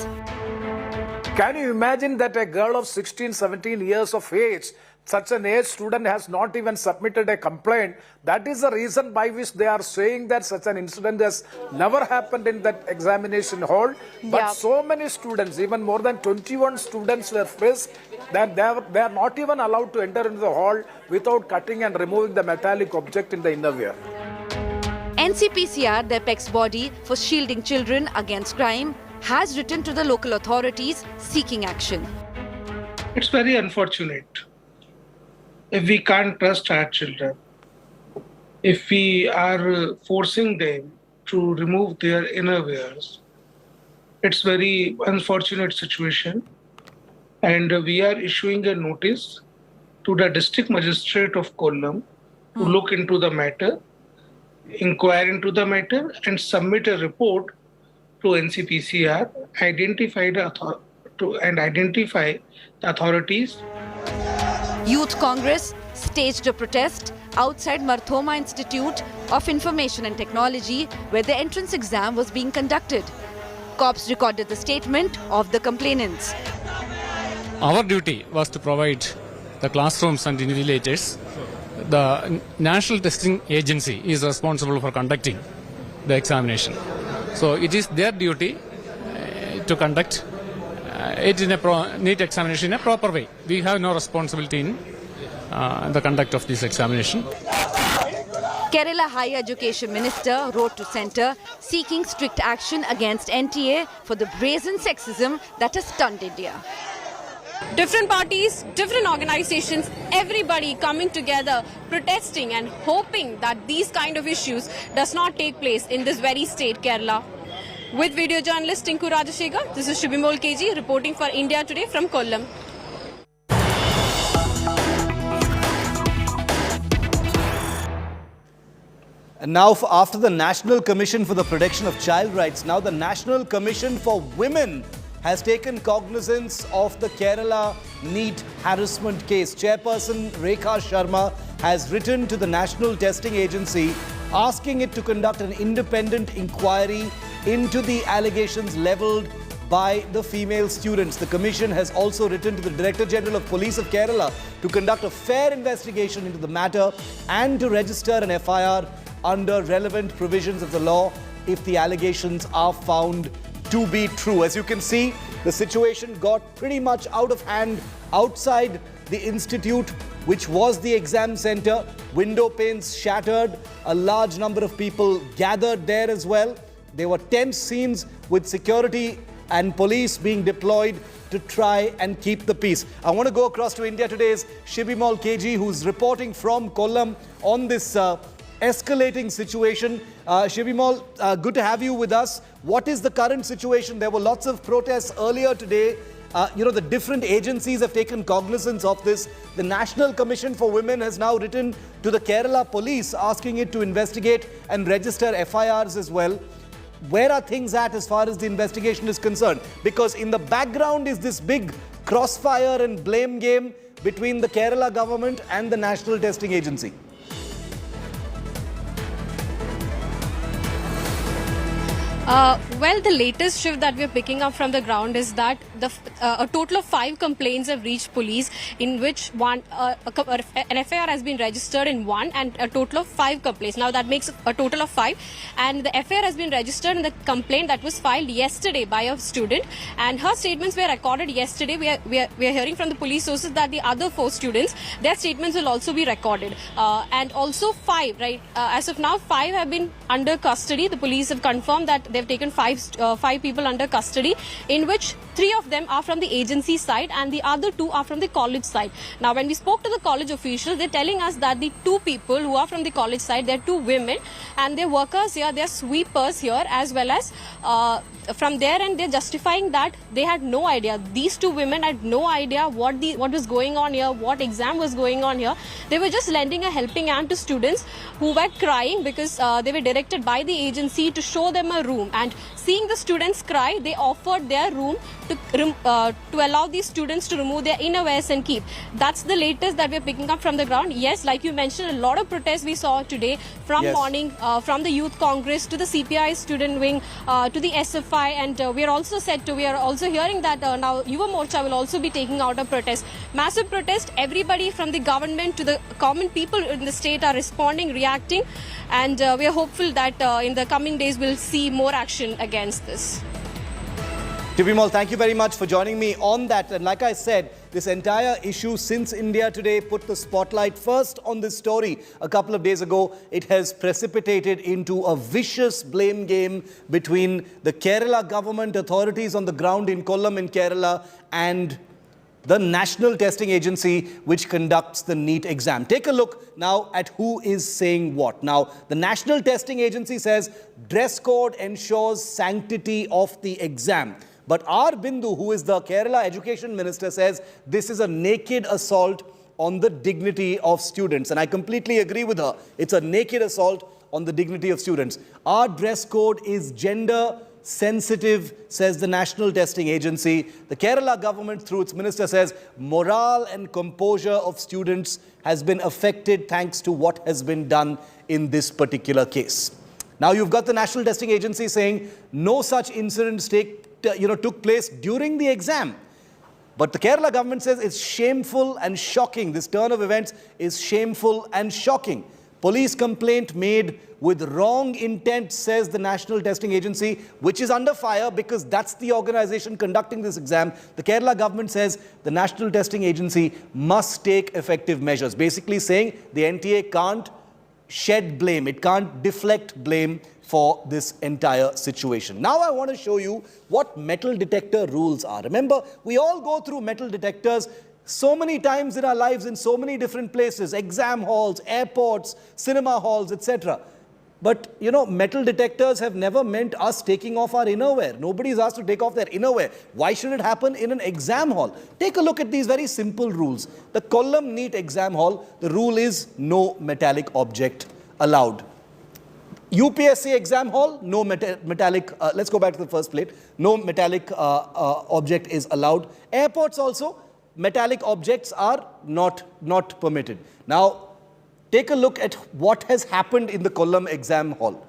Can you imagine that a girl of 16, 17 years of age, such an age student, has not even submitted a complaint? That is the reason by which they are saying that such an incident has never happened in that examination hall. But so many students, even more than 21 students were frisked, that they are not even allowed to enter into the hall without cutting and removing the metallic object in the innerwear. NCPCR, the apex body for shielding children against crime, has written to the local authorities seeking action. It's very unfortunate if we can't trust our children, if we are forcing them to remove their innerwears. It's very unfortunate situation. And we are issuing a notice to the district magistrate of Kollam to look into the matter, inquire into the matter, and submit a report to NCPCR, identify the authorities. Youth Congress staged a protest outside Marthoma Institute of Information and Technology, where the entrance exam was being conducted. Cops recorded the statement of the complainants. Our duty was to provide the classrooms and invigilators. The National Testing Agency is responsible for conducting the examination. So it is their duty to conduct it in a NEET examination in a proper way. We have no responsibility in the conduct of this examination. Kerala Higher Education Minister wrote to Centre seeking strict action against NTA for the brazen sexism that has stunned India. Different parties, different organizations, everybody coming together, protesting and hoping that these kind of issues does not take place in this very state, Kerala. With video journalist Tinku Rajashekar, this is Shubhimol KG reporting for India Today from Kollam. And now, after the National Commission for the Protection of Child Rights, now the National Commission for Women has taken cognizance of the Kerala NEET harassment case. Chairperson Nupur Sharma has written to the National Testing Agency asking it to conduct an independent inquiry into the allegations levelled by the female students. The Commission has also written to the Director General of Police of Kerala to conduct a fair investigation into the matter and to register an FIR under relevant provisions of the law if the allegations are found to be true. As you can see, the situation got pretty much out of hand outside the institute, which was the exam center. Window panes shattered. A large number of people gathered there as well. There were tense scenes with security and police being deployed to try and keep the peace. I want to go across to India Today's Shubhimol KG, who's reporting from Kollam on this escalating situation. Shubhimol, good to have you with us. What is the current situation? There were lots of protests earlier today. The different agencies have taken cognizance of this. The National Commission for Women has now written to the Kerala police asking it to investigate and register FIRs as well. Where are things at as far as the investigation is concerned? Because in the background is this big crossfire and blame game between the Kerala government and the National Testing Agency. Well, the latest shift that we're picking up from the ground is that a total of 5 complaints have reached police, in which an FIR has been registered in 1 and a total of 5 complaints. Now that makes a total of 5, and the FIR has been registered in the complaint that was filed yesterday by a student, and her statements were recorded yesterday. We are hearing from the police sources that the other 4 students, their statements will also be recorded, and also 5, right? As of now, 5 have been under custody. The police have confirmed that they've taken 5 people under custody, in which 3 of them are from the agency side and the other 2 are from the college side. Now, when we spoke to the college officials, they're telling us that the 2 people who are from the college side, they're 2 women, and they're workers here, they're sweepers here, as well as from there, and they're justifying that they had no idea. These 2 women had no idea what was going on here, what exam was going on here. They were just lending a helping hand to students who were crying because they were directed by the agency to show them a room, and seeing the students cry, they offered their room to allow these students to remove their innerwears and keep. That's the latest that we're picking up from the ground. Yes, like you mentioned, a lot of protests we saw today from morning, from the Youth Congress to the CPI student wing to the SFI, and we are also hearing that now Yuva Morcha will also be taking out a protest. Massive protest. Everybody from the government to the common people in the state are responding, reacting, and we are hopeful that in the coming days we'll see more action against this. Shubhimol, thank you very much for joining me on that. And like I said, this entire issue, since India Today put the spotlight first on this story a couple of days ago, it has precipitated into a vicious blame game between the Kerala government authorities on the ground in Kollam in Kerala and the National Testing Agency, which conducts the NEET exam. Take a look now at who is saying what. Now, the National Testing Agency says dress code ensures sanctity of the exam. But R. Bindu, who is the Kerala Education Minister, says this is a naked assault on the dignity of students. And I completely agree with her. It's a naked assault on the dignity of students. Our dress code is gender sensitive, says the National Testing Agency. The Kerala government, through its minister, says morale and composure of students has been affected thanks to what has been done in this particular case. Now you've got the National Testing Agency saying no such incidents took place during the exam. But the Kerala government says it's shameful and shocking. This turn of events is shameful and shocking. Police complaint made with wrong intent, says the National Testing Agency, which is under fire because that's the organization conducting this exam. The Kerala government says the National Testing Agency must take effective measures, basically saying the NTA can't shed blame, it can't deflect blame for this entire situation. Now I want to show you what metal detector rules are. Remember, we all go through metal detectors so many times in our lives in so many different places, exam halls, airports, cinema halls, etc. But, metal detectors have never meant us taking off our innerwear. Nobody is asked to take off their innerwear. Why should it happen in an exam hall? Take a look at these very simple rules. The Kollam NEET exam hall, the rule is no metallic object allowed. UPSC exam hall, no metallic, let's go back to the first plate. No metallic object is allowed. Airports also, metallic objects are not permitted. Now, take a look at what has happened in the Kollam exam hall.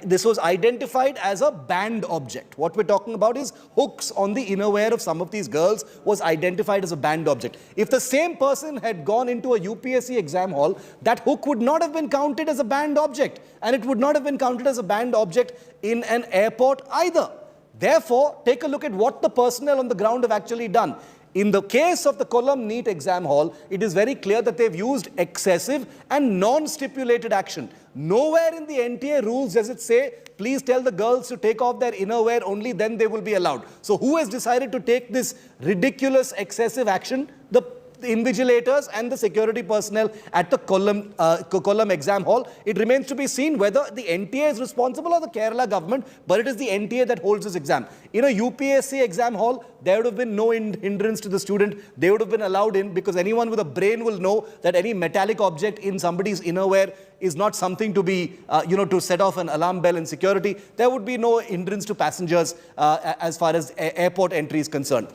This was identified as a banned object. What we're talking about is hooks on the innerwear of some of these girls was identified as a banned object. If the same person had gone into a UPSC exam hall, that hook would not have been counted as a banned object, and it would not have been counted as a banned object in an airport either. Therefore, take a look at what the personnel on the ground have actually done. In the case of the Kollam NEET exam hall, it is very clear that they've used excessive and non-stipulated action. Nowhere in the NTA rules does it say, please tell the girls to take off their innerwear, only then they will be allowed. So who has decided to take this ridiculous, excessive action? The invigilators and the security personnel at the Kollam exam hall. It remains to be seen whether the NTA is responsible or the Kerala government, but it is the NTA that holds this exam. In a UPSC exam hall, there would have been no hindrance to the student. They would have been allowed in because anyone with a brain will know that any metallic object in somebody's innerwear is not something to be, to set off an alarm bell in security. There would be no hindrance to passengers as far as airport entry is concerned.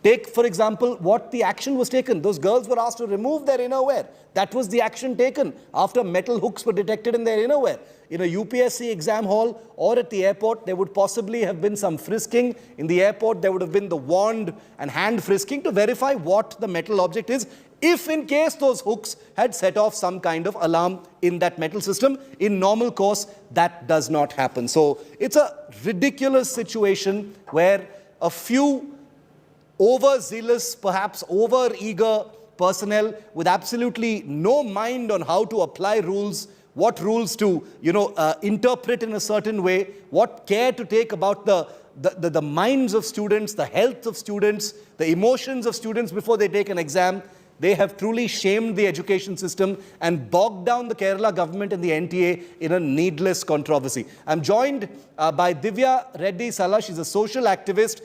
Take, for example, what the action was taken. Those girls were asked to remove their innerwear. That was the action taken after metal hooks were detected in their innerwear. In a UPSC exam hall or at the airport, there would possibly have been some frisking. In the airport, there would have been the wand and hand frisking to verify what the metal object is, if in case those hooks had set off some kind of alarm in that metal system. In normal course, that does not happen. So it's a ridiculous situation where a few overzealous, perhaps over-eager personnel with absolutely no mind on how to apply rules, what rules to, interpret in a certain way, what care to take about the minds of students, the health of students, the emotions of students before they take an exam. They have truly shamed the education system and bogged down the Kerala government and the NTA in a needless controversy. I'm joined by Divya Reddy Sala. She's a social activist.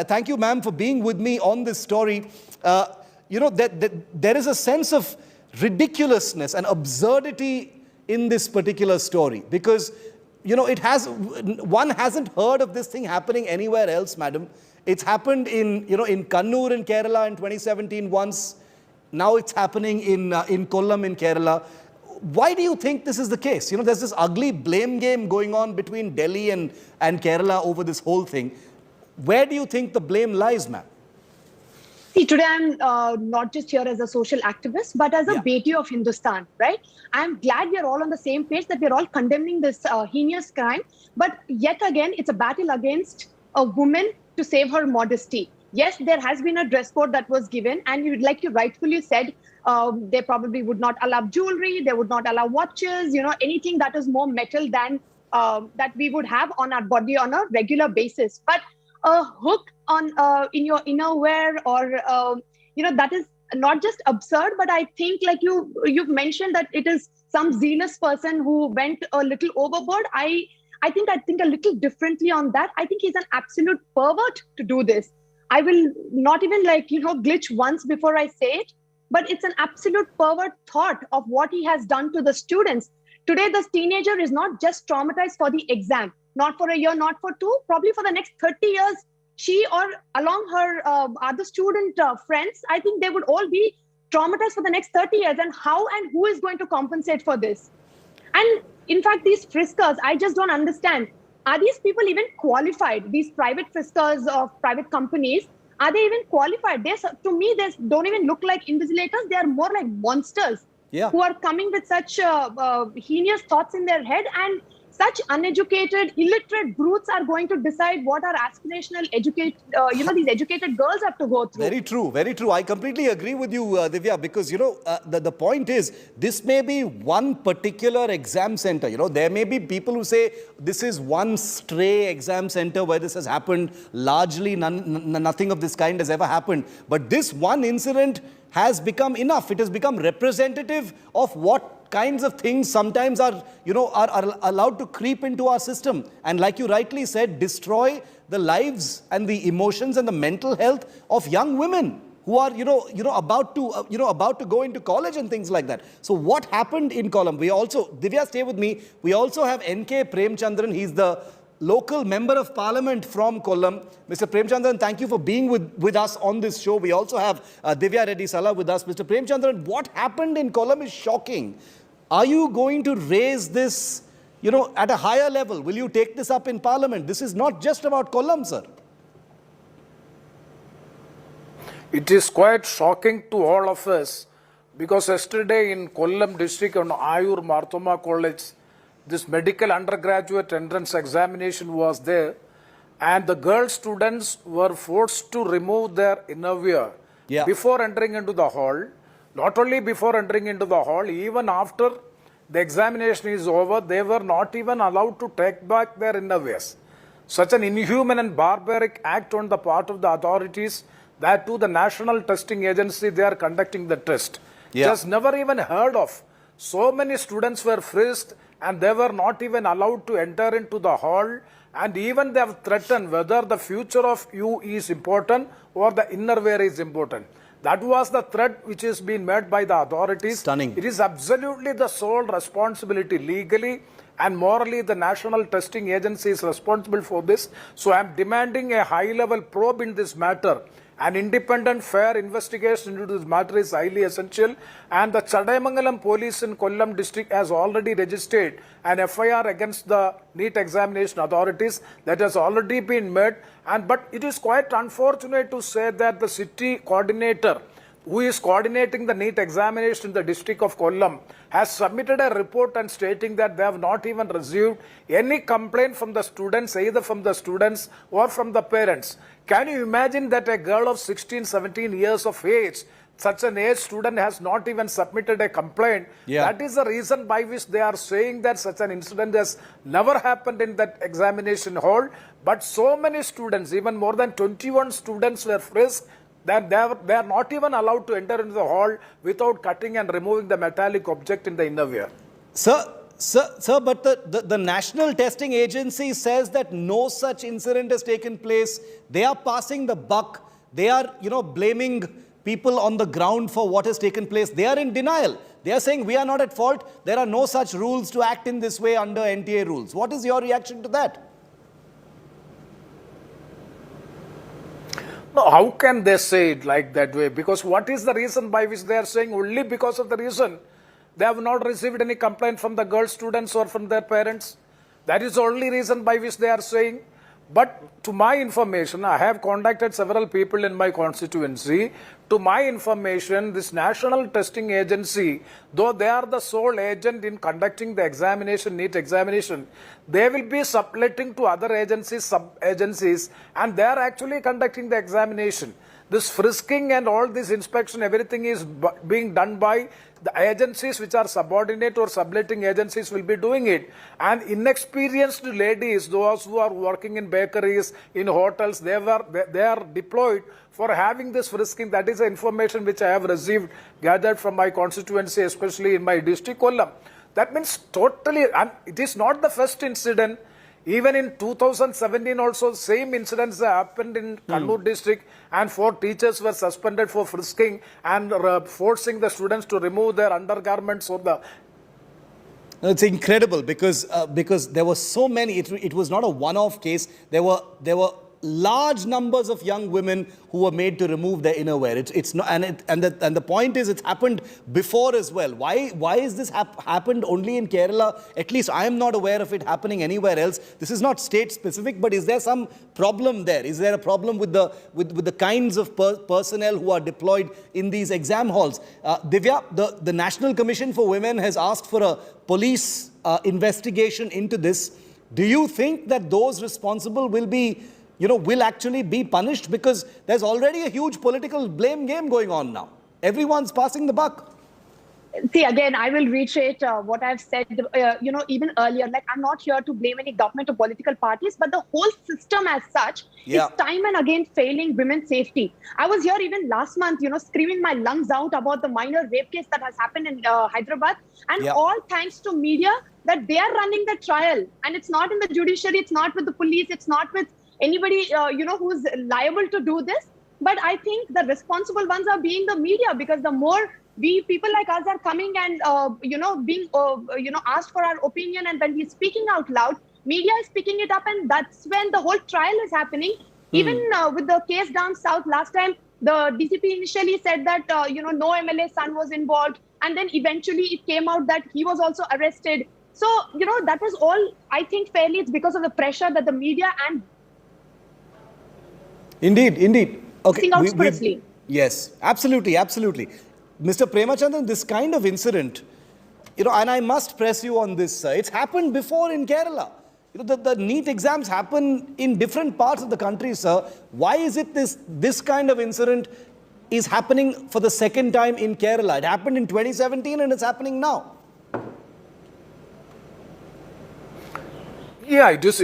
Thank you, ma'am, for being with me on this story. There is a sense of ridiculousness and absurdity in this particular story because, one hasn't heard of this thing happening anywhere else, madam. It's happened in Kannur in Kerala in 2017 once. Now it's happening in Kollam in Kerala. Why do you think this is the case? There's this ugly blame game going on between Delhi and Kerala over this whole thing. Where do you think the blame lies, ma'am? See, today I'm not just here as a social activist, but as a Beti of Hindustan, right? I'm glad we're all on the same page, that we're all condemning this heinous crime. But yet again, it's a battle against a woman to save her modesty. Yes, there has been a dress code that was given, and like you rightfully said, they probably would not allow jewelry, they would not allow watches, anything that is more metal than that we would have on our body on a regular basis. But a hook on in your innerwear or that is not just absurd, but I think like you've mentioned that it is some zealous person who went a little overboard. I think a little differently on that. I think he's an absolute pervert to do this. I will not even glitch once before I say it, but it's an absolute pervert thought of what he has done to the students. Today, this teenager is not just traumatized for the exam, not for a year, not for two, probably for the next 30 years. She or along her other student friends, I think they would all be traumatized for the next 30 years. And how and who is going to compensate for this? And in fact, these friskers, I just don't understand. Are these people even qualified? These private friskers of private companies, are they even qualified? To me, they don't even look like invigilators. They are more like monsters who are coming with such heinous thoughts in their head, and such uneducated, illiterate brutes are going to decide what our aspirational these educated girls have to go through. Very true, very true. I completely agree with you, Divya, because, the point is, this may be one particular exam center. There may be people who say this is one stray exam center where this has happened. Largely, nothing of this kind has ever happened. But this one incident has become enough. It has become representative of what kinds of things sometimes are allowed to creep into our system, and like you rightly said, destroy the lives and the emotions and the mental health of young women who are about to go into college and things like that. So what happened in Kollam? We also, Divya, stay with me. We also have N.K. Premchandran. He's the local member of parliament from Kollam. Mr. Premchandran, thank you for being with us on this show. We also have Divya Reddy Sala with us. Mr. Premchandran, what happened in Kollam is shocking. Are you going to raise this, at a higher level? Will you take this up in parliament? This is not just about Kollam, sir. It is quite shocking to all of us, because yesterday in Kollam district on Ayur Marthoma College, this medical undergraduate entrance examination was there, and the girl students were forced to remove their innerwear before entering into the hall. Not only before entering into the hall, even after the examination is over, they were not even allowed to take back their innerwears. Such an inhuman and barbaric act on the part of the authorities, that too the National Testing Agency, they are conducting the test. Just never even heard of. So many students were frisked and they were not even allowed to enter into the hall, and even they have threatened whether the future of you is important or the innerwear is important. That was the threat which is being made by the authorities. Stunning. It is absolutely the sole responsibility, legally and morally, the National Testing Agency is responsible for this. So I am demanding a high-level probe in this matter. An independent, fair investigation into this matter is highly essential, and the Chadaimangalam police in Kollam district has already registered an FIR against the NEET examination authorities. That has already been made, but it is quite unfortunate to say that the city coordinator who is coordinating the NEET examination in the district of Kollam has submitted a report and stating that they have not even received any complaint from the students, either from the students or from the parents. Can you imagine that a girl of 16, 17 years of age, such an age student, has not even submitted a complaint? That is the reason by which they are saying that such an incident has never happened in that examination hall. But so many students, even more than 21 students were frisked, that they are not even allowed to enter into the hall without cutting and removing the metallic object in the innerwear. Sir, but the National Testing Agency says that no such incident has taken place. They are passing the buck. They are, blaming people on the ground for what has taken place. They are in denial. They are saying we are not at fault. There are no such rules to act in this way under NTA rules. What is your reaction to that? No, how can they say it like that way? Because what is the reason by which they are saying only because of the reason they have not received any complaint from the girl students or from their parents? That is the only reason by which they are saying. But to my information, I have contacted several people in my constituency. To my information, this National Testing Agency, though they are the sole agent in conducting the examination, NEET examination, they will be subletting to other agencies, sub-agencies, and they are actually conducting the examination. This frisking and all this inspection, everything is being done by the agencies which are subordinate or subletting agencies will be doing it. And inexperienced ladies, those who are working in bakeries, in hotels, they are deployed for having this frisking. That is the information which I have received, gathered from my constituency, especially in my district, Kollam. That means totally, and it is not the first incident. Even in 2017 also, same incidents happened in Kannur district, and 4 teachers were suspended for frisking and forcing the students to remove their undergarments or the... It's incredible because there were so many. It was not a one-off case. There were large numbers of young women who were made to remove their innerwear. It's not, and the point is, it's happened before as well. Why is this happened only in Kerala? At least I am not aware of it happening anywhere else. This is not state specific, but is there some problem there? Is there a problem with the kinds of personnel who are deployed in these exam halls? Divya, the National Commission for Women has asked for a police investigation into this. Do you think that those responsible will actually be punished? Because there's already a huge political blame game going on now. Everyone's passing the buck. See, again, I will reiterate what I've said, even earlier. Like, I'm not here to blame any government or political parties, but the whole system as such is time and again failing women's safety. I was here even last month, screaming my lungs out about the minor rape case that has happened in Hyderabad. And all thanks to media that they are running the trial. And it's not in the judiciary, it's not with the police, it's not with anybody, who's liable to do this. But I think the responsible ones are being the media, because the more people like us are coming and, being, asked for our opinion, and when we're speaking out loud, media is picking it up, and that's when the whole trial is happening. Even with the case down south last time, the DCP initially said that, no MLA son was involved. And then eventually it came out that he was also arrested. So, that was all, I think, fairly, it's because of the pressure that the media and... Indeed. Okay. Yes, absolutely. Mr. Premachandran, this kind of incident, and I must press you on this, it's happened before in Kerala. The NEET exams happen in different parts of the country, sir. Why is it this kind of incident is happening for the second time in Kerala? It happened in 2017 and it's happening now. Yeah, it is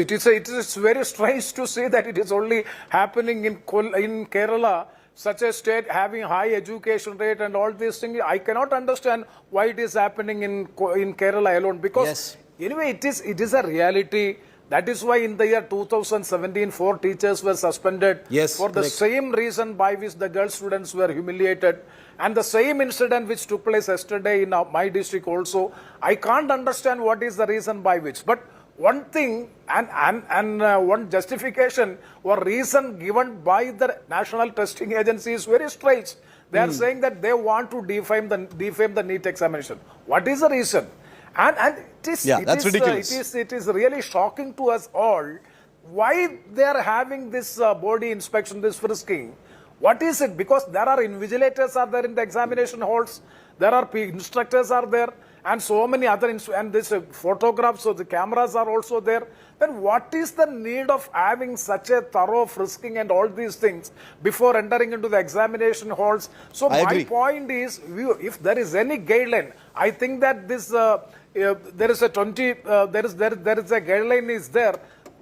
very strange to say that it is only happening in Kerala, such a state having high education rate and all these things. I cannot understand why it is happening in Kerala alone, because anyway, it is a reality. That is why in the year 2017, 4 teachers were suspended for the same reason by which the girl students were humiliated. And the same incident which took place yesterday in my district also, I can't understand what is the reason by which. But one thing and one justification or reason given by the National Testing Agency is very strange. They are saying that they want to defame the NEET examination. What is the reason? And that's ridiculous. It is really shocking to us all why they are having this body inspection, this frisking. What is it? Because there are invigilators are there in the examination halls. There are instructors are there. And so many other, and this photographs, so the cameras are also there. Then what is the need of having such a thorough frisking and all these things before entering into the examination halls? So my point is, if there is any guideline, I think that this there is a guideline is there.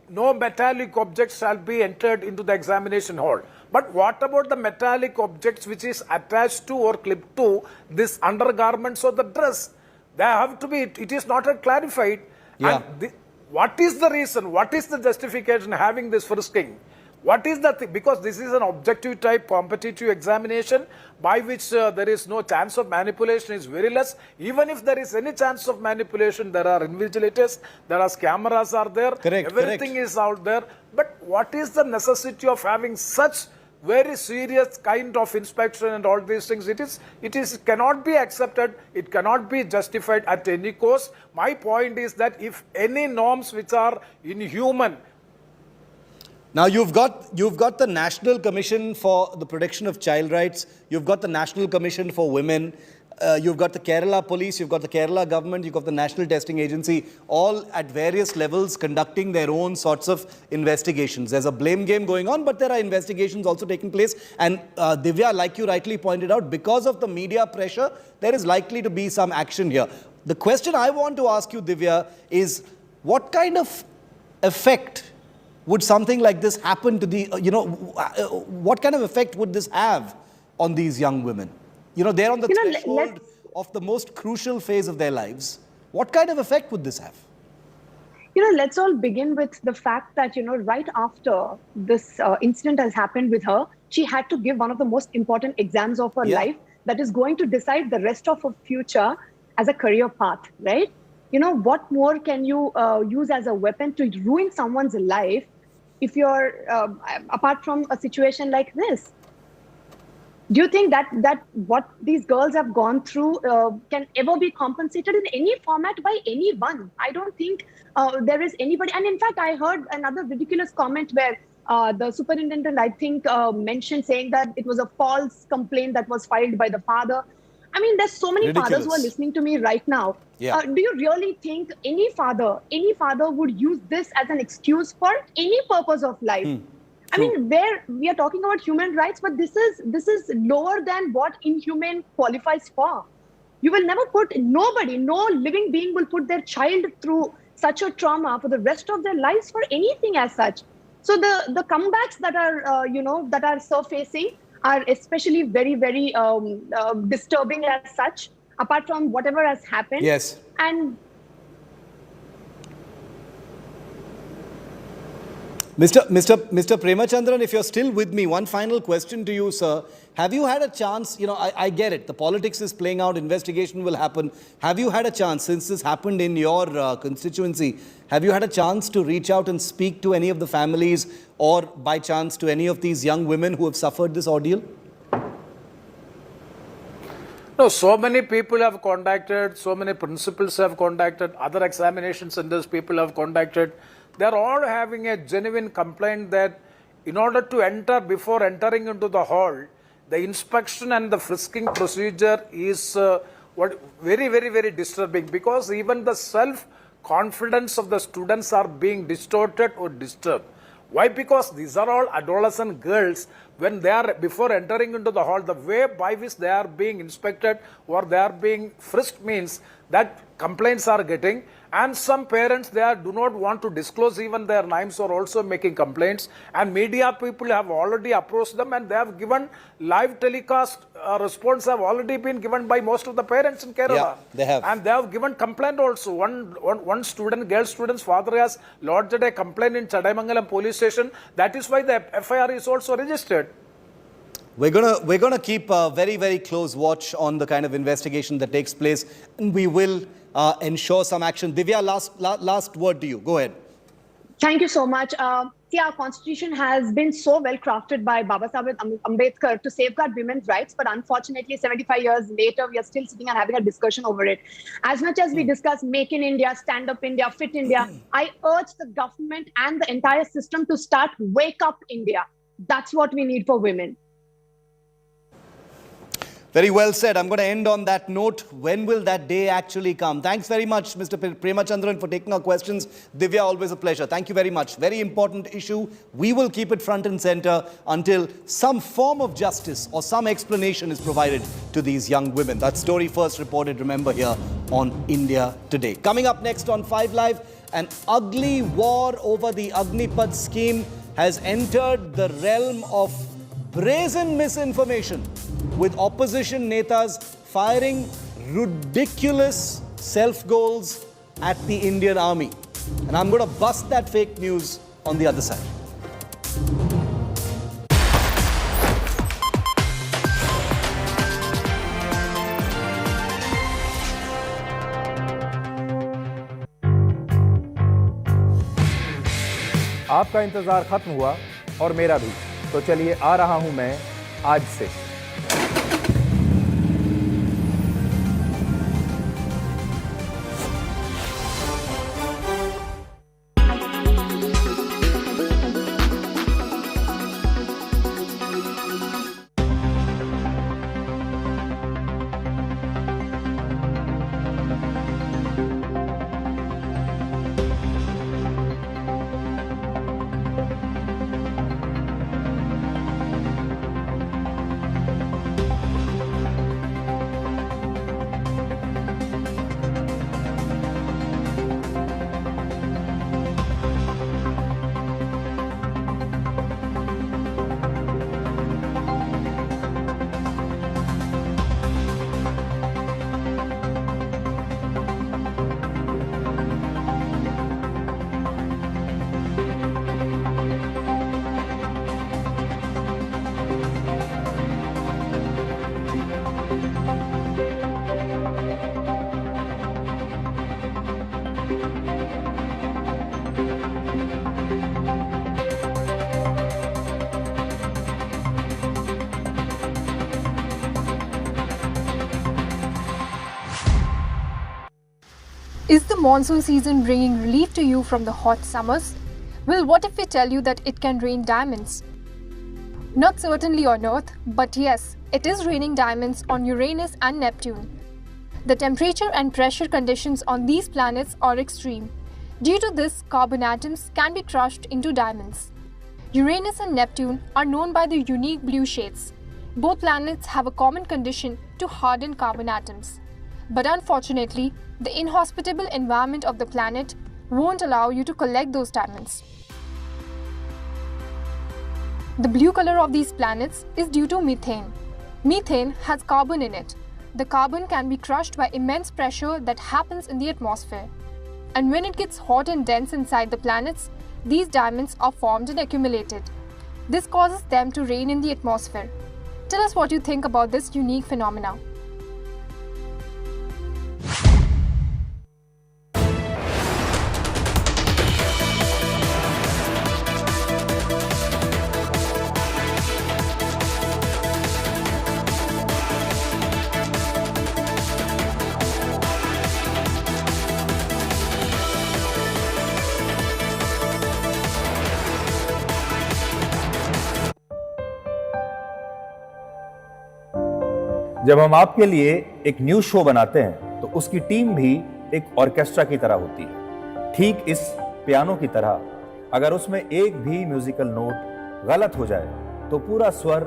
No metallic objects shall be entered into the examination hall. But what about the metallic objects which is attached to or clipped to this undergarments or the dress? They have to be, it is not clarified. And what is the reason? What is the justification having this frisking? What is the thing? Because this is an objective type competitive examination by which there is no chance of manipulation, is very less. Even if there is any chance of manipulation, there are invigilators, there are cameras are there, everything is out there. But what is the necessity of having such very serious kind of inspection and all these things? It cannot be accepted. It cannot be justified at any cost. My point is that if any norms which are inhuman. Now you've got the National Commission for the Protection of Child Rights. You've got the National Commission for Women. You've got the Kerala Police, you've got the Kerala government, you've got the National Testing Agency, all at various levels conducting their own sorts of investigations. There's a blame game going on, but there are investigations also taking place. And Divya, like you rightly pointed out, because of the media pressure, there is likely to be some action here. The question I want to ask you, Divya, is what kind of effect would something like this happen to the, what kind of effect would this have on these young women? They're on the threshold of the most crucial phase of their lives. What kind of effect would this have? let's all begin with the fact that, right after this incident has happened with her, she had to give one of the most important exams of her life that is going to decide the rest of her future as a career path, right? What more can you use as a weapon to ruin someone's life if you're, apart from a situation like this? Do you think that what these girls have gone through can ever be compensated in any format by anyone? I don't think there is anybody. And in fact, I heard another ridiculous comment where the superintendent, I think, mentioned saying that it was a false complaint that was filed by the father. I mean, there's so many fathers who are listening to me right now. Yeah. Do you really think any father would use this as an excuse for any purpose of life? I mean, where we are talking about human rights, but this is lower than what inhumane qualifies for. You will never put, no living being will put their child through such a trauma for the rest of their lives for anything as such. So the comebacks that are, that are surfacing are especially very, very disturbing as such, apart from whatever has happened. Yes. And Mr. Premachandran, if you're still with me, one final question to you, sir. Have you had a chance, I get it, the politics is playing out, investigation will happen. Have you had a chance, since this happened in your constituency, have you had a chance to reach out and speak to any of the families or by chance to any of these young women who have suffered this ordeal? No, so many people have contacted, so many principals have contacted, other examination centers people have contacted. They're all having a genuine complaint that in order to enter, before entering into the hall, the inspection and the frisking procedure is very, very, very disturbing, because even the self-confidence of the students are being distorted or disturbed. Why? Because these are all adolescent girls. When they are, before entering into the hall, the way by which they are being inspected or they are being frisked means that complaints are getting, and some parents do not want to disclose even their names or also making complaints, and media people have already approached them and they have given live telecast response have already been given by most of the parents in Kerala. Yeah, they have. And they have given complaint also. One student, girl student's father has lodged a complaint in Chadaimangalam police station. That is why the FIR is also registered. We're gonna keep a very, very close watch on the kind of investigation that takes place, and we will ensure some action. Divya, last word to you. Go ahead. Thank you so much. See, our constitution has been so well crafted by Baba Saheb Ambedkar to safeguard women's rights, but unfortunately, 75 years later, we are still sitting and having a discussion over it. As much as we discuss Make in India, Stand Up India, Fit India, I urge the government and the entire system to start Wake Up India. That's what we need for women. Very well said. I'm going to end on that note. When will that day actually come? Thanks very much, Mr. Premachandran, for taking our questions. Divya, always a pleasure. Thank you very much. Very important issue. We will keep it front and center until some form of justice or some explanation is provided to these young women. That story first reported, remember, here on India Today. Coming up next on 5 Live, an ugly war over the Agnipath scheme has entered the realm of brazen misinformation, with opposition netas firing ridiculous self-goals at the Indian army. And I'm going to bust that fake news on the other side. आपका इंतजार खत्म हुआ और मेरा भी, तो चलिए आ रहा हूं मैं आज से। Is the monsoon season bringing relief to you from the hot summers? Well, what if we tell you that it can rain diamonds? Not certainly on Earth, but yes, it is raining diamonds on Uranus and Neptune. The temperature and pressure conditions on these planets are extreme. Due to this, carbon atoms can be crushed into diamonds. Uranus and Neptune are known by their unique blue shades. Both planets have a common condition to harden carbon atoms. But unfortunately, the inhospitable environment of the planet won't allow you to collect those diamonds. The blue color of these planets is due to methane. Methane has carbon in it. The carbon can be crushed by immense pressure that happens in the atmosphere. And when it gets hot and dense inside the planets, these diamonds are formed and accumulated. This causes them to rain in the atmosphere. Tell us what you think about this unique phenomena. जब हम आपके लिए एक news show बनाते हैं तो उसकी team भी एक ऑर्केस्ट्रा की तरह होती है। ठीक इस पियानो की तरह अगर उसमें एक भी म्यूजिकल नोट गलत हो जाए तो पूरा स्वर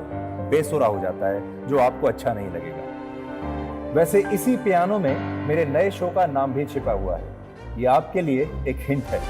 बेसुरा हो जाता है, जो आपको अच्छा नहीं लगेगा। वैसे इसी पियानो में मेरे नए शो का नाम भी छिपा हुआ है। ये आपके लिए एक हिंट है।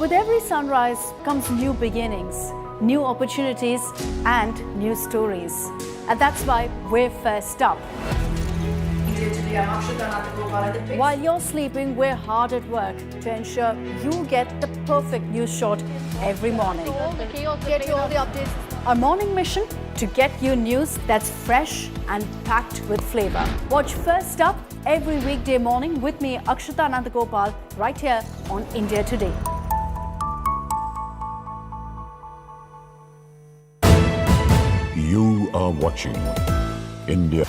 With every sunrise comes new beginnings, new opportunities, and new stories. And that's why we're first up. While you're sleeping, we're hard at work to ensure you get the perfect news shot every morning. Get you all the updates. Our morning mission to get you news that's fresh and packed with flavor. Watch First Up every weekday morning with me, Akshata Nandagopal, right here on India Today. You are watching India.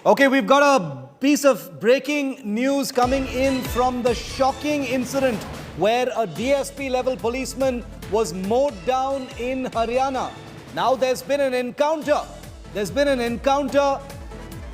Okay, we've got a piece of breaking news coming in from the shocking incident where a DSP level policeman was mowed down in Haryana. Now there's been an encounter. There's been an encounter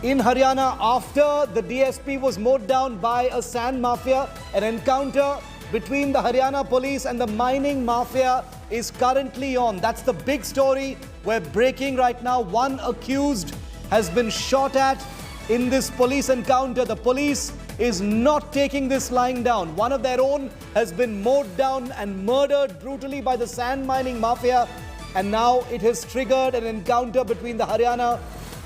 in Haryana after the DSP was mowed down by a sand mafia. An encounter between the Haryana police and the mining mafia is currently on. That's the big story we're breaking right now. One accused has been shot at in this police encounter. The police is not taking this lying down. One of their own has been mowed down and murdered brutally by the sand mining mafia. And now it has triggered an encounter between the Haryana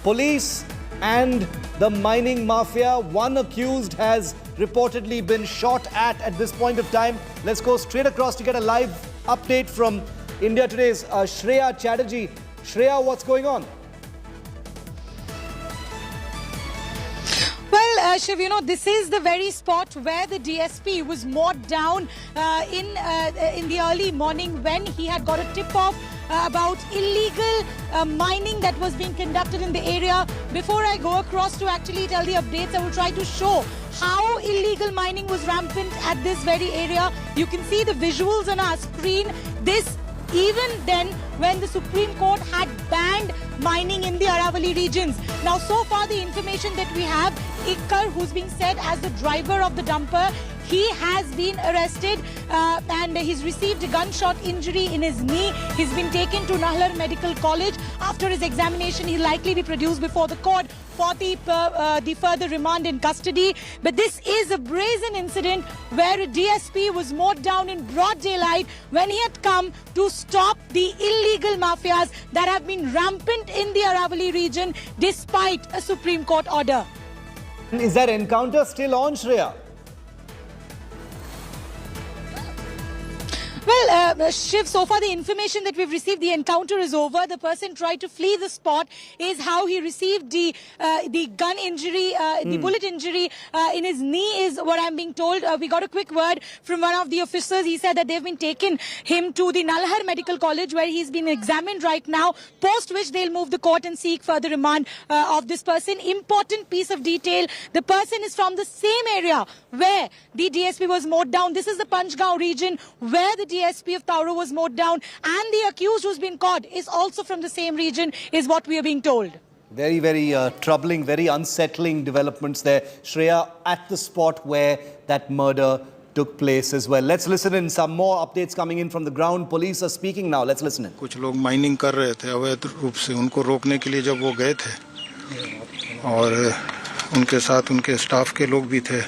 police and the mining mafia. One accused has reportedly been shot at this point of time. Let's go straight across to get a live update from India Today's Shreya Chatterjee. Shreya, what's going on? Well, Shiv, you know, this is the very spot where the DSP was mowed down in the early morning when he had got a tip-off about illegal mining that was being conducted in the area. Before I go across to actually tell the updates, I will try to show how illegal mining was rampant at this very area. You can see the visuals on our screen. This even then when the Supreme Court had banned mining in the Aravalli regions. Now, so far the information that we have, Ikkar, who's being said as the driver of the dumper, he has been arrested and he's received a gunshot injury in his knee. He's been taken to Nahlar Medical College. After his examination, he'll likely be produced before the court for the further remand in custody. But this is a brazen incident where a DSP was mowed down in broad daylight when he had come to stop the illegal mafias that have been rampant in the Aravalli region despite a Supreme Court order. Is that encounter still on, Shreya? Well, Shiv, so far the information that we've received, the encounter is over. The person tried to flee the spot. Is how he received the gun injury, the bullet injury in his knee is what I'm being told. We got a quick word from one of the officers. He said that they've been taking him to the Nalhar Medical College where he's been examined right now, post which they'll move the court and seek further remand of this person. Important piece of detail, the person is from the same area where the DSP was mowed down. This is the Panchgaon region where the DSP of Tauro was mowed down, and the accused who's been caught is also from the same region, is what we are being told. Very, very troubling, very unsettling developments there, Shreya, at the spot where that murder took place as well. Let's listen in. Some more updates coming in from the ground. Police are speaking now. Let's listen in. कुछ लोग mining कर रहे थे अवैध रूप से, उनको रोकने के लिए जब वो गए थे और उनके साथ उनके स्टाफ के लोग भी थे,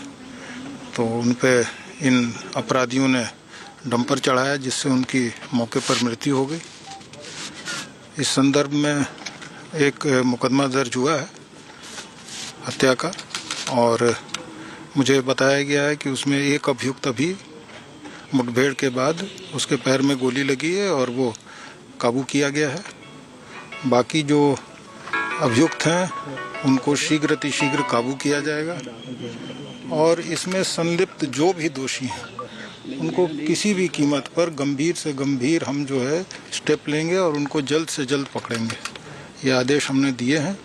तो उन पे इन अपराधियों ने डंपर चढ़ाया जिससे उनकी मौके पर मृत्यु हो गई। इस संदर्भ में एक मुकदमा दर्ज हुआ है हत्या का, और मुझे बताया गया है कि उसमें एक अभियुक्त अभी मुठभेड़ के बाद उसके पैर में गोली लगी है और वो काबू किया गया है। बाकी जो अभियुक्त हैं उनको शीघ्र काबू किया जाएगा, और इसमें संलिप्त जो भी दोषी हैं उनको किसी भी कीमत पर गंभीर से गंभीर हम जो है स्टेप लेंगे और उनको जल्द से जल्द पकड़ेंगे। ये आदेश हमने दिए हैं,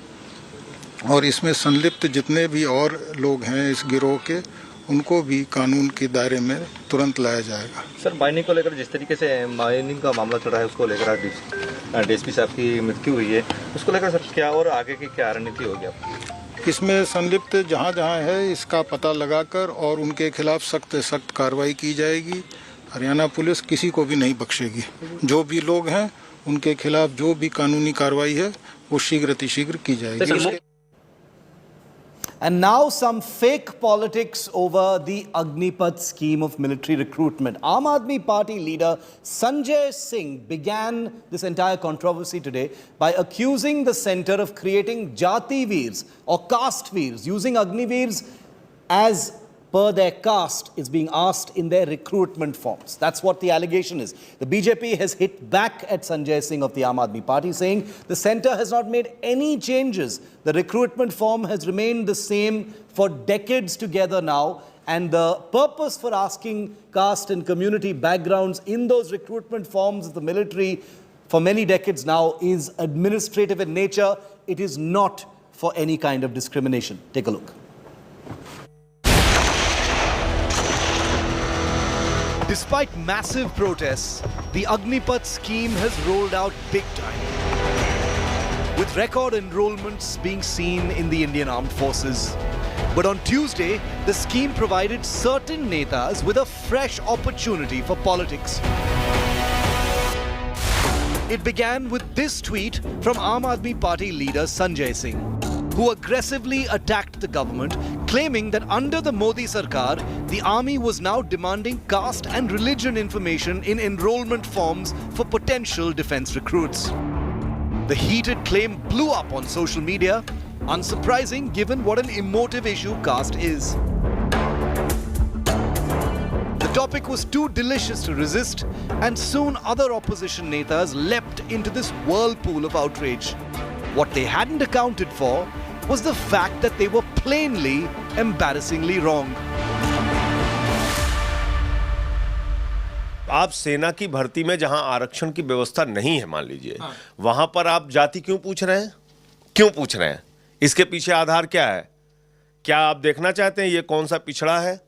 और इसमें संलिप्त जितने भी और लोग हैं इस गिरोह के, उनको भी कानून के दायरे में तुरंत लाया जाएगा। सर, माइनिंग को लेकर जिस तरीके से माइनिंग का मामला चल रहा है, उसको लेकर डीएसपी साहब की मृत्यु हुई है, उसको लेकर सर क्या और आगे की क्या रणनीति होगी आपकी? इसमें संलिप्त जहाँ है इसका पता लगाकर और उनके खिलाफ सख्त कार्रवाई की जाएगी। हरियाणा पुलिस किसी को भी नहीं बख्शेगी। जो भी लोग हैं उनके खिलाफ जो भी कानूनी कार्रवाई है वो शीघ्र की जाएगी। And now some fake politics over the Agnipath scheme of military recruitment. Aam Aadmi Party leader Sanjay Singh began this entire controversy today by accusing the centre of creating Jati Veers or caste Veers, using Agniveers as per their caste is being asked in their recruitment forms. That's what the allegation is. The BJP has hit back at Sanjay Singh of the Aam Aadmi Party, saying the centre has not made any changes. The recruitment form has remained the same for decades together now, and the purpose for asking caste and community backgrounds in those recruitment forms of the military for many decades now is administrative in nature. It is not for any kind of discrimination. Take a look. Despite massive protests, the Agnipath scheme has rolled out big time, with record enrollments being seen in the Indian Armed Forces. But on Tuesday, the scheme provided certain netas with a fresh opportunity for politics. It began with this tweet from Aam Aadmi Party leader Sanjay Singh, who aggressively attacked the government, claiming that under the Modi Sarkar, the army was now demanding caste and religion information in enrollment forms for potential defense recruits. The heated claim blew up on social media, unsurprising given what an emotive issue caste is. The topic was too delicious to resist, and soon other opposition netas leapt into this whirlpool of outrage. What they hadn't accounted for was the fact that they were plainly, embarrassingly wrong. आप सेना की भर्ती में जहां आरक्षण की व्यवस्था नहीं है, मान लीजिए, वहां पर आप जाति क्यों पूछ रहे हैं? क्यों पूछ रहे हैं? इसके पीछे आधार क्या है? क्या आप देखना चाहते हैं ये कौन सा पिछड़ा है,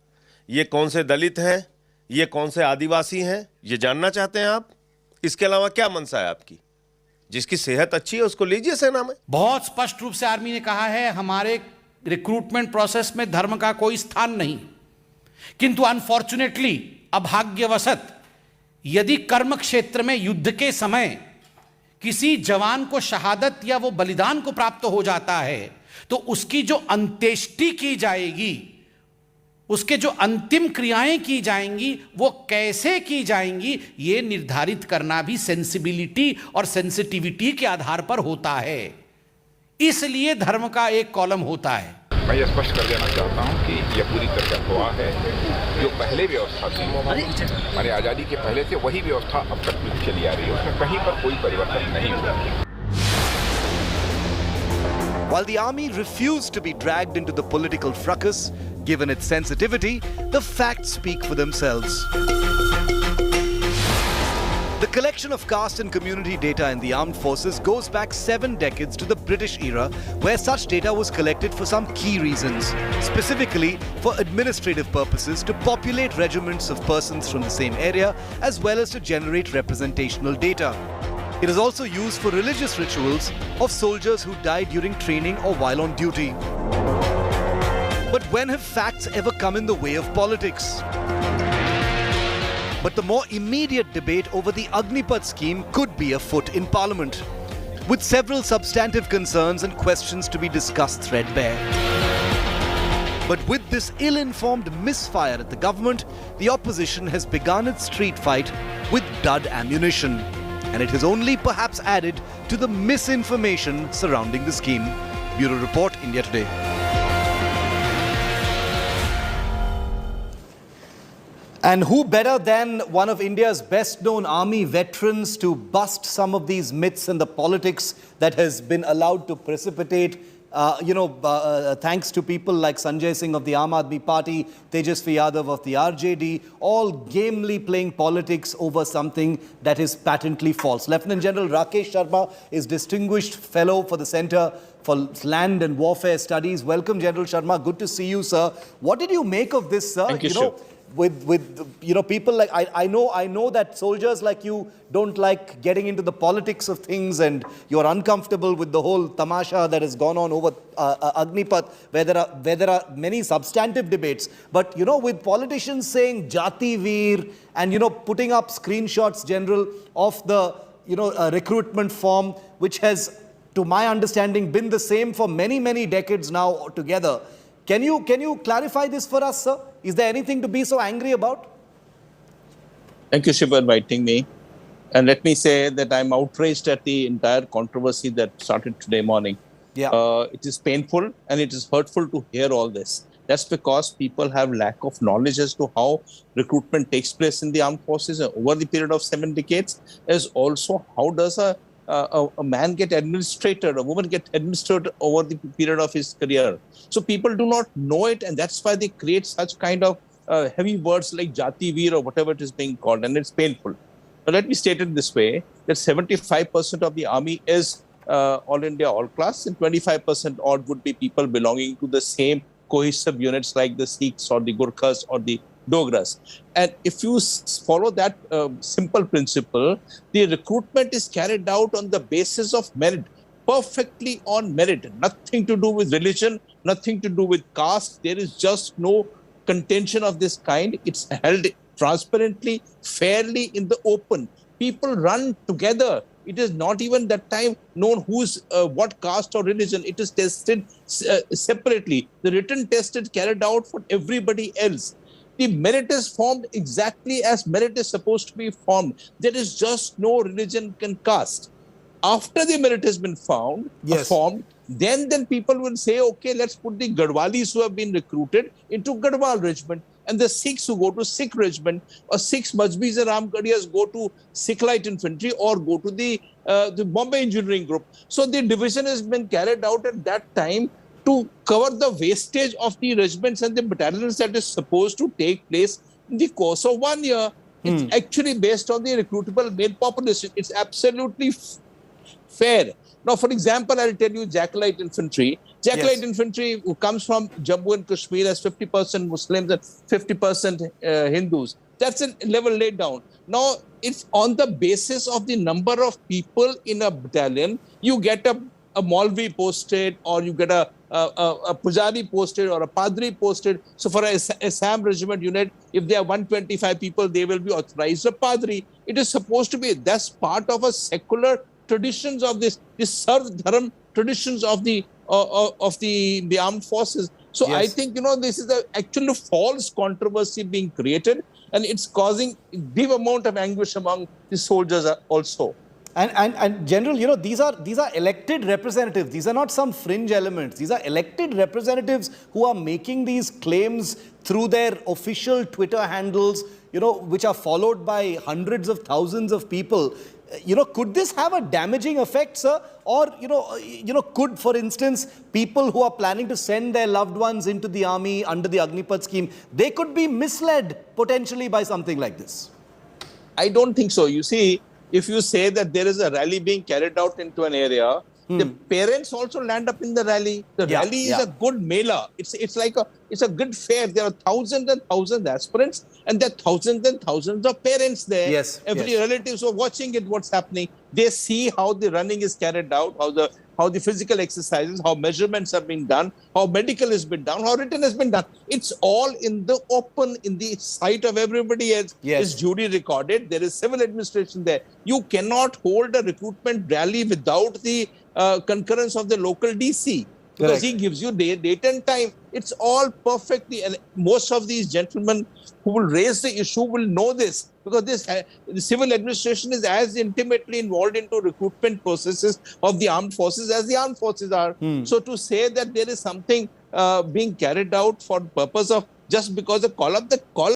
ये कौन से दलित हैं, ये कौन से आदिवासी हैं? ये जानना चाहते हैं आप? इसके अलावा क्या मंशा है आपकी? जिसकी सेहत अच्छी है उसको लीजिए सेना में। बहुत स्पष्ट रूप से आर्मी ने कहा है हमारे रिक्रूटमेंट प्रोसेस में धर्म का कोई स्थान नहीं, किंतु अनफॉर्चुनेटली अभाग्यवशत यदि कर्म क्षेत्र में युद्ध के समय किसी जवान को शहादत या वो बलिदान को प्राप्त हो जाता है तो उसकी जो अंत्येष्टि की जाएगी, उसके जो अंतिम क्रियाएं की जाएंगी वो कैसे की जाएंगी, ये निर्धारित करना भी सेंसिबिलिटी और सेंसिटिविटी के आधार पर होता है। इसलिए धर्म का एक कॉलम होता है। मैं ये स्पष्ट कर देना चाहता हूं कि यह पूरी तरह अफवाह है। जो पहले व्यवस्था थी, हमारी आज़ादी के पहले से वही व्यवस्था अब तक चली आ रही है, उसमें कहीं पर कोई परिवर्तन नहीं हुआ। While the army refused to be dragged into the political fracas, given its sensitivity, the facts speak for themselves. The collection of caste and community data in the armed forces goes back 7 decades to the British era, where such data was collected for some key reasons, specifically for administrative purposes to populate regiments of persons from the same area, as well as to generate representational data. It is also used for religious rituals of soldiers who died during training or while on duty. But when have facts ever come in the way of politics? But the more immediate debate over the Agnipath scheme could be afoot in Parliament, with several substantive concerns and questions to be discussed threadbare. But with this ill-informed misfire at the government, the opposition has begun its street fight with dud ammunition. And it has only perhaps added to the misinformation surrounding the scheme. Bureau Report, India Today. And who better than one of India's best-known army veterans to bust some of these myths and the politics that has been allowed to precipitate thanks to people like Sanjay Singh of the Aam Aadmi Party, Tejasvi Yadav of the RJD, all gamely playing politics over something that is patently false. Lieutenant General Rakesh Sharma is Distinguished Fellow for the Centre for Land and Warfare Studies. Welcome, General Sharma. Good to see you, sir. What did you make of this, sir? Thank you, sir. With people like I know that soldiers like you don't like getting into the politics of things, and you're uncomfortable with the whole tamasha that has gone on over Agnipath, where there are many substantive debates. But with politicians saying Jati Veer and putting up screenshots, General, of the recruitment form, which has, to my understanding, been the same for many decades now together. Can you clarify this for us, sir? Is there anything to be so angry about? Thank you, Shiv, for inviting me. And let me say that I'm outraged at the entire controversy that started today morning. Yeah. It is painful and it is hurtful to hear all this. That's because people have lack of knowledge as to how recruitment takes place in the armed forces over the period of 7 decades, as also how does a man get administrated, a woman get administered over the period of his career. So people do not know it, and that's why they create such kind of heavy words like Jati Veer or whatever it is being called, and it's painful. Now let me state it this way, that 75% of the army is all India, all class, and 25% odd would be people belonging to the same cohesive units like the Sikhs or the Gurkhas or the Dogras. And if you follow that simple principle, the recruitment is carried out on the basis of merit, perfectly on merit, nothing to do with religion, nothing to do with caste. There is just no contention of this kind. It's held transparently, fairly in the open. People run together. It is not even that time known who's what caste or religion. It is tested separately. The written test is carried out for everybody else. The merit is formed exactly as merit is supposed to be formed. There is just no religion and caste. After the merit has been formed, then people will say, okay, let's put the Gadwalis who have been recruited into Gadwal regiment, and the Sikhs who go to Sikh regiment, or Sikhs, Majbis and Ramgarhias go to Sikh light infantry or go to the Bombay engineering group. So the division has been carried out at that time to cover the wastage of the regiments and the battalions that is supposed to take place in the course of 1 year. It's actually based on the recruitable male population. It's absolutely fair. Now, for example, I'll tell you Jack Light Infantry, Jack Light Infantry, who comes from Jammu and Kashmir, has 50% Muslims and 50% Hindus. That's a level laid down. Now, it's on the basis of the number of people in a battalion. You get a Maulvi posted, or you get a Pujari posted, or a Padri posted. So for a Assam regiment unit, if there are 125 people, they will be authorized a Padri. It is supposed to be, that's part of a secular traditions of this Sarv Dharam traditions of the armed forces. So I think, this is actually false controversy being created, and it's causing deep amount of anguish among the soldiers also. And General, these are elected representatives. These are not some fringe elements. These are elected representatives who are making these claims through their official Twitter handles, which are followed by hundreds of thousands of people. Could this have a damaging effect, sir? Or, could, for instance, people who are planning to send their loved ones into the army under the Agnipath scheme, they could be misled potentially by something like this? I don't think so. You see, if you say that there is a rally being carried out into an area, the parents also land up in the rally. The rally is a good mela. It's like a good fair. There are thousands and thousands aspirants, and there are thousands and thousands of parents there. Yes. Every relatives are watching it, what's happening. They see how the running is carried out, how the physical exercises, how measurements have been done, how medical has been done, how written has been done. It's all in the open, in the sight of everybody else. It's duly recorded. There is civil administration there. You cannot hold a recruitment rally without the concurrence of the local DC. Because he gives you date and time. It's all perfectly, and most of these gentlemen who will raise the issue will know this, because the civil administration is as intimately involved into recruitment processes of the armed forces as the armed forces are. So to say that there is something being carried out for the purpose of just because the call